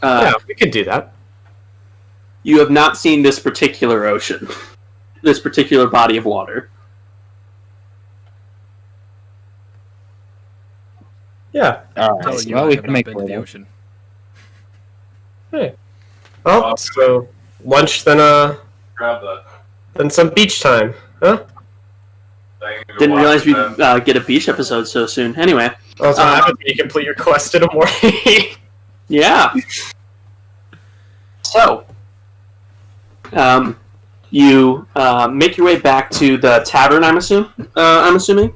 Yeah, we could do that. You have not seen this particular ocean, this particular body of water. Yeah. Alright, Telling you, well, I we have can not make been to the it. ocean. Hey. Well, so lunch then some beach time, huh? Didn't realize we'd get a beach episode so soon. Anyway, That's what happens when you complete your quest in a morning. yeah. So, you make your way back to the tavern. I'm assuming.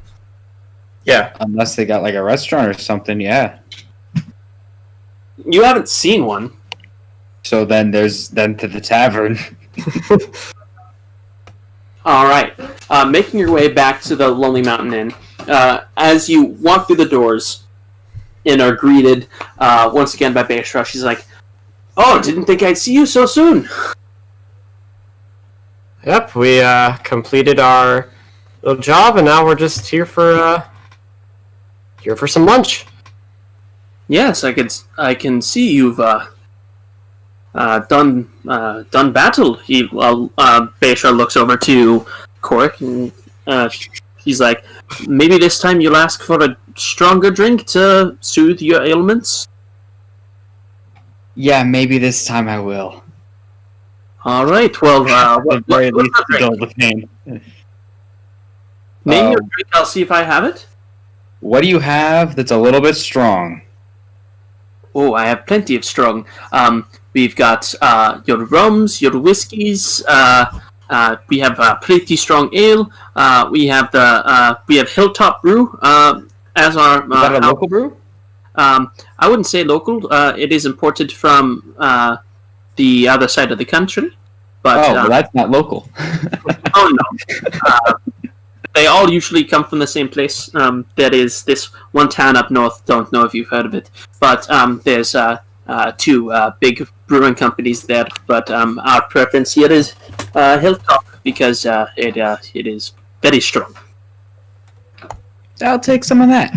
Yeah. Unless they got like a restaurant or something, yeah. You haven't seen one. So then there's to the tavern. All right. Making your way back to the Lonely Mountain Inn. As you walk through the doors and are greeted once again by Baeshra, she's like, "Oh, didn't think I'd see you so soon." Yep, we completed our little job, and now we're just here for some lunch. Yes, I can see you've done battle. Baeshra looks over to Corik, and he's like, "Maybe this time you'll ask for a stronger drink to soothe your ailments." Yeah, maybe this time I will. All right. Well, At the very what's least, the drink? dull the pain. Name your drink. I'll see if I have it. What do you have that's a little bit strong? Oh, I have plenty of strong. We've got your rums, your whiskeys. We have pretty strong ale. We have Hilltop Brew as our. Is that a local brew? I wouldn't say local. It is imported from the other side of the country. But Well, that's not local. oh no. they all usually come from the same place. There is this one town up north. Don't know if you've heard of it, but there's two big brewing companies there. But our preference here is Hilltop because it is very strong. I'll take some of that.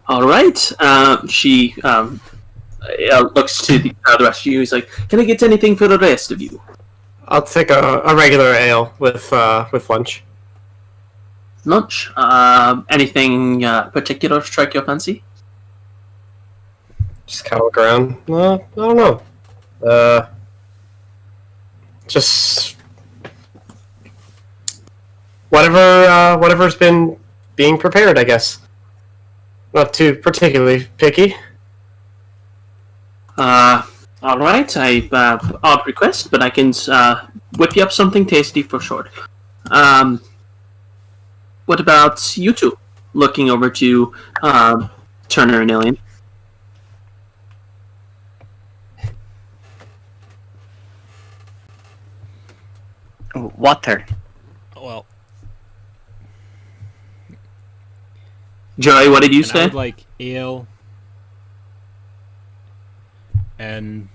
All right. She looks to the rest of you. He's like, "Can I get anything for the rest of you?" I'll take a regular ale with lunch. Lunch. Anything particular strike your fancy? Just kind of look around. I don't know. Just whatever's been being prepared, I guess. Not too particularly picky. All right. Odd request, but I can whip you up something tasty for sure. What about you two? Looking over to Turner and Ilien. Water. Well, Joey, what did you and I say? would like ale and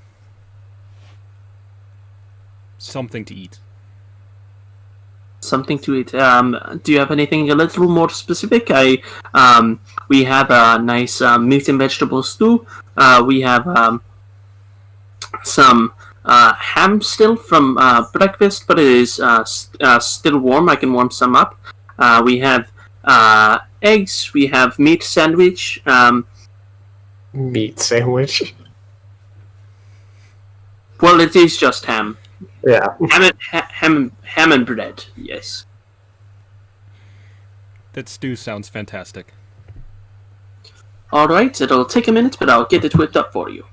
something to eat. Something to eat. Do you have anything a little more specific? We have a nice meat and vegetable stew. We have some ham still from breakfast, but it is still warm. I can warm some up. We have eggs. We have meat sandwich. Meat sandwich. Well, it is just ham. Yeah. Ham and bread. Yes. That stew sounds fantastic. All right. It'll take a minute, but I'll get it whipped up for you.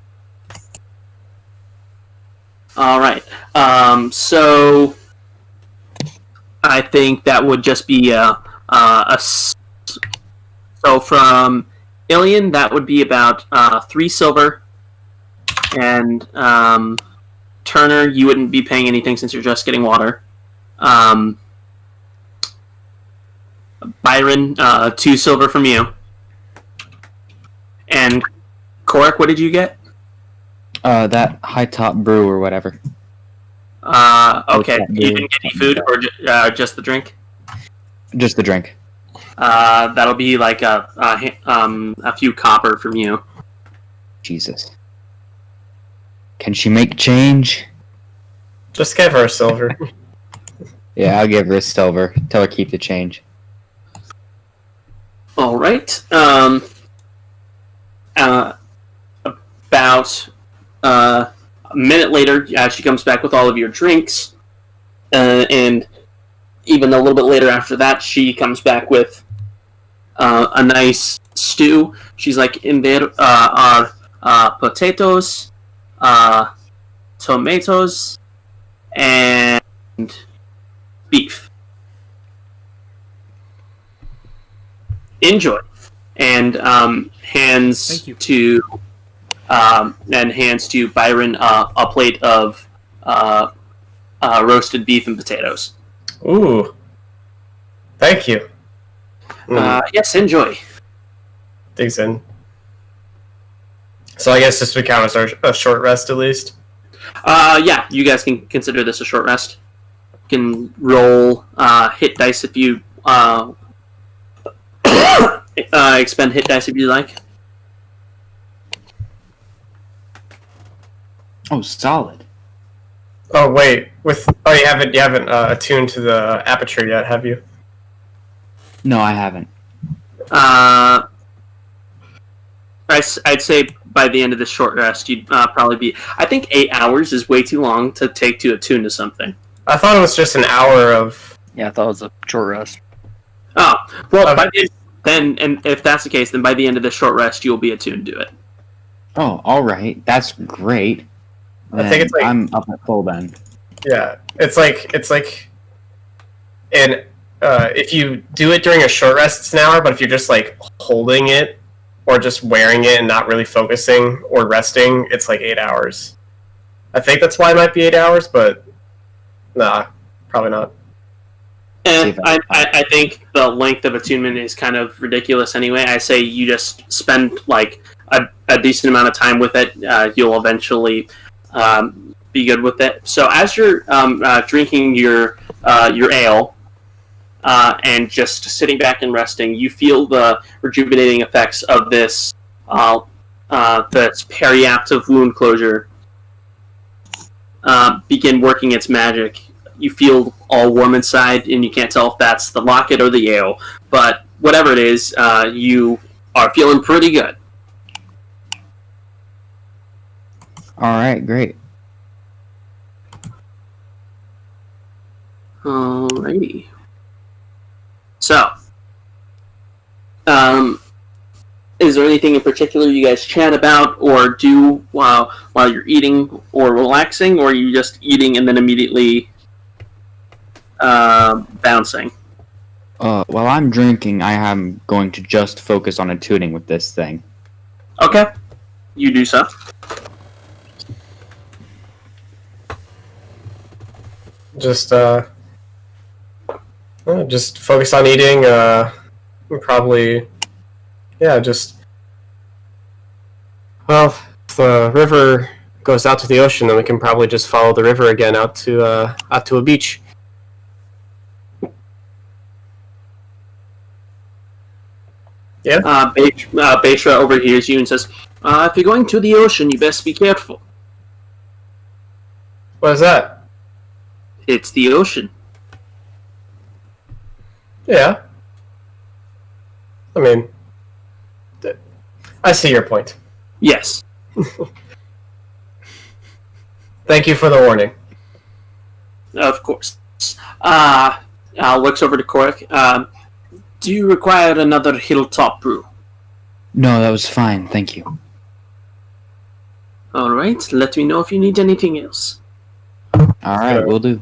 All right. So I think that would just be so from Ilien, that would be about 3 silver, and Turner, you wouldn't be paying anything since you're just getting water. Byron, 2 silver from you, and Corik, what did you get? That high top brew or whatever. Okay. You didn't get any food or just the drink? Just the drink. That'll be like a few copper from you. Jesus. Can she make change? Just give her a silver. Yeah, I'll give her a silver. Tell her keep the change. All right. About a minute later, she comes back with all of your drinks, and even a little bit later after that, she comes back with a nice stew. She's like, in there are potatoes, tomatoes, and beef. Enjoy. And hands Thank you. to Byron a plate of roasted beef and potatoes. Ooh. Thank you. Yes, enjoy. Digs in. So I guess this would count as a short rest at least. Yeah, you guys can consider this a short rest. You can roll hit dice if you expend hit dice if you like. Oh, solid. Oh wait, you haven't attuned to the aperture yet, have you? No, I haven't. I'd say by the end of this short rest, you'd probably be. I think 8 hours is way too long to take to attune to something. I thought it was just an hour of. Yeah, I thought it was a short rest. Oh well, Okay. and if that's the case, then by the end of this short rest, you'll be attuned to it. Oh, all right. That's great. I think it's like- I'm up at full then. Yeah, it's like, and if you do it during a short rest, it's an hour. But if you're just like holding it or just wearing it and not really focusing or resting, it's like 8 hours. I think that's why it might be 8 hours, but nah, probably not. I think the length of attunement is kind of ridiculous anyway. I say you just spend like a decent amount of time with it. You'll eventually be good with it. So as you're drinking your ale and just sitting back and resting, you feel the rejuvenating effects of this periaptive wound closure begin working its magic. You feel all warm inside, and you can't tell if that's the locket or the ale. But whatever it is, you are feeling pretty good. Alright, great. Alrighty. So, is there anything in particular you guys chat about or do while you're eating or relaxing, or are you just eating and then immediately bouncing? While I'm drinking, I am going to just focus on attuning with this thing. Okay. You do so. Just focus on eating. Probably, yeah. Just well, if the river goes out to the ocean, then we can probably just follow the river again out to a beach. Yeah. Beishra overhears you and says, "If you're going to the ocean, you best be careful. What is that? It's the ocean." Yeah. I mean, I see your point. Yes. Thank you for the warning. Of course. Looks over to Corik. Do you require another hilltop brew? No, that was fine, thank you. Alright, let me know if you need anything else. Alright, we'll do.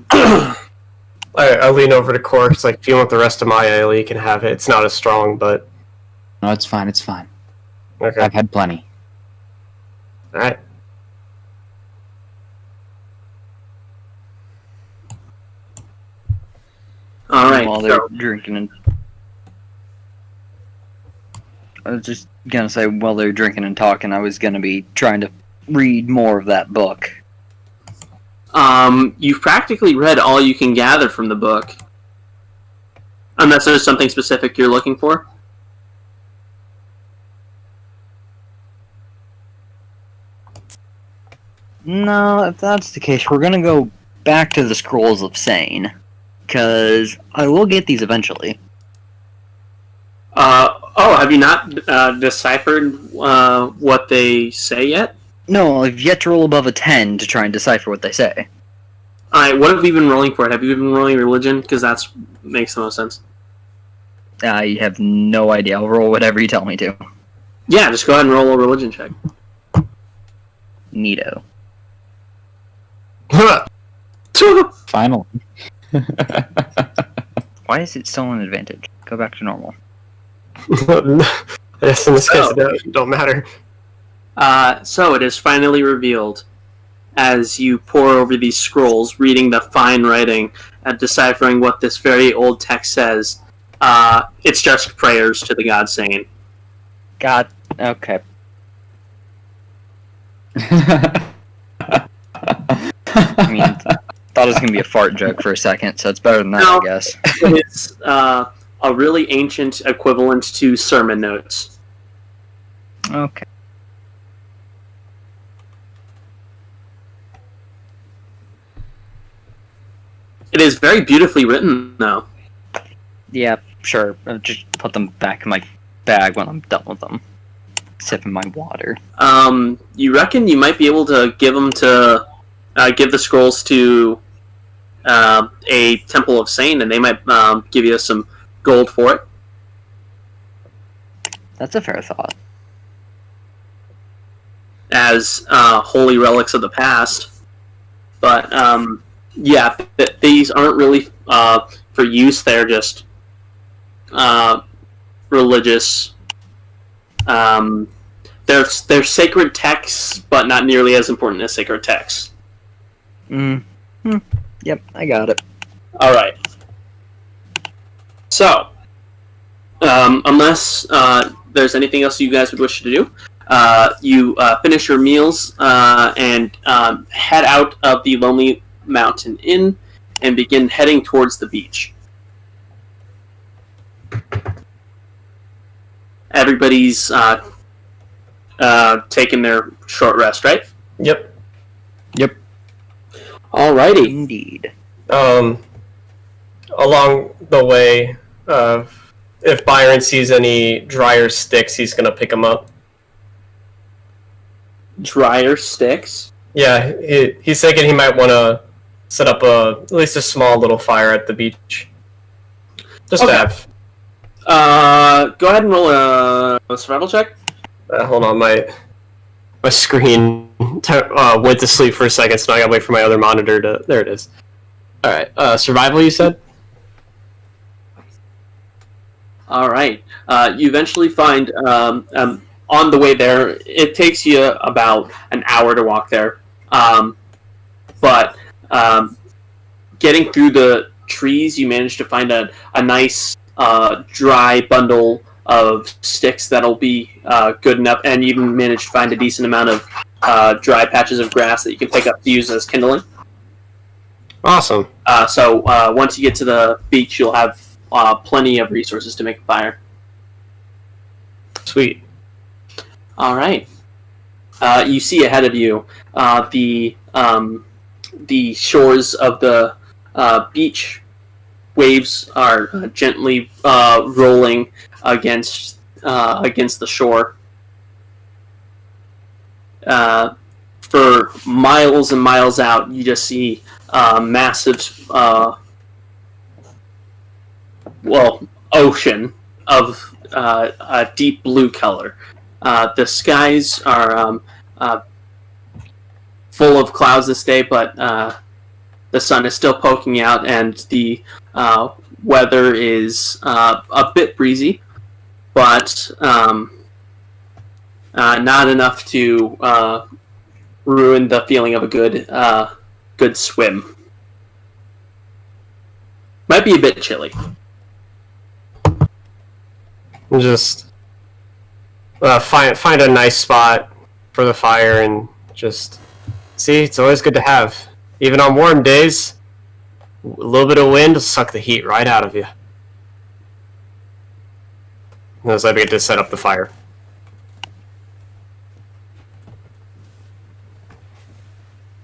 I lean over to Corik. It's like, if you want the rest of my ale, you can have it. It's not as strong, but... No, it's fine, it's fine. Okay. I've had plenty. Alright. Alright, While they're drinking and... I was just gonna say, while they're drinking and talking, I was gonna be trying to read more of that book. You've practically read all you can gather from the book. Unless there's something specific you're looking for. No, if that's the case, we're gonna go back to the Scrolls of Sane. Because I will get these eventually. Have you not deciphered what they say yet? No, I've yet to roll above a 10 to try and decipher what they say. Alright, what have you been rolling for it? Have you been rolling religion? Because that makes the most sense. I have no idea. I'll roll whatever you tell me to. Yeah, just go ahead and roll a religion check. Neato. Finally. Why is it still an advantage? Go back to normal. Yes, in this case, it don't matter. So it is finally revealed as you pore over these scrolls, reading the fine writing and deciphering what this very old text says. It's just prayers to the god Sane. God. Okay. I mean, thought it was gonna be a fart joke for a second, so it's better than that, No. I guess. It's a really ancient equivalent to sermon notes. Okay. It is very beautifully written, though. Yeah, sure. I'll just put them back in my bag when I'm done with them. Sipping my water. You reckon you might be able to give them to give the scrolls to a temple of Sane, and they might give you some gold for it. That's a fair thought. As holy relics of the past. But yeah, these aren't really for use. They're just religious. They're sacred texts, but not nearly as important as sacred texts. Yep, I got it. All right. So, unless there's anything else you guys would wish to do, you finish your meals and head out of the Lonely Mountain Inn and begin heading towards the beach. Everybody's taking their short rest, right? Yep. Alrighty. Indeed. Along the way, if Byron sees any drier sticks, he's gonna pick them up. Drier sticks? Yeah, he's thinking he might want to set up at least a small little fire at the beach. Just to have. Go ahead and roll a survival check. Hold on, my screen went to sleep for a second, so now I gotta wait for my other monitor to. There it is. All right, survival. You said. All right. You eventually find on the way there. It takes you about an hour to walk there, but getting through the trees, you manage to find a nice dry bundle of sticks that'll be good enough, and you even manage to find a decent amount of dry patches of grass that you can pick up to use as kindling. Awesome. So once you get to the beach, you'll have plenty of resources to make a fire. Sweet. All right. You see ahead of you the shores of the beach. Waves are gently rolling against the shore. For miles and miles out, you just see massive, ocean of a deep blue color. The skies are full of clouds this day, but the sun is still poking out, and the weather is a bit breezy, but not enough to ruin the feeling of a good swim. Might be a bit chilly. Just find a nice spot for the fire and just see. It's always good to have, even on warm days. A little bit of wind will suck the heat right out of you. And as I begin to set up the fire.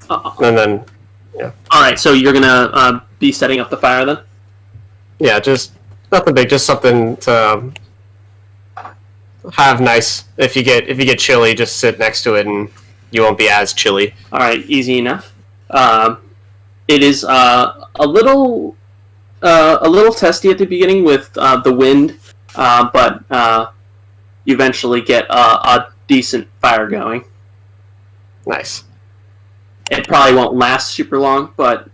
And then, yeah. All right, so you're gonna be setting up the fire then? Yeah, just nothing big, just something to have nice. If you get chilly, just sit next to it, and you won't be as chilly. All right, easy enough. It is a little testy at the beginning with the wind, but you eventually get a decent fire going. Nice. It probably won't last super long, but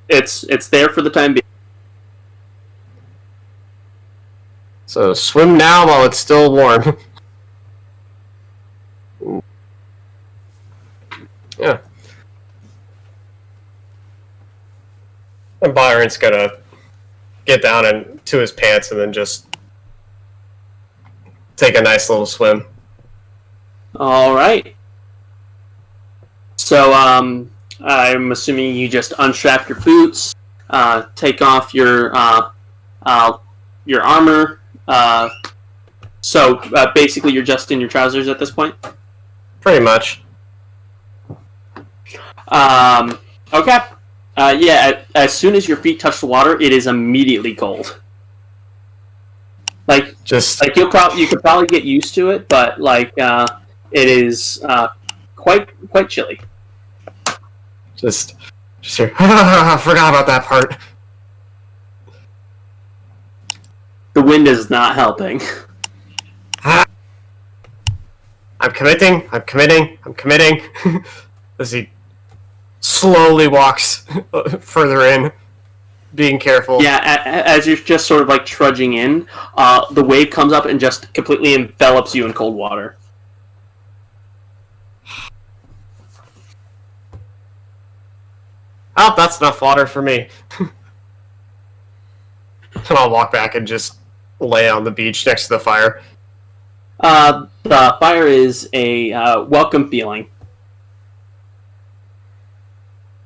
it's there for the time being. So swim now while it's still warm. Yeah. And Byron's gonna get down into his pants and then just take a nice little swim. All right. So I'm assuming you just unstrap your boots, take off your armor. So basically, you're just in your trousers at this point. Pretty much. Okay. Yeah. As soon as your feet touch the water, it is immediately cold. Like you could probably get used to it, but it is quite chilly. Just here. I forgot about that part. The wind is not helping. I'm committing. As he slowly walks further in, being careful. Yeah, as you're just sort of trudging in, the wave comes up and just completely envelops you in cold water. Oh, that's enough water for me. And I'll walk back and just lay on the beach next to the fire. The fire is a welcome feeling.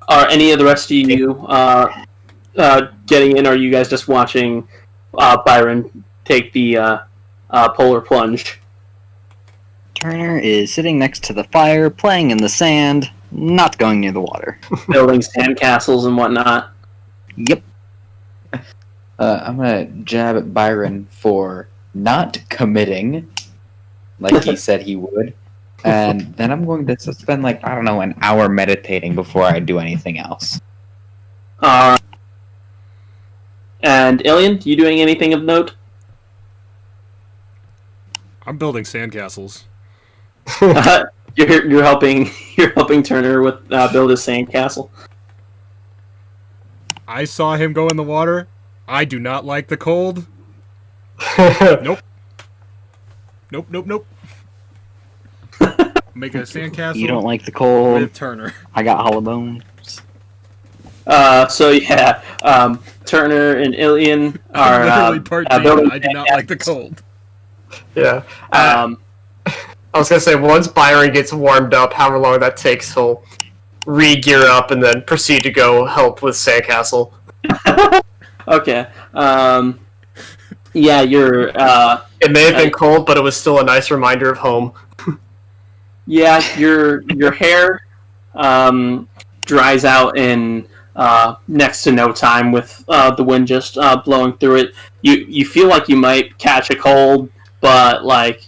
Are any of the rest of you getting in, or are you guys just watching Byron take the polar plunge? Turner is sitting next to the fire, playing in the sand, not going near the water. Building sandcastles and whatnot. Yep. I'm gonna jab at Byron for not committing, like he said he would, and then I'm going to spend like I don't know an hour meditating before I do anything else. And Ilien, you doing anything of note? I'm building sandcastles. You're helping Turner with build his sandcastle. I saw him go in the water. I do not like the cold. Nope. Nope. Make a sandcastle. You don't like the cold. With Turner. I got hollow bones. So yeah, Turner and Ilien are Literally part D. building I do not like the cold. Yeah. I was gonna say, once Byron gets warmed up, however long that takes, he'll re-gear up and then proceed to go help with sandcastle. Okay. Yeah, you're. It may have been cold, but it was still a nice reminder of home. Yeah, your hair dries out in next to no time with the wind just blowing through it. You feel like you might catch a cold, but like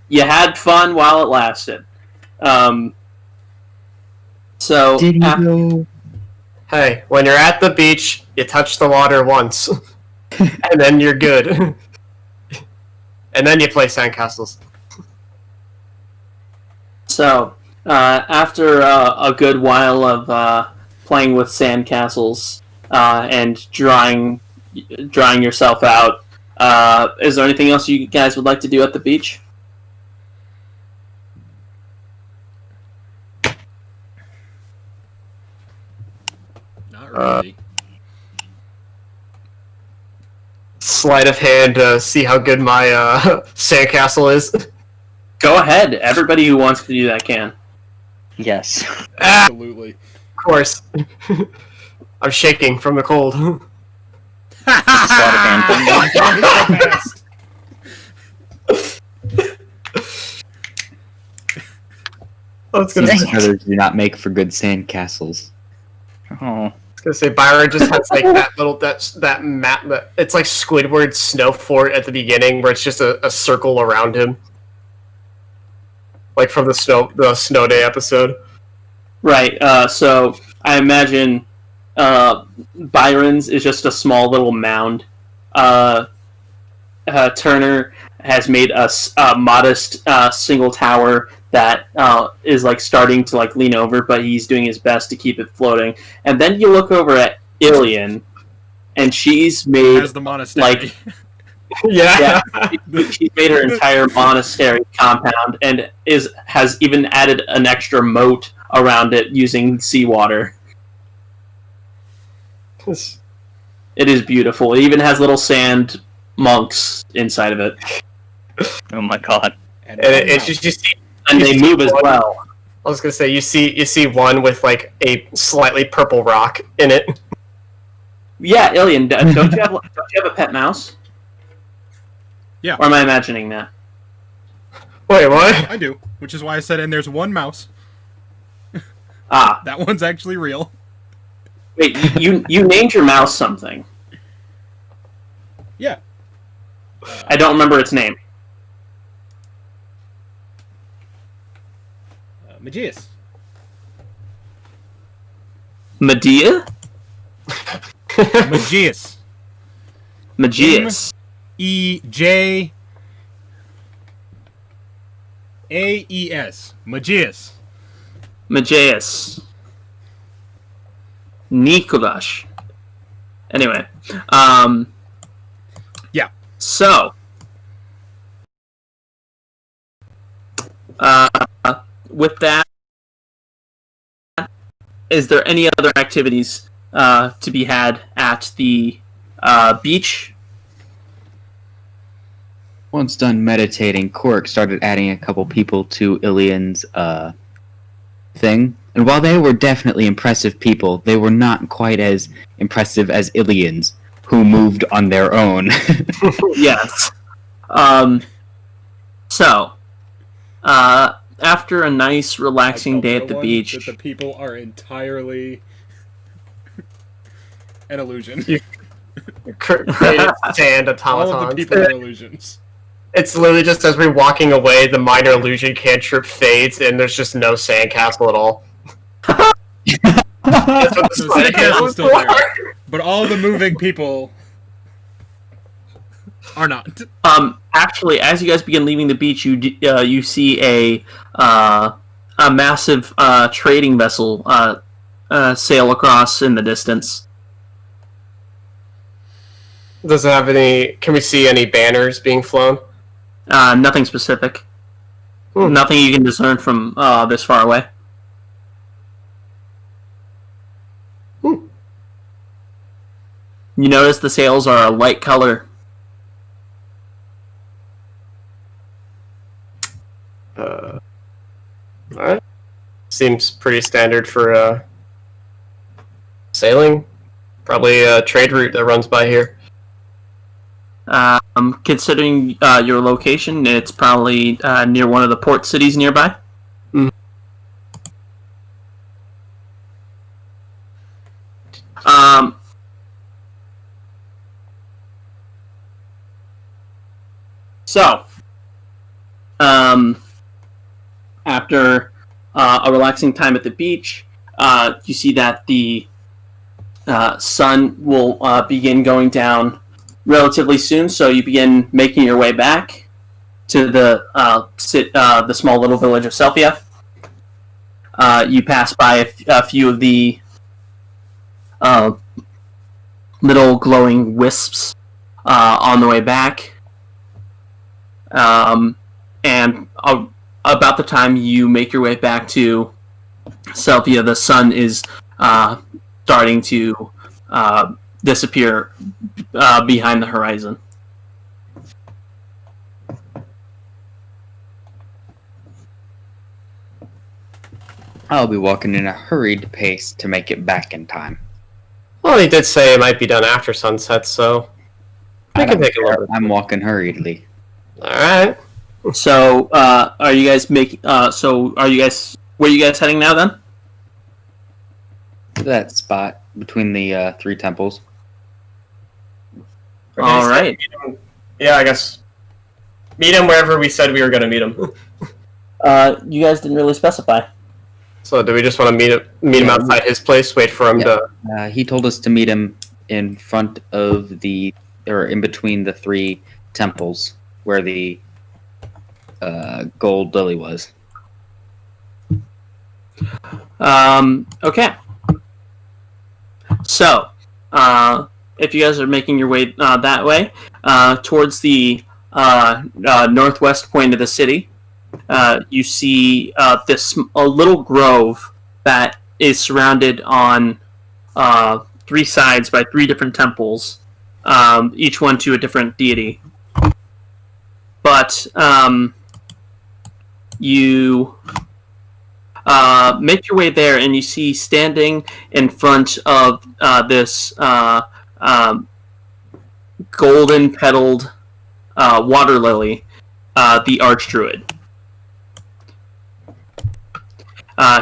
you had fun while it lasted. So Did you go? Hey, when you're at the beach, you touch the water once, and then you're good. And then you play sandcastles. So, after a good while of playing with sandcastles and drying yourself out, is there anything else you guys would like to do at the beach? Not really. Sleight of hand to see how good my sandcastle is. Go ahead. Everybody who wants to do that can. Yes. Absolutely. Of course. I'm shaking from the cold. Sleight of hand. I was gonna Dang say, it. Others do not make for good sandcastles. Oh. Byron just has like that little that map that it's like Squidward's snow fort at the beginning where it's just a circle around him. Like from the snow day episode. Right. So I imagine Byron's is just a small little mound. Turner has made a modest single tower that is like starting to like lean over, but he's doing his best to keep it floating. And then you look over at Ilien, and she's made As the monastery. Yeah. she's made her entire monastery compound and has even added an extra moat around it using seawater. It is beautiful. It even has little sand monks inside of it, Oh my god. And It's just and they move as one. well. I was gonna say you see one with like a slightly purple rock in it. Yeah, Ilien, don't you have a pet mouse? Yeah. Or am I imagining that? Wait, what? I do, which is why I said, and there's one mouse. Ah, That one's actually real. wait, you named your mouse something. Yeah. I don't remember its name. Magius. Medea? Magius. Magius. EJAES. Magius. Magius. Nikolash. Anyway, Yeah. So, with that, is there any other activities to be had at the beach. Once done meditating, Corik started adding a couple people to Ilien's thing. And while they were definitely impressive people, they were not quite as impressive as Ilien's, who moved on their own. Yes. So, after a nice, relaxing day at the beach... That the people are entirely an illusion. Created sand automatons. All of the people are illusions. It's literally just as we're walking away, the minor illusion cantrip fades, and there's just no sandcastle at all. That's what the So sandcastle's still there, but all the moving people are not. Actually, as you guys begin leaving the beach, you see a massive trading vessel sail across in the distance. Does it have any... Can we see any banners being flown? Nothing specific. Nothing you can discern from this far away. You notice the sails are a light color. Alright. Seems pretty standard for sailing. Probably a trade route that runs by here. Considering your location, it's probably near one of the port cities nearby. So, after a relaxing time at the beach, you see that the sun will begin going down relatively soon, so you begin making your way back to the small little village of Selphia. You pass by a few of the little glowing wisps on the way back, and about the time you make your way back to Selphia, the sun is starting to disappear behind the horizon. I'll be walking in a hurried pace to make it back in time. Well, he did say it might be done after sunset, so I can take a look. I'm walking hurriedly. Alright. So, are you guys making? So, are you guys? Where are you guys heading now? Then? To that spot between the 3 temples. All right. Yeah, I guess. Meet him wherever we said we were going to meet him. You guys didn't really specify. So, do we just want to meet him outside his place? Wait for him to. He told us to meet him in front of or in between the 3 temples where the gold lily was. Okay. So, if you guys are making your way that way, towards the northwest point of the city, you see a little grove that is surrounded on 3 sides by 3 different temples, each one to a different deity. But you make your way there, and you see standing in front of this golden-petaled water lily, the Archdruid.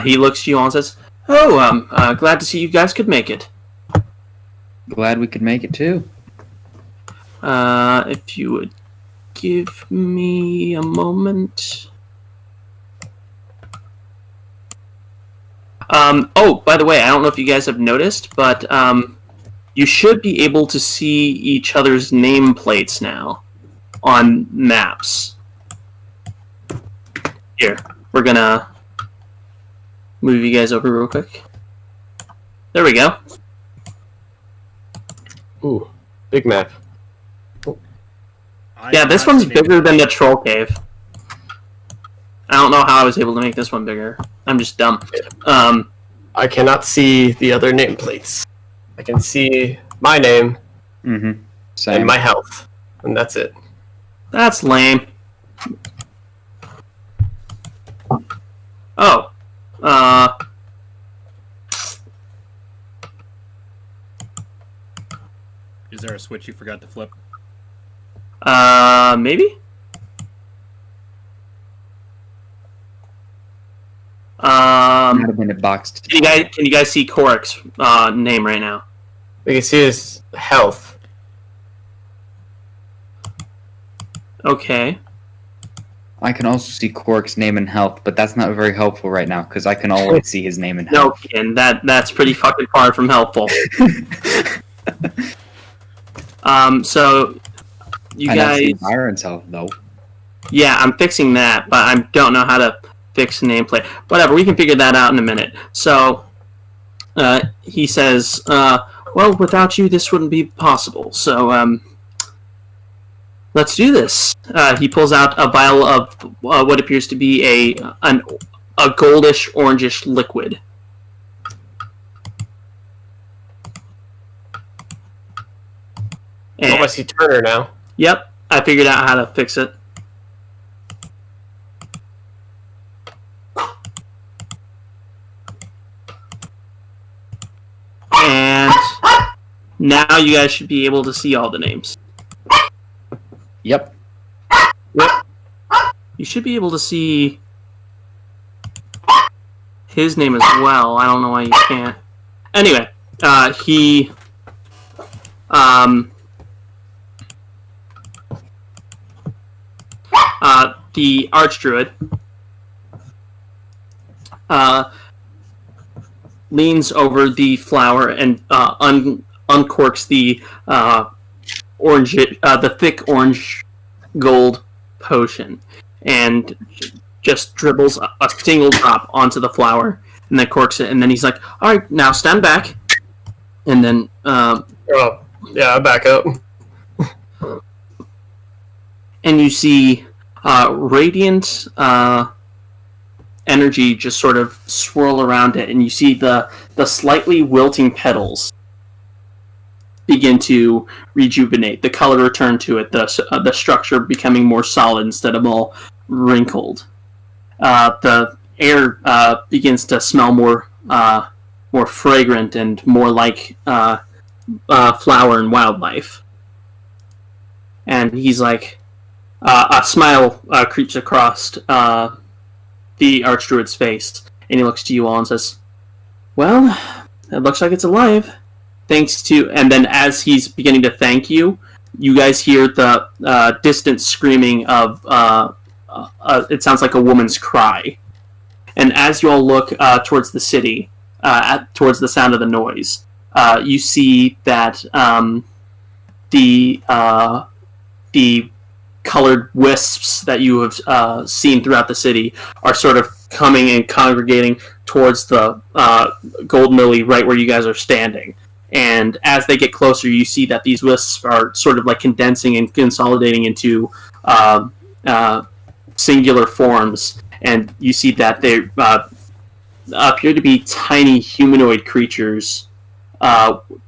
He looks at you all and says, "Oh, I'm glad to see you guys could make it." Glad we could make it too. If you would give me a moment. Oh, by the way, I don't know if you guys have noticed, but you should be able to see each other's nameplates now on maps. Here, we're gonna move you guys over real quick. There we go. Ooh, big map. Yeah, this one's bigger than the troll cave. I don't know how I was able to make this one bigger. I'm just dumb. I cannot see the other nameplates. I can see my name Mm-hmm. Same. and my health, and that's it. That's lame. Oh. Is there a switch you forgot to flip? Maybe? Might have been a box. Can you guys see Korik's name right now? We can see his health. Okay. I can also see Cork's name and health, but that's not very helpful right now because I can always see his name and No, health. Ken, that's pretty fucking far from helpful. So you I don't see guys, Byron's health though. yeah, I'm fixing that, but I don't know how to fix nameplate. Whatever, we can figure that out in a minute. So he says, well, without you, this wouldn't be possible. So let's do this. He pulls out a vial of what appears to be a goldish, orangish liquid. Oh, I see Turner now. Yep, I figured out how to fix it. And now you guys should be able to see all the names. Yep. Yep. You should be able to see his name as well. I don't know why you can't. Anyway, the Archdruid leans over the flower and uncorks the the thick orange gold potion, and just dribbles a single drop onto the flower, and then corks it. And then he's like, "All right, now stand back." And then, Oh, yeah, I back up. and you see radiant energy just sort of swirl around it, and you see the slightly wilting petals begin to rejuvenate. The color return to it. The structure becoming more solid instead of all wrinkled. The air begins to smell more fragrant and more like flower and wildlife. And he's like, a smile creeps across the Archdruid's face, and he looks to you all and says, "Well, it looks like it's alive. Thanks to..." And then as he's beginning to thank you, you guys hear the distant screaming of, it sounds like a woman's cry. And as you all look towards the city, towards the sound of the noise, you see that the colored wisps that you have seen throughout the city are sort of coming and congregating towards the gold lily right where you guys are standing. And as they get closer, you see that these wisps are sort of like condensing and consolidating into singular forms. And you see that they appear to be tiny humanoid creatures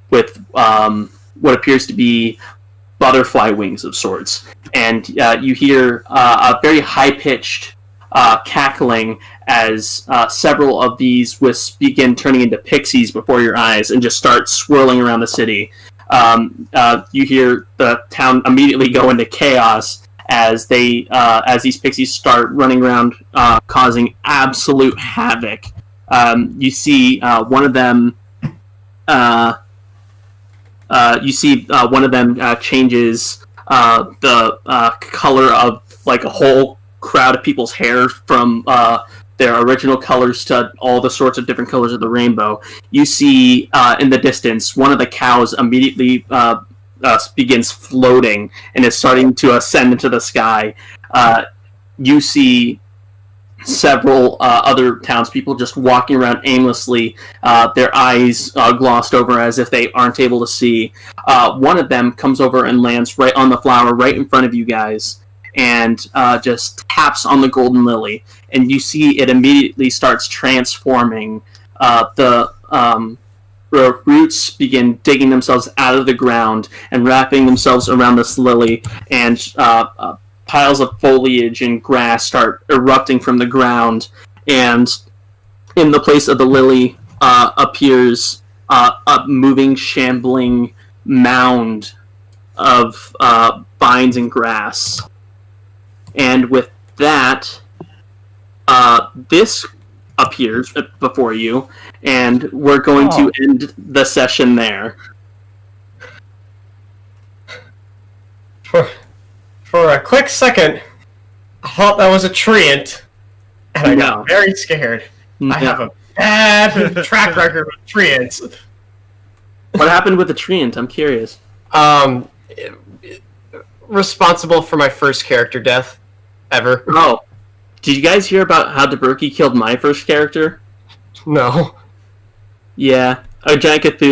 with what appears to be butterfly wings of sorts. And you hear a very high-pitched cackling as several of these wisps begin turning into pixies before your eyes and just start swirling around the city. You hear the town immediately go into chaos as these pixies start running around, causing absolute havoc. You see one of them. Changes the color of like a whole crowd of people's hair from their original colors to all the sorts of different colors of the rainbow. You see in the distance one of the cows immediately begins floating and is starting to ascend into the sky. You see several other townspeople just walking around aimlessly, their eyes glossed over as if they aren't able to see. One of them comes over and lands right on the flower right in front of you guys and just taps on the golden lily, and you see it immediately starts transforming. The roots begin digging themselves out of the ground and wrapping themselves around this lily, and piles of foliage and grass start erupting from the ground, and in the place of the lily appears a moving, shambling mound of vines and grass. And with that, this appears before you, and we're going to end the session there. For a quick second, I thought that was a treant, and I got very scared. I have a bad track record with treants. What happened with the treant? I'm curious. Responsible for my first character death ever. Oh, did you guys hear about how Daburki killed my first character? No. Yeah, a giant Cthulhu